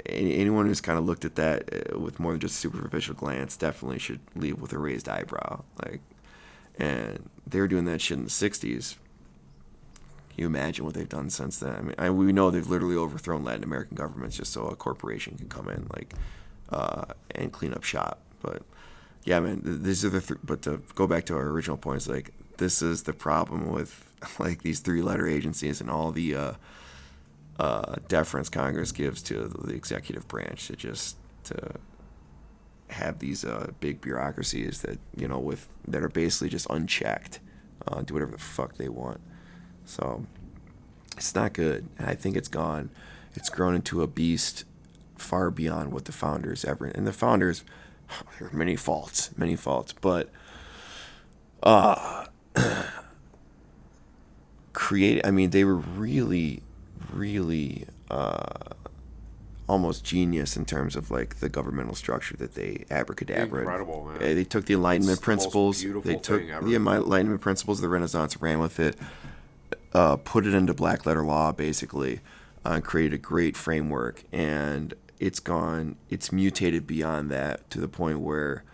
anyone who's kind of looked at that with more than just a superficial glance definitely should leave with a raised eyebrow. Like, and they were doing that shit in the 60s. Can you imagine what they've done since then? We know they've literally overthrown Latin American governments just so a corporation can come in and clean up shop. But yeah, man, these are but to go back to our original points, like, this is the problem with like these 3-letter agencies and all the deference Congress gives to the executive branch to have these big bureaucracies that that are basically just unchecked, do whatever the fuck they want. So it's not good. And I think it's grown into a beast far beyond what the founders ever. And the founders, there are many faults, but they were really, really almost genius in terms of like the governmental structure that they abracadabraed. Incredible, man. They took the Enlightenment principles. They took the Enlightenment principles of the Renaissance, ran with it, put it into black letter law, basically, and created a great framework. And it's mutated beyond that to the point where,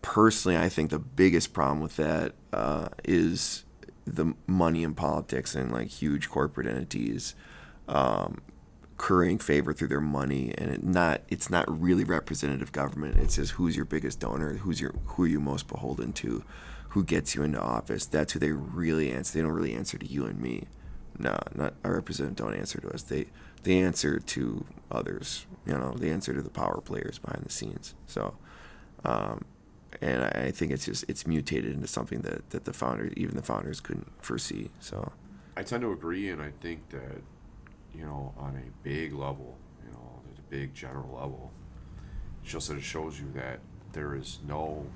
personally, I think the biggest problem with that is the money in politics and like huge corporate entities currying favor through their money, and it's not really representative government. It's just who's your biggest donor, who are you most beholden to, who gets you into office. That's who they really answer. They don't really answer to you and me. No, not our representatives don't answer to us. They answer to others. They answer to the power players behind the scenes. So, and I think it's mutated into something that even the founders couldn't foresee. So, I tend to agree, and I think that on a big level, at a big general level, it's just that it shows you that there is no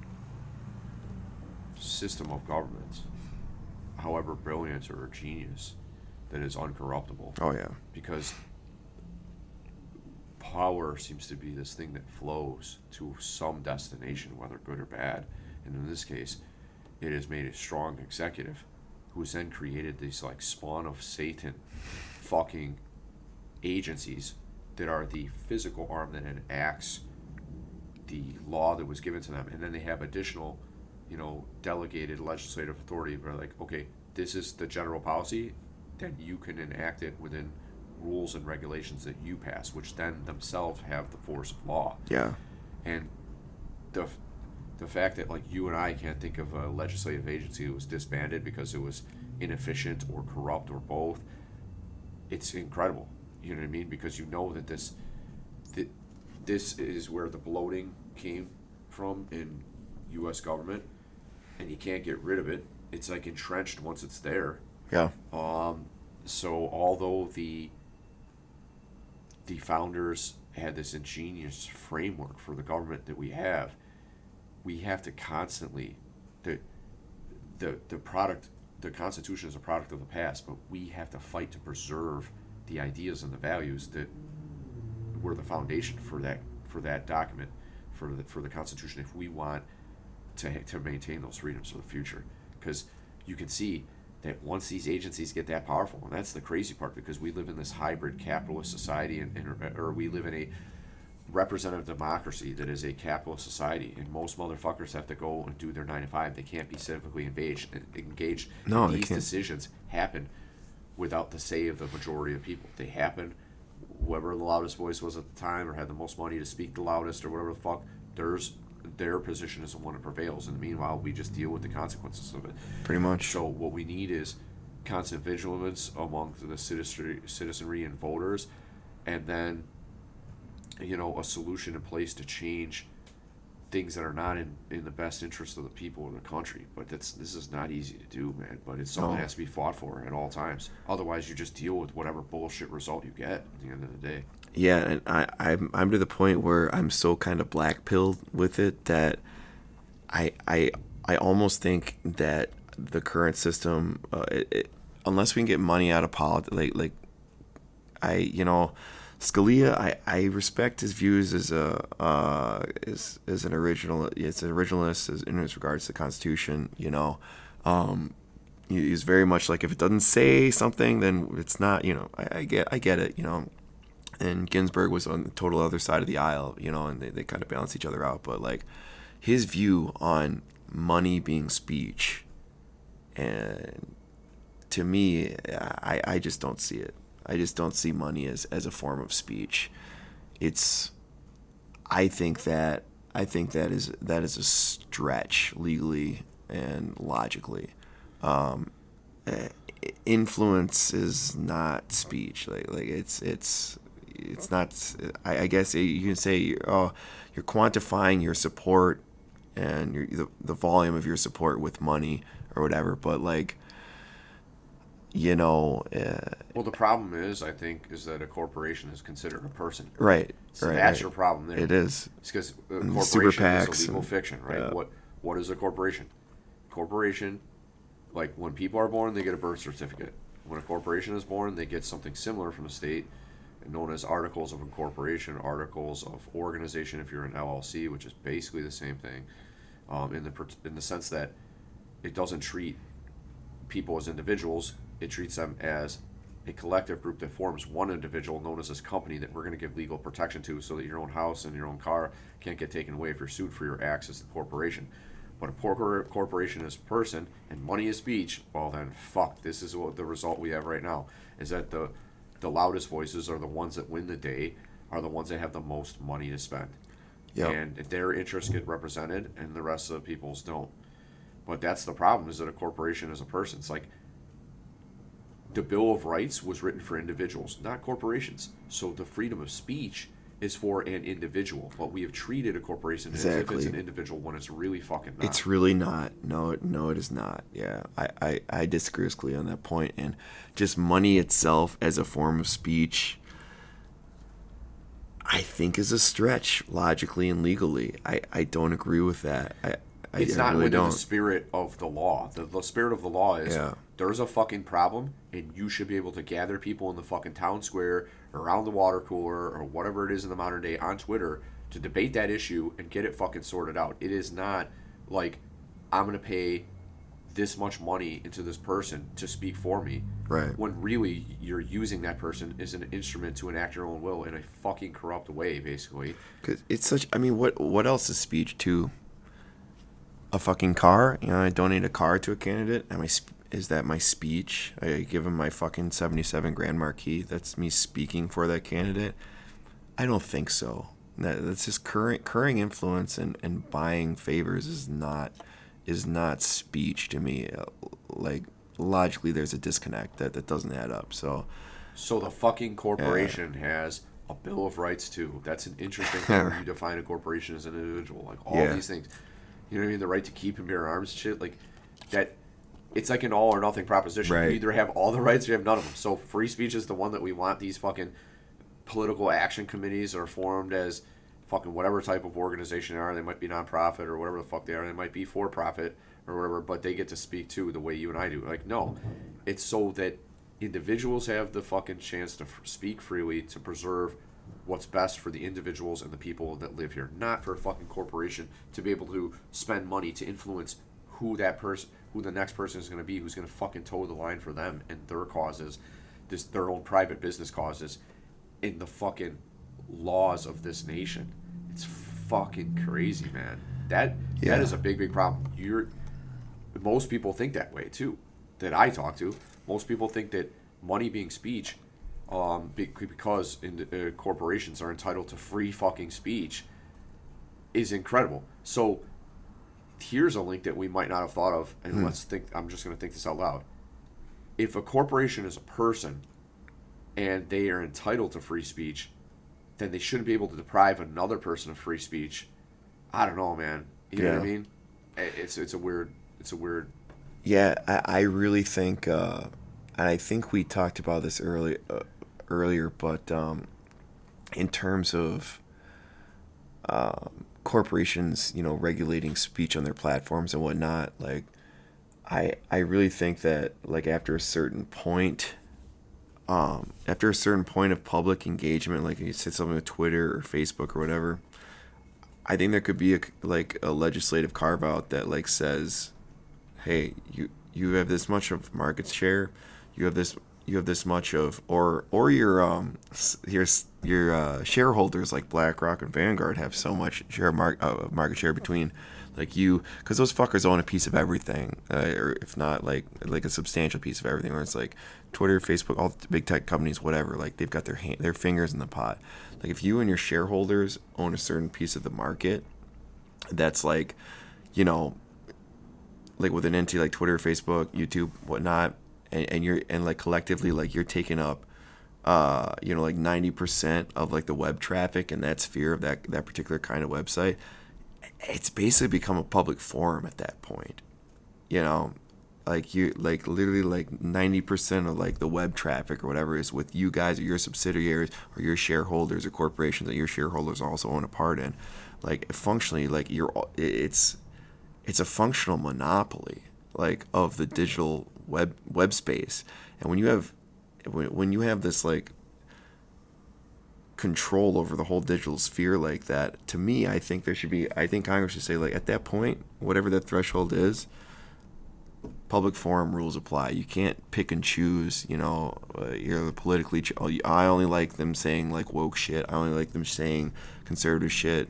system of government, however brilliant or genius, that is uncorruptible. Oh yeah. Because power seems to be this thing that flows to some destination, whether good or bad. And in this case, it has made a strong executive who's then created these like spawn of Satan fucking agencies that are the physical arm that enacts the law that was given to them. And then they have additional, delegated legislative authority where like, okay, this is the general policy, then you can enact it within rules and regulations that you pass, which then themselves have the force of law. Yeah. And the fact that like you and I can't think of a legislative agency that was disbanded because it was inefficient or corrupt or both, it's incredible. You know what I mean? Because that this is where the bloating came from in U.S. government, and you can't get rid of it. It's like entrenched once it's there. Yeah. So although the founders had this ingenious framework for the government that we have to constantly the Constitution is a product of the past, but we have to fight to preserve the ideas and the values that were the foundation for that document, for the Constitution, if we want to maintain those freedoms for the future. Because you can see that once these agencies get that powerful, and that's the crazy part, because we live in this hybrid capitalist society, or we live in a representative democracy that is a capitalist society, and most motherfuckers have to go and do their 9 to 5. They can't be civically engaged. No, these decisions happen without the say of the majority of people. They happen, whoever the loudest voice was at the time, or had the most money to speak the loudest, or whatever the fuck, their position is the one that prevails. And meanwhile, we just deal with the consequences of it. Pretty much. So what we need is constant vigilance among the citizenry and voters, and then a solution in place to change things that are not in the best interest of the people of the country. But this is not easy to do, man. But it's something that has to be fought for at all times. Otherwise, you just deal with whatever bullshit result you get at the end of the day. Yeah, and I'm to the point where I'm so kind of black-pilled with it that I almost think that the current system, unless we can get money out of politics, Scalia, I respect his views as an originalist in regards to the Constitution. He's very much like, if it doesn't say something, then it's not. I get it. And Ginsburg was on the total other side of the aisle. And they kind of balance each other out. But like his view on money being speech, and to me, I just don't see it. I just don't see money as a form of speech. I think that is a stretch legally and logically. Influence is not speech. Like it's it's not. I guess you can say, oh, you're quantifying your support and the volume of your support with money or whatever. But like, you know. Well, the problem is, I think, is that a corporation is considered a person. Right. So right, that's right. your problem there. It is. It's because a And the super corporation PACs is a legal and- fiction, right? yeah. What is a corporation? Corporation, like when people are born, they get a birth certificate. When a corporation is born, they get something similar from the state, known as articles of incorporation, articles of organization. If you're an LLC, which is basically the same thing, in the sense that it doesn't treat people as individuals. It treats them as a collective group that forms one individual known as this company that we're going to give legal protection to, so that your own house and your own car can't get taken away if you're sued for your acts as the corporation. But a corporation is a person and money is speech. Well then, fuck. This is what the result we have right now is that the loudest voices are the ones that win the day, are the ones that have the most money to spend. Yep. And their interests get represented and the rest of the people's don't. But that's the problem, is that a corporation is a person. It's like the Bill of Rights was written for individuals, not corporations. So the freedom of speech is for an individual. But we have treated a corporation as if it's an individual when it's really fucking not. It's really not. No, it is not. Yeah, I disagree with Cleo on that point. And just money itself as a form of speech, I think is a stretch logically and legally. I don't agree with that. It's not really within don't. the spirit of the law. The spirit of the law is there's a fucking problem, and you should be able to gather people in the fucking town square, around the water cooler, or whatever it is in the modern day on Twitter to debate that issue and get it fucking sorted out. It is not like I'm going to pay this much money into this person to speak for me. Right. When really you're using that person as an instrument to enact your own will in a fucking corrupt way, basically. Because it's such. I mean, what else is speech to? A fucking car? You know, I donate a car to a candidate. Is that my speech? I give him my fucking 77 Grand Marquis. That's me speaking for that candidate. I don't think so. That's just curring influence and buying favors is not speech to me. Like logically, there's a disconnect that doesn't add up. So the fucking corporation has a Bill of Rights too. That's an interesting thing when you define a corporation as an individual. Like all these things. You know what I mean? The right to keep and bear arms, shit like that. It's like an all or nothing proposition. Right. You either have all the rights or you have none of them. So free speech is the one that we want. These fucking political action committees are formed as fucking whatever type of organization they are. They might be nonprofit or whatever the fuck they are. They might be for profit or whatever, but they get to speak too the way you and I do. Like, no. It's so that individuals have the fucking chance to speak freely, to preserve what's best for the individuals and the people that live here, not for a fucking corporation to be able to spend money to influence who the next person is going to be, who's going to fucking toe the line for them and their causes, their own private business causes, in the fucking laws of this nation. It's fucking crazy, man. That is a big problem. Most people think that way too, that I talk to. Most people think that money being speech, because corporations are entitled to free fucking speech, is incredible. So here's a link that we might not have thought of, and let's think. I'm just going to think this out loud. If a corporation is a person and they are entitled to free speech, then they shouldn't be able to deprive another person of free speech. I don't know, man. You know what I mean? It's a weird. Yeah, I really think, and I think we talked about this earlier, but in terms of corporations, regulating speech on their platforms and whatnot, like I really think that like after a certain point of public engagement, like you said something with Twitter or Facebook or whatever, I think there could be a legislative carve out that like says, hey, you have this much of market share, you have this much of, or your shareholders like BlackRock and Vanguard have so much market share between like you, because those fuckers own a piece of everything, or if not like a substantial piece of everything, where it's like Twitter, Facebook, all the big tech companies, whatever, like they've got their fingers in the pot. Like if you and your shareholders own a certain piece of the market, that's like, like with an entity like Twitter, Facebook, YouTube, whatnot, and you're like collectively like you're taking up like 90% of like the web traffic and that sphere of that particular kind of website, it's basically become a public forum at that point. Like you, like literally like 90% of like the web traffic or whatever is with you guys or your subsidiaries or your shareholders or corporations that your shareholders also own a part in. Like functionally, like it's a functional monopoly like of the digital web space. And when you have this like control over the whole digital sphere like that, to me, I think Congress should say, like, at that point, whatever that threshold is, public forum rules apply. You can't pick and choose, you're politically, I only like them saying like woke shit. I only like them saying conservative shit.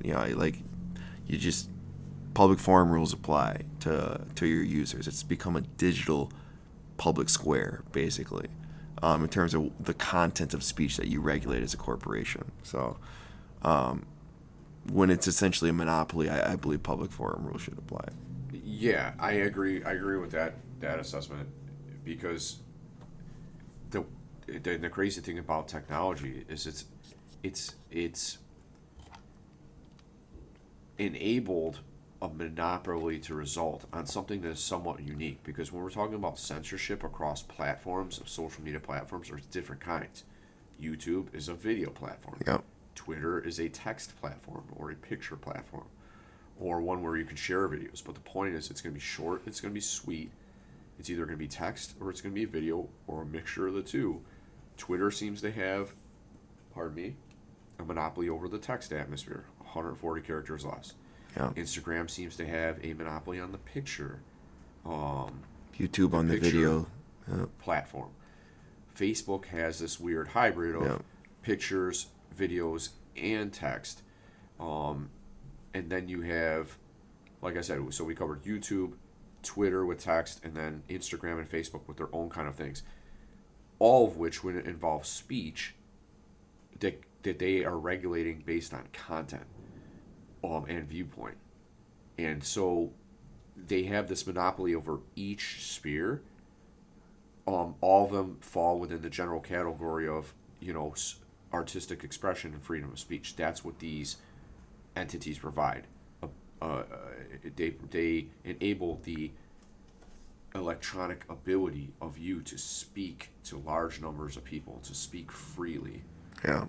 Public forum rules apply to your users. It's become a digital public square, basically, in terms of the content of speech that you regulate as a corporation. So when it's essentially a monopoly, I believe public forum rules should apply. Yeah, I agree with that assessment, because the crazy thing about technology is it's enabled a monopoly to result on something that is somewhat unique. Because when we're talking about censorship across platforms, of social media platforms, there's different kinds. YouTube is a video platform. Yep. Twitter is a text platform or a picture platform, or one where you can share videos. But the point is, it's going to be short, it's going to be sweet. It's either going to be text or it's going to be a video or a mixture of the two. Twitter seems to have, a monopoly over the text atmosphere, 140 characters less. Yeah. Instagram seems to have a monopoly on the picture. YouTube on the video platform. Facebook has this weird hybrid of pictures, videos, and text. And then you have, like I said, so we covered YouTube, Twitter with text, and then Instagram and Facebook with their own kind of things. All of which would involve speech that they are regulating based on content and viewpoint. And so they have this monopoly over each sphere. All of them fall within the general category of, artistic expression and freedom of speech. That's what these entities provide. They enable the electronic ability of you to speak to large numbers of people, to speak freely. Yeah.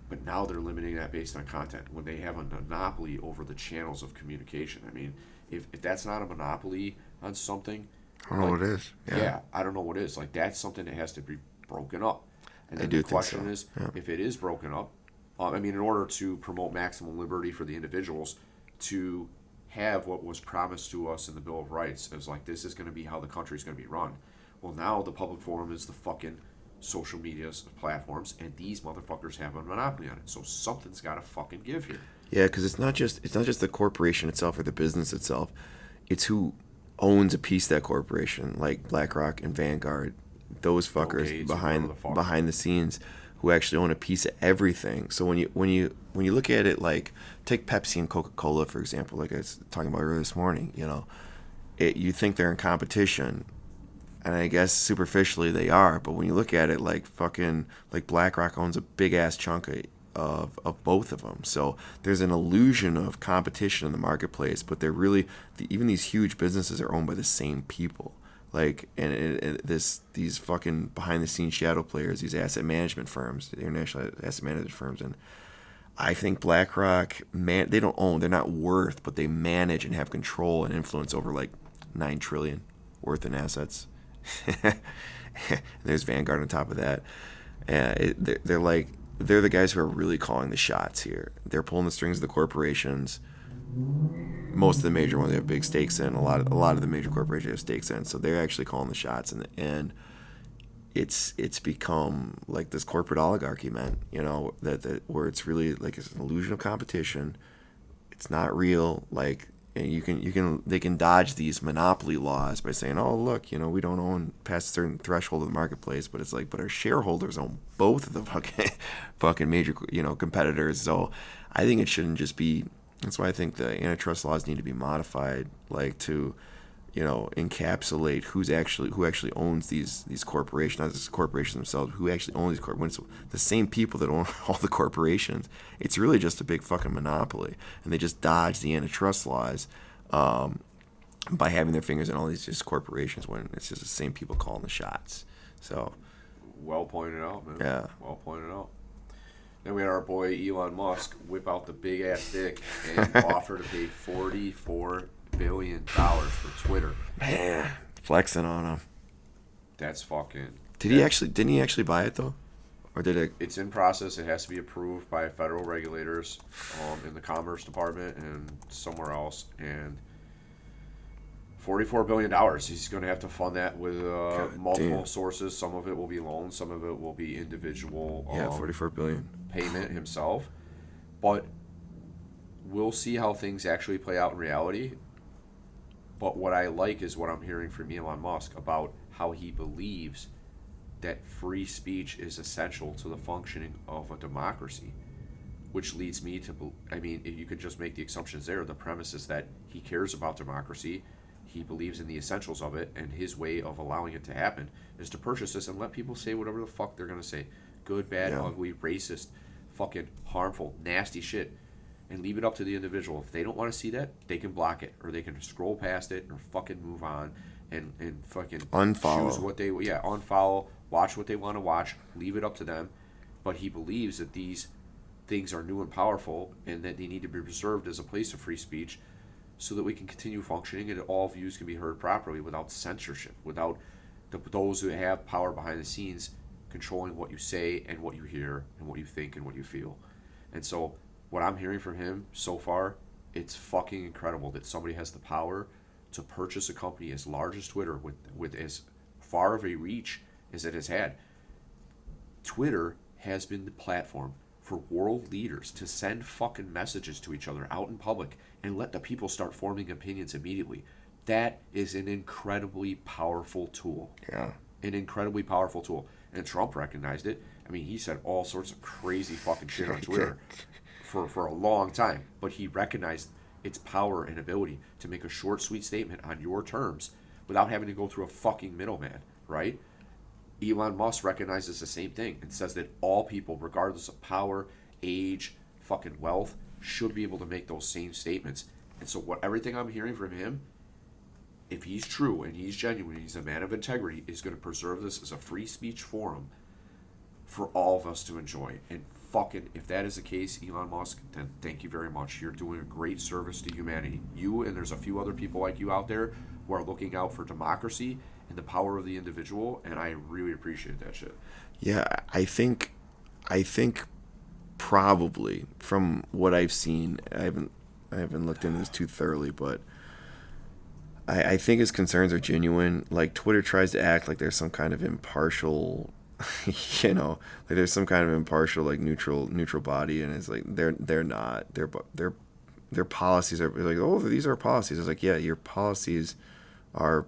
But now they're limiting that based on content when they have a monopoly over the channels of communication. I mean, if that's not a monopoly on something, I don't know what it is. Yeah, I don't know what it is. Like, that's something that has to be broken up. And then the question is, if it is broken up, in order to promote maximum liberty for the individuals to have what was promised to us in the Bill of Rights, as like, this is going to be how the country is going to be run. Well, now the public forum is the fucking social media platforms, and these motherfuckers have a monopoly on it. So something's got to fucking give here. Yeah, because it's not just the corporation itself or the business itself. It's who owns a piece of that corporation, like BlackRock and Vanguard, those fuckers behind the scenes, who actually own a piece of everything. So when you look at it, like, take Pepsi and Coca-Cola for example, like I was talking about earlier this morning, you think they're in competition, and I guess superficially they are, but when you look at it, like BlackRock owns a big ass chunk of both of them. So there's an illusion of competition in the marketplace, but they're really, even these huge businesses are owned by the same people. Like, and these fucking behind the scenes shadow players, these asset management firms, the international asset management firms, and I think BlackRock, they don't own, they're not worth, but they manage and have control and influence over like $9 trillion worth in assets. There's Vanguard on top of that. They're the guys who are really calling the shots here. They're pulling the strings of the corporations. Most of the major ones they have big stakes in. A lot of the major corporations have stakes in. So they're actually calling the shots, and it's become like this corporate oligarchy, man. That where it's really like it's an illusion of competition. It's not real. Like, and they can dodge these monopoly laws by saying, oh look, we don't own past a certain threshold of the marketplace, but it's like, but our shareholders own both of the fucking major competitors. So I think it shouldn't just be. That's why I think the antitrust laws need to be modified, like to encapsulate who actually owns these corporations, not just corporations themselves, who actually owns these corporations. When it's the same people that own all the corporations, it's really just a big fucking monopoly, and they just dodge the antitrust laws by having their fingers in all these just corporations when it's just the same people calling the shots. So, well pointed out, man. Yeah. Well pointed out. Then we had our boy Elon Musk whip out the big ass dick and offer to pay $44 billion for Twitter. Man, flexing on him. That's fucking. Didn't he actually buy it though, or did it? It's in process. It has to be approved by federal regulators, in the Commerce Department and somewhere else. And $44 billion. He's going to have to fund that with multiple sources. Some of it will be loans. Some of it will be individual. $44 billion payment himself. But we'll see how things actually play out in reality. But what I like is what I'm hearing from Elon Musk about how he believes that free speech is essential to the functioning of a democracy, which leads me to, if you could just make the assumptions there, the premise is that he cares about democracy, he believes in the essentials of it, and his way of allowing it to happen is to purchase this and let people say whatever the fuck they're going to say. Good, bad, ugly, racist, fucking harmful, nasty shit. And leave it up to the individual. If they don't want to see that, they can block it, or they can scroll past it, or fucking move on, and fucking unfollow. Choose what they unfollow, watch what they want to watch, leave it up to them. But he believes that these things are new and powerful, and that they need to be preserved as a place of free speech, so that we can continue functioning and all views can be heard properly without censorship, without those who have power behind the scenes controlling what you say and what you hear and what you think and what you feel. And so what I'm hearing from him so far, it's fucking incredible that somebody has the power to purchase a company as large as Twitter with as far of a reach as it has had. Twitter has been the platform for world leaders to send fucking messages to each other out in public and let the people start forming opinions immediately. That is an incredibly powerful tool. Yeah. An incredibly powerful tool. And Trump recognized it. He said all sorts of crazy fucking shit on Twitter for a long time. But he recognized its power and ability to make a short, sweet statement on your terms without having to go through a fucking middleman, right? Elon Musk recognizes the same thing and says that all people, regardless of power, age, fucking wealth, should be able to make those same statements. And so everything I'm hearing from him, if he's true and he's genuine, he's a man of integrity, is going to preserve this as a free speech forum for all of us to enjoy. And fucking, if that is the case, Elon Musk, then thank you very much. You're doing a great service to humanity. You and there's a few other people like you out there who are looking out for democracy and the power of the individual, and I really appreciate that shit. Yeah, I think probably from what I've seen, I haven't looked into this too thoroughly, but I think his concerns are genuine. Like, Twitter tries to act like there's some kind of impartial, like there's some kind of impartial, like neutral body, and it's like they're not. Their policies are like, oh, these are policies. It's like, yeah, your policies are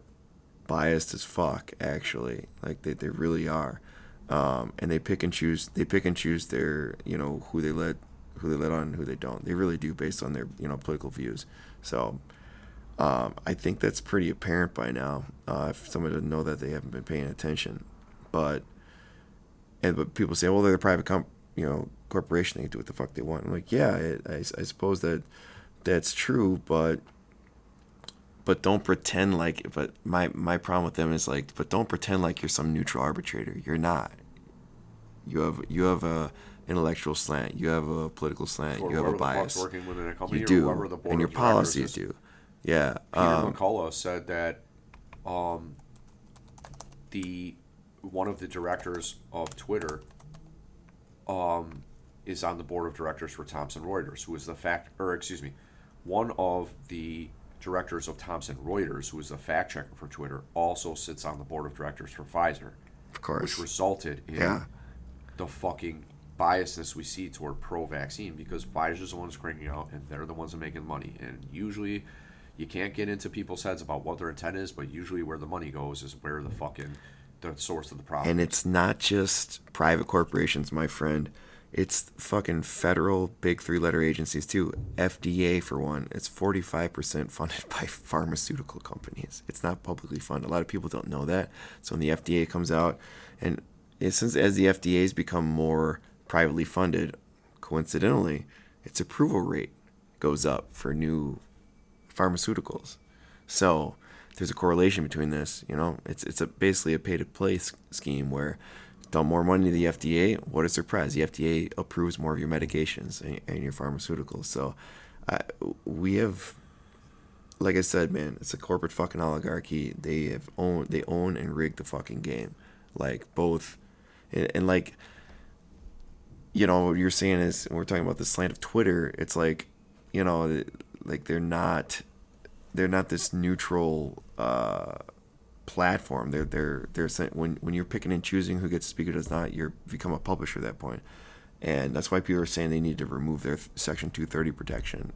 biased as fuck, actually. Like they really are. And they pick and choose their, who they let on, who they don't. They really do, based on their, political views. So I think that's pretty apparent by now. If somebody doesn't know that, they haven't been paying attention. But people say, well, they're a private corporation, they can do what the fuck they want. I'm like, yeah, I suppose that's true, but don't pretend like. But my problem with them is like, but don't pretend like you're some neutral arbitrator. You're not. You have a intellectual slant. You have a political slant. You have a bias. Working within a company, you do, or the board and your policies do. Yeah. Peter McCullough said that one of the directors of Twitter is on the board of directors for Thomson Reuters, who is one of the directors of Thomson Reuters, who is the fact checker for Twitter, also sits on the board of directors for Pfizer. Of course. Which resulted in the fucking biasness we see toward pro-vaccine, because Pfizer's the ones cranking out, and they're the ones that are making money. And usually, you can't get into people's heads about what their intent is, but usually where the money goes is where the source of the problem. And it's not just private corporations, my friend. It's fucking federal big 3-letter agencies too. FDA for one. It's 45% funded by pharmaceutical companies. It's not publicly funded. A lot of people don't know that. So when the FDA comes out, and since as the FDA's become more privately funded, coincidentally, its approval rate goes up for new pharmaceuticals. So there's a correlation between this. It's basically a pay-to-play scheme where dump more money to the FDA. What a surprise! The FDA approves more of your medications and your pharmaceuticals. So we have, like I said, man, it's a corporate fucking oligarchy. They own and rig the fucking game, like both, and like, what you're saying is, when we're talking about the slant of Twitter, it's like, like they're not this neutral platform. They're when you're picking and choosing who gets to speak or does not, you become a publisher at that point. And that's why people are saying they need to remove their Section 230 protection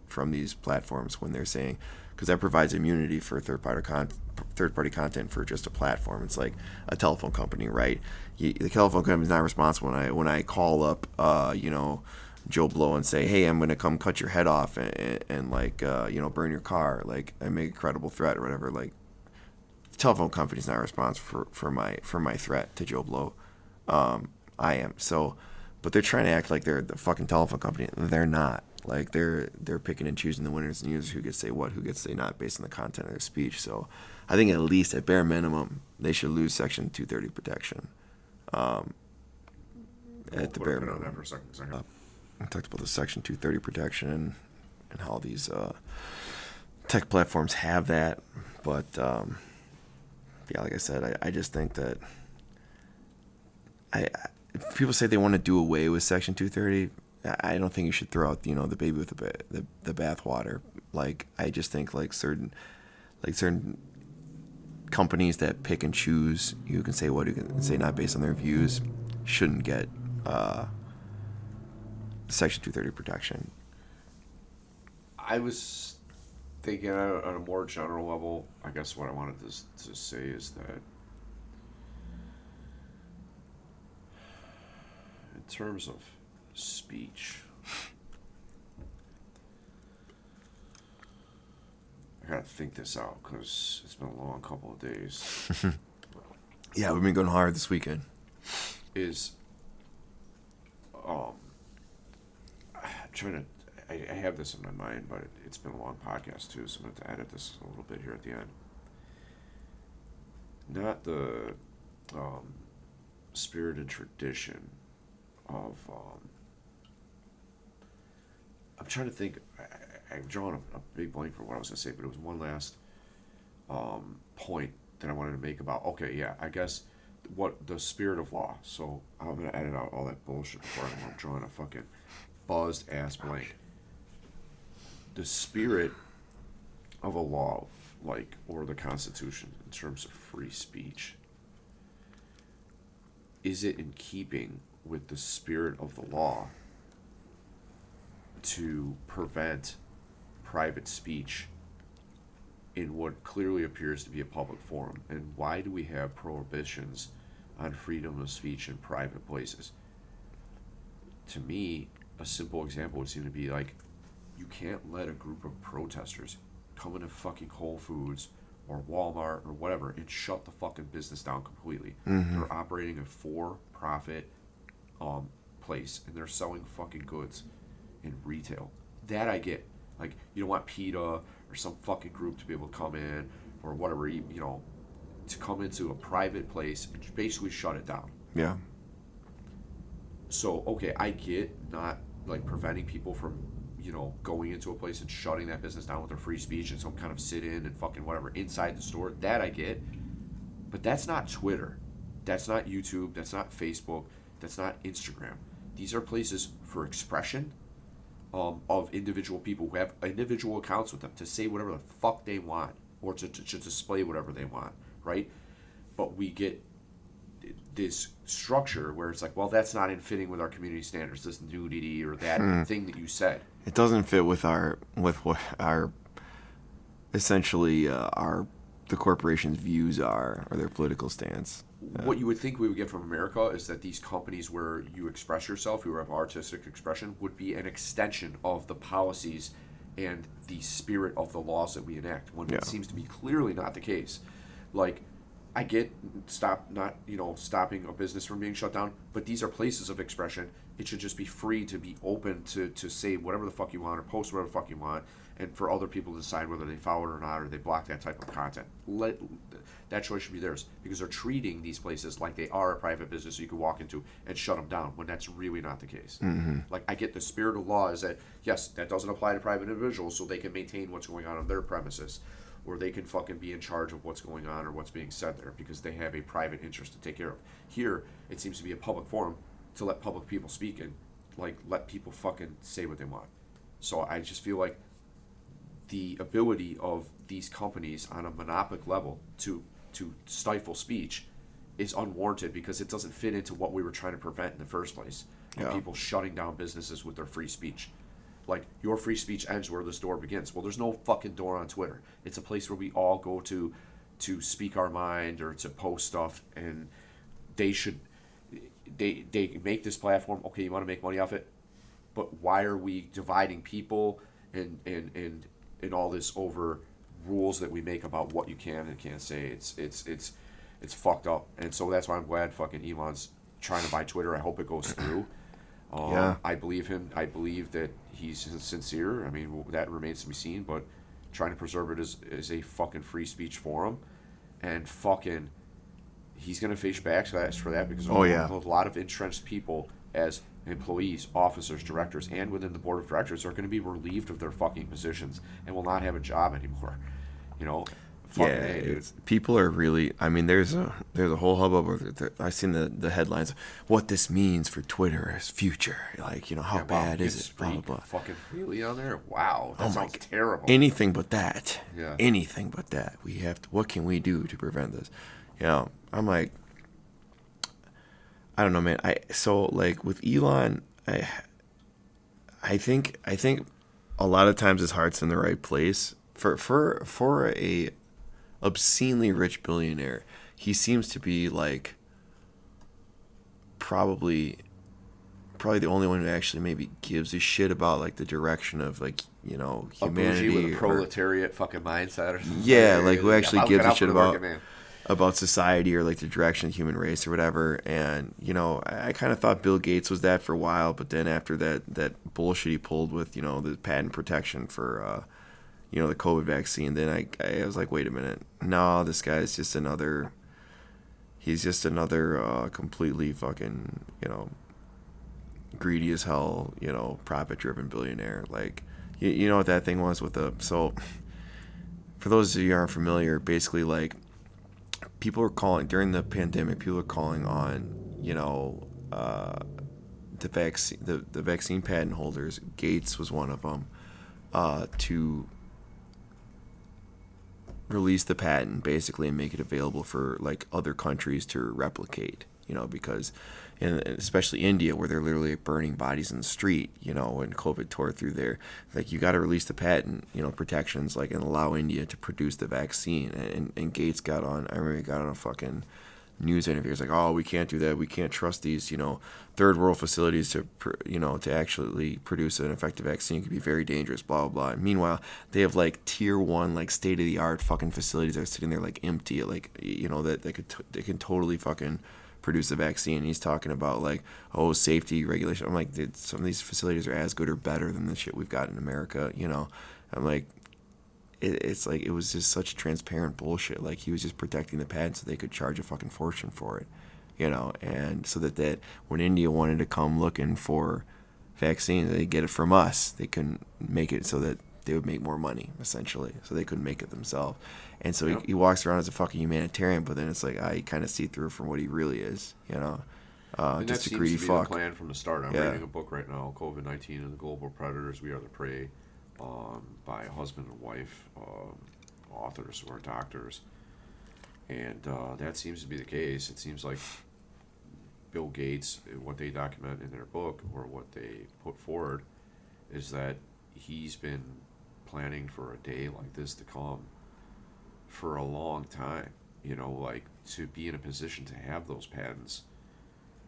from these platforms, when they're saying, because that provides immunity for third party content for just a platform. It's like a telephone company, right? The telephone company is not responsible when I call up Joe Blow and say, hey, I'm going to come cut your head off and burn your car, like, I make a credible threat or whatever. Like, the telephone company's not responsible for my threat to Joe Blow. I am. So, but they're trying to act like they're the fucking telephone company. They're not. Like, they're picking and choosing the winners and losers, who gets to say what, who gets to say not, based on the content of their speech. So I think at least, at bare minimum, they should lose Section 230 protection. At the bare minimum. On that for a second. I talked about the Section 230 protection and how these tech platforms have that. But, yeah, like I said, I just think that if people say they want to do away with Section 230, I don't think you should throw out, the baby with the bathwater. Like, I just think certain companies that pick and choose, you can say what, you can say not, based on their views, shouldn't get Section 230 protection. I was thinking on a more general level, I guess what I wanted to say is that in terms of speech, I gotta think this out because it's been a long couple of days. Yeah, we've been going hard this weekend. I have this in my mind, but it's been a long podcast too, so I'm going to edit this a little bit here at the end. Not the spirit and tradition of... I'm trying to think... I've drawn a big blank for what I was going to say, but it was one last point that I wanted to make about, I guess what the spirit of law. So I'm going to edit out all that bullshit before I'm drawing a fucking buzzed ass blank. The spirit of a law, or the Constitution, in terms of free speech, is it in keeping with the spirit of the law to prevent private speech in what clearly appears to be a public forum? And why do we have prohibitions on freedom of speech in private places? To me, a simple example would seem to be you can't let a group of protesters come into fucking Whole Foods or Walmart or whatever and shut the fucking business down completely. Mm-hmm. They're operating a for-profit place, and they're selling fucking goods in retail. That I get. You don't want PETA or some fucking group to be able to come in or whatever, to come into a private place and basically shut it down. Yeah. So, I get not, preventing people from, going into a place and shutting that business down with their free speech and some kind of sit-in and fucking whatever inside the store. That I get. But that's not Twitter. That's not YouTube. That's not Facebook. That's not Instagram. These are places for expression of individual people who have individual accounts with them to say whatever the fuck they want or to display whatever they want, right? But we get this structure where it's that's not in fitting with our community standards, this nudity or that thing that you said. It doesn't fit with our essentially our the corporation's views are or their political stance. What you would think we would get from America is that these companies where you express yourself, you have artistic expression, would be an extension of the policies and the spirit of the laws that we enact, when it seems to be clearly not the case. Like, I get stopping a business from being shut down, but these are places of expression. It should just be free to be open to say whatever the fuck you want or post whatever the fuck you want, and for other people to decide whether they follow it or not, or they block that type of content. That choice should be theirs, because they're treating these places like they are a private business so you can walk into and shut them down, when that's really not the case. Mm-hmm. Like, I get the spirit of law is that, yes, that doesn't apply to private individuals, so they can maintain what's going on their premises, or they can fucking be in charge of what's going on or what's being said there because they have a private interest to take care of. Here, it seems to be a public forum to let public people speak and, like, let people fucking say what they want. So I just feel like the ability of these companies on a monopolic level to stifle speech is unwarranted, because it doesn't fit into what we were trying to prevent in the first place. Of people shutting down businesses with their free speech. Like, your free speech ends where this door begins. Well, there's no fucking door on Twitter. It's a place where we all go to speak our mind or to post stuff, and they make this platform. Okay, you want to make money off it, but why are we dividing people and all this over rules that we make about what you can and can't say? It's fucked up. And so that's why I'm glad fucking Elon's trying to buy Twitter. I hope it goes through. I believe him. I believe that he's sincere. I mean, that remains to be seen, but trying to preserve it as a fucking free speech forum, and fucking he's going to face back for that because a lot of entrenched people as employees, officers, directors, and within the board of directors are going to be relieved of their fucking positions and will not have a job anymore. You know, people are really. I mean, there's a whole hubbub. I've seen the headlines. What this means for Twitter's future, like, how bad is it? Blah blah blah. Fucking freely on there. Wow, that sounds terrible. Anything but that. Yeah. Anything but that. We have to. What can we do to prevent this? I'm like, I don't know, man. So like with Elon, I think a lot of times his heart's in the right place. For a obscenely rich billionaire, he seems to be like probably the only one who actually maybe gives a shit about like the direction of like humanity, a bougie with a proletariat fucking mindset or something. Like who actually gives a shit about society or like the direction of the human race or whatever. And I kind of thought Bill Gates was that for a while, but then after that bullshit he pulled with the patent protection for the COVID vaccine, then I was like, wait a minute. No, this guy's just another completely fucking, greedy as hell, profit-driven billionaire. Like, you know what that thing was so for those of you who aren't familiar, basically, like, people were calling, during the pandemic, people were calling on, the vaccine patent holders, Gates was one of them, to release the patent basically and make it available for like other countries to replicate, because especially India, where they're literally burning bodies in the street, when COVID tore through there, like you got to release the patent, protections, like, and allow India to produce the vaccine. And Gates got on a fucking news interview. It's like, oh, we can't do that. We can't trust these, third world facilities to actually produce an effective vaccine. It could be very dangerous, blah, blah, blah. And meanwhile, they have like tier 1, like state of the art fucking facilities that are sitting there like empty, like, that they can totally fucking produce the vaccine. And he's talking about like, safety regulation. I'm like, some of these facilities are as good or better than the shit we've got in America. I'm like, it's like, it was just such transparent bullshit. Like, he was just protecting the patent so they could charge a fucking fortune for it, and so that when India wanted to come looking for vaccines, they get it from us. They couldn't make it so that they would make more money, essentially, so they couldn't make it themselves. And so he walks around as a fucking humanitarian, but then it's like, I kind of see through from what he really is, and just that a greedy seems to be fuck. the plan from the start. I'm reading a book right now, COVID-19 and the Global Predators, We Are the Prey, by a husband and wife, authors who are doctors. And that seems to be the case. It seems like Bill Gates, what they document in their book, or what they put forward, is that he's been planning for a day like this to come for a long time. Like to be in a position to have those patents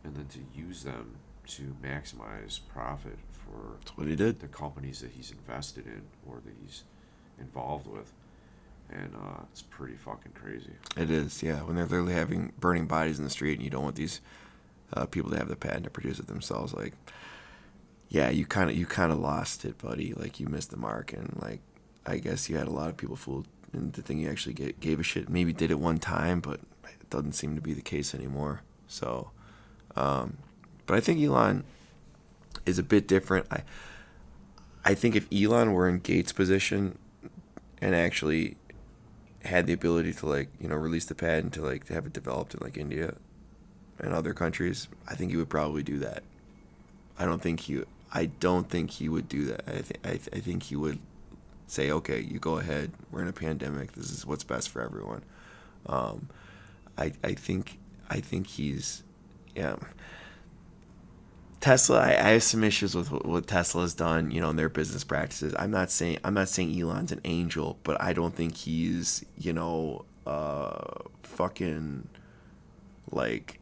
and then to use them to maximize profit for That's what he did. the companies that he's invested in or that he's involved with. And it's pretty fucking crazy. It is, yeah. When they're literally having burning bodies in the street, and you don't want these people to have the patent to produce it themselves, like, yeah, you kind of lost it, buddy. Like, you missed the mark, and like, I guess you had a lot of people fooled into thinking you actually gave a shit. Maybe did it one time, but it doesn't seem to be the case anymore. So, but I think Elon is a bit different. I think if Elon were in Gates' position and actually had the ability to like, release the patent to like to have it developed in like India and other countries, I think he would probably do that. I don't think he would do that. I think he would say, okay, you go ahead. We're in a pandemic. This is what's best for everyone. I think he's, yeah. Tesla, I have some issues with what Tesla has done, in their business practices. I'm not saying Elon's an angel, but I don't think he's, fucking like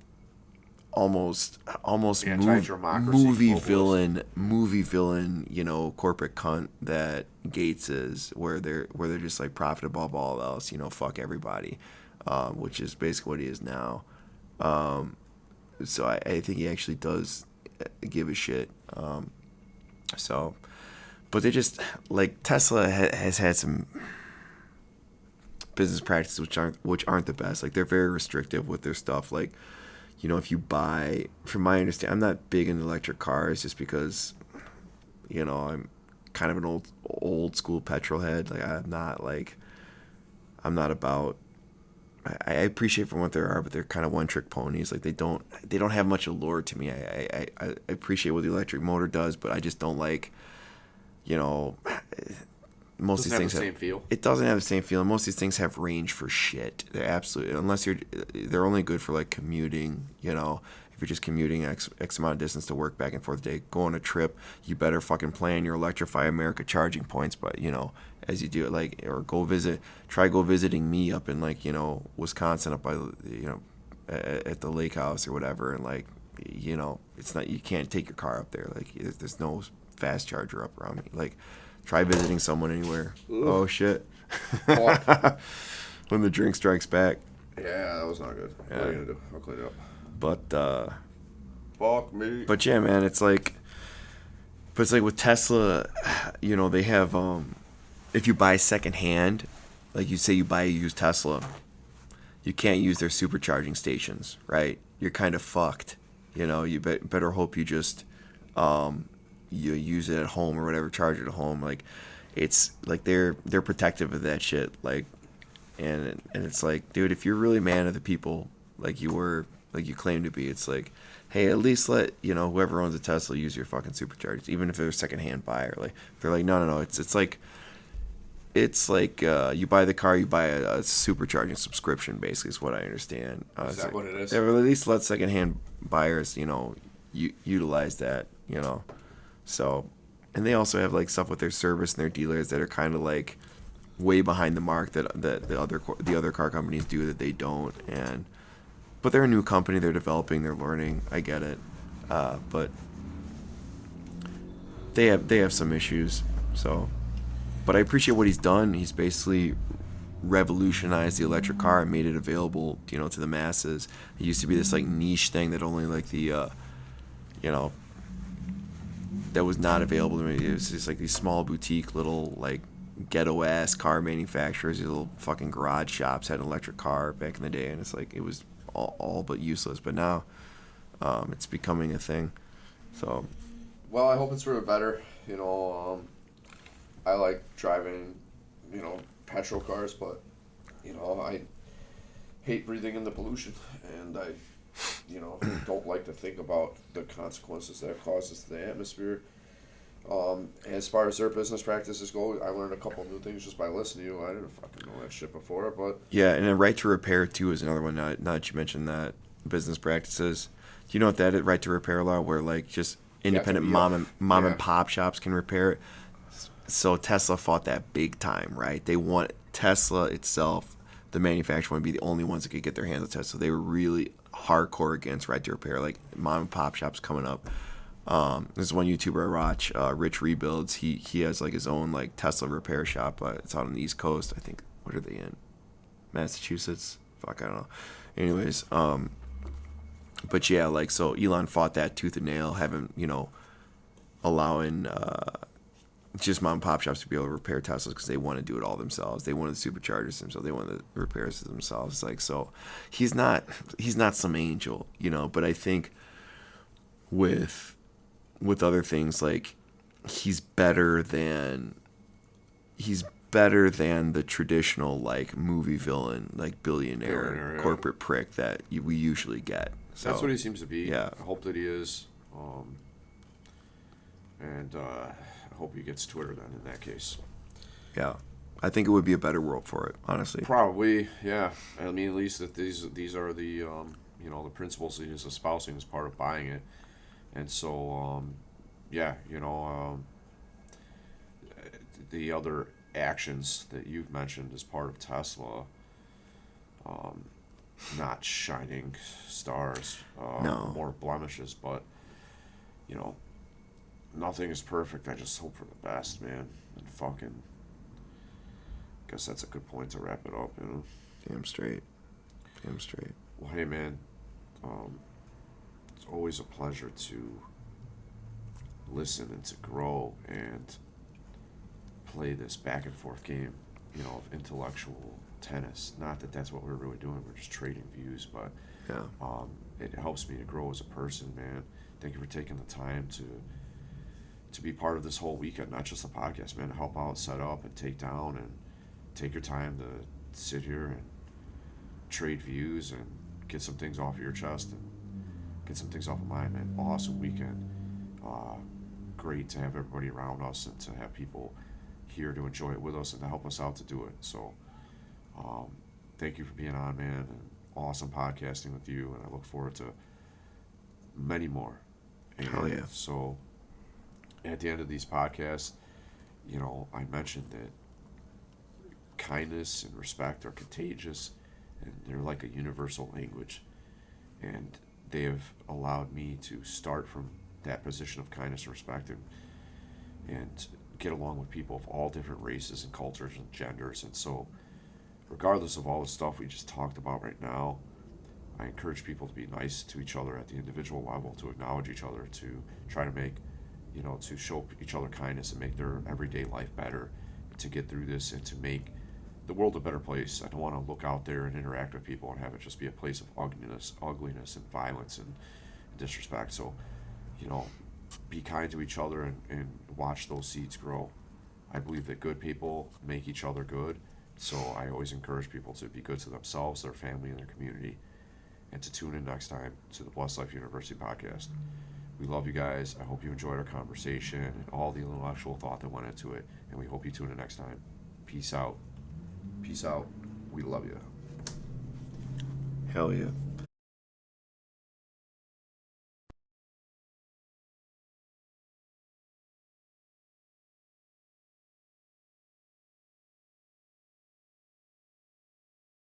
almost movie villain, corporate cunt that Gates is, where they're just like profit above all else, fuck everybody, which is basically what he is now. So I think he actually does give a shit. But they just like Tesla has had some business practices which aren't the best. Like, they're very restrictive with their stuff. Like, if you buy, from my understanding, I'm not big into electric cars just because, I'm kind of an old school petrol head. Like, I'm not about. I appreciate for what they are, but they're kind of one-trick ponies. Like, they don't have much allure to me. I appreciate what the electric motor does, but I just don't like, most of these things same feel. It doesn't have the same feel. And most of these things have range for shit. They're absolutely, they're only good for like commuting. If you're just commuting X amount of distance to work back and forth a day, go on a trip, you better fucking plan your Electrify America charging points. But as you do it, like, or try visiting me up in like Wisconsin up by at the lake house or whatever, and like it's not, you can't take your car up there. Like, there's no fast charger up around me. Like, try visiting someone anywhere. Ugh. Oh shit! When the drink strikes back. Yeah, that was not good. Yeah. What are you gonna do? I'll clean it up. But fuck me. But yeah, man, it's like with Tesla, they have if you buy secondhand, like you say you buy a used Tesla, you can't use their supercharging stations, right? You're kind of fucked. You better hope you just you use it at home or whatever, charge it at home. Like, it's like they're protective of that shit. Like, and it's like, dude, if you're really man of the people, like you claim to be, it's like, hey, at least let whoever owns a Tesla use your fucking superchargers, even if they're a secondhand buyer. Like, they're like, no, it's like you buy the car, you buy a supercharging subscription, basically, is what I understand. Is that what it is? Yeah, at least let secondhand buyers, utilize that, So, and they also have like stuff with their service and their dealers that are kind of like way behind the mark that the other car companies do that they don't. But they're a new company, they're developing, they're learning. I get it, but they have some issues. So, but I appreciate what he's done. He's basically revolutionized the electric car and made it available, to the masses. It used to be this like niche thing that only like the that was not available to me. It was just like these small boutique little like ghetto ass car manufacturers, these little fucking garage shops had an electric car back in the day, and it's like it was all but useless. But now it's becoming a thing. So, well, I hope it's for the better. I like driving, petrol cars, but I hate breathing in the pollution, and I don't like to think about the consequences that it causes to the atmosphere. As far as their business practices go, I learned a couple new things just by listening to you. I didn't fucking know that shit before, but yeah, and a right to repair too is another one. Now that you mentioned that, business practices, do you know what that is? Right to repair law, where like just independent mom and pop shops can repair it. So Tesla fought that big time, right? They want Tesla itself the manufacturer wouldn't be the only ones that could get their hands on Tesla. So they were really hardcore against right to repair, like mom and pop shops coming up. There's one YouTuber I watch, Rich Rebuilds. He has like his own like Tesla repair shop. It's out on the East Coast. I think, what are they in? Massachusetts? Fuck, I don't know. Anyways, but yeah, like, so Elon fought that tooth and nail, having, allowing just mom and pop shops to be able to repair Teslas because they want to do it all themselves. They want the superchargers themselves. They want the repairs themselves. It's like, so he's not some angel, but I think with other things, like, he's better than the traditional like movie villain, like billionaire Yeah. corporate prick that we usually get. So That's what he seems to be. Yeah. I hope that he is. And I hope he gets Twitter then in that case. yeah, I think it would be a better world for it, honestly. Probably, yeah. I mean, at least that these are the the principles that he's espousing as part of buying it, and so the other actions that you've mentioned as part of Tesla, not shining stars, No. more blemishes, but nothing is perfect. I just hope for the best, man. And fucking, guess that's a good point to wrap it up. Damn straight. Well, hey, man, it's always a pleasure to listen and to grow and play this back and forth game, of intellectual tennis. Not that that's what we're really doing. We're just trading views, but Yeah. it helps me to grow as a person, man. Thank you for taking the time to be part of this whole weekend, not just the podcast, man. To help out, set up, and take down, and take your time to sit here and trade views and get some things off of your chest and get some things off of mine, man. Awesome weekend. Great to have everybody around us and to have people here to enjoy it with us and to help us out to do it. So thank you for being on, man, and awesome podcasting with you, and I look forward to many more. And Hell yeah. so at the end of these podcasts, I mentioned that kindness and respect are contagious, and they're like a universal language, and they have allowed me to start from that position of kindness and respect and get along with people of all different races and cultures and genders. And so regardless of all the stuff we just talked about right now, I encourage people to be nice to each other at the individual level, to acknowledge each other, to try to make, to show each other kindness and make their everyday life better, to get through this and to make the world a better place. I don't want to look out there and interact with people and have it just be a place of ugliness and violence and disrespect. So, be kind to each other and watch those seeds grow. I believe that good people make each other good. So I always encourage people to be good to themselves, their family, and their community, and to tune in next time to the Blessed Life University podcast. We love you guys. I hope you enjoyed our conversation and all the intellectual thought that went into it, and we hope you tune in next time. Peace out. Peace out. We love you. Hell yeah.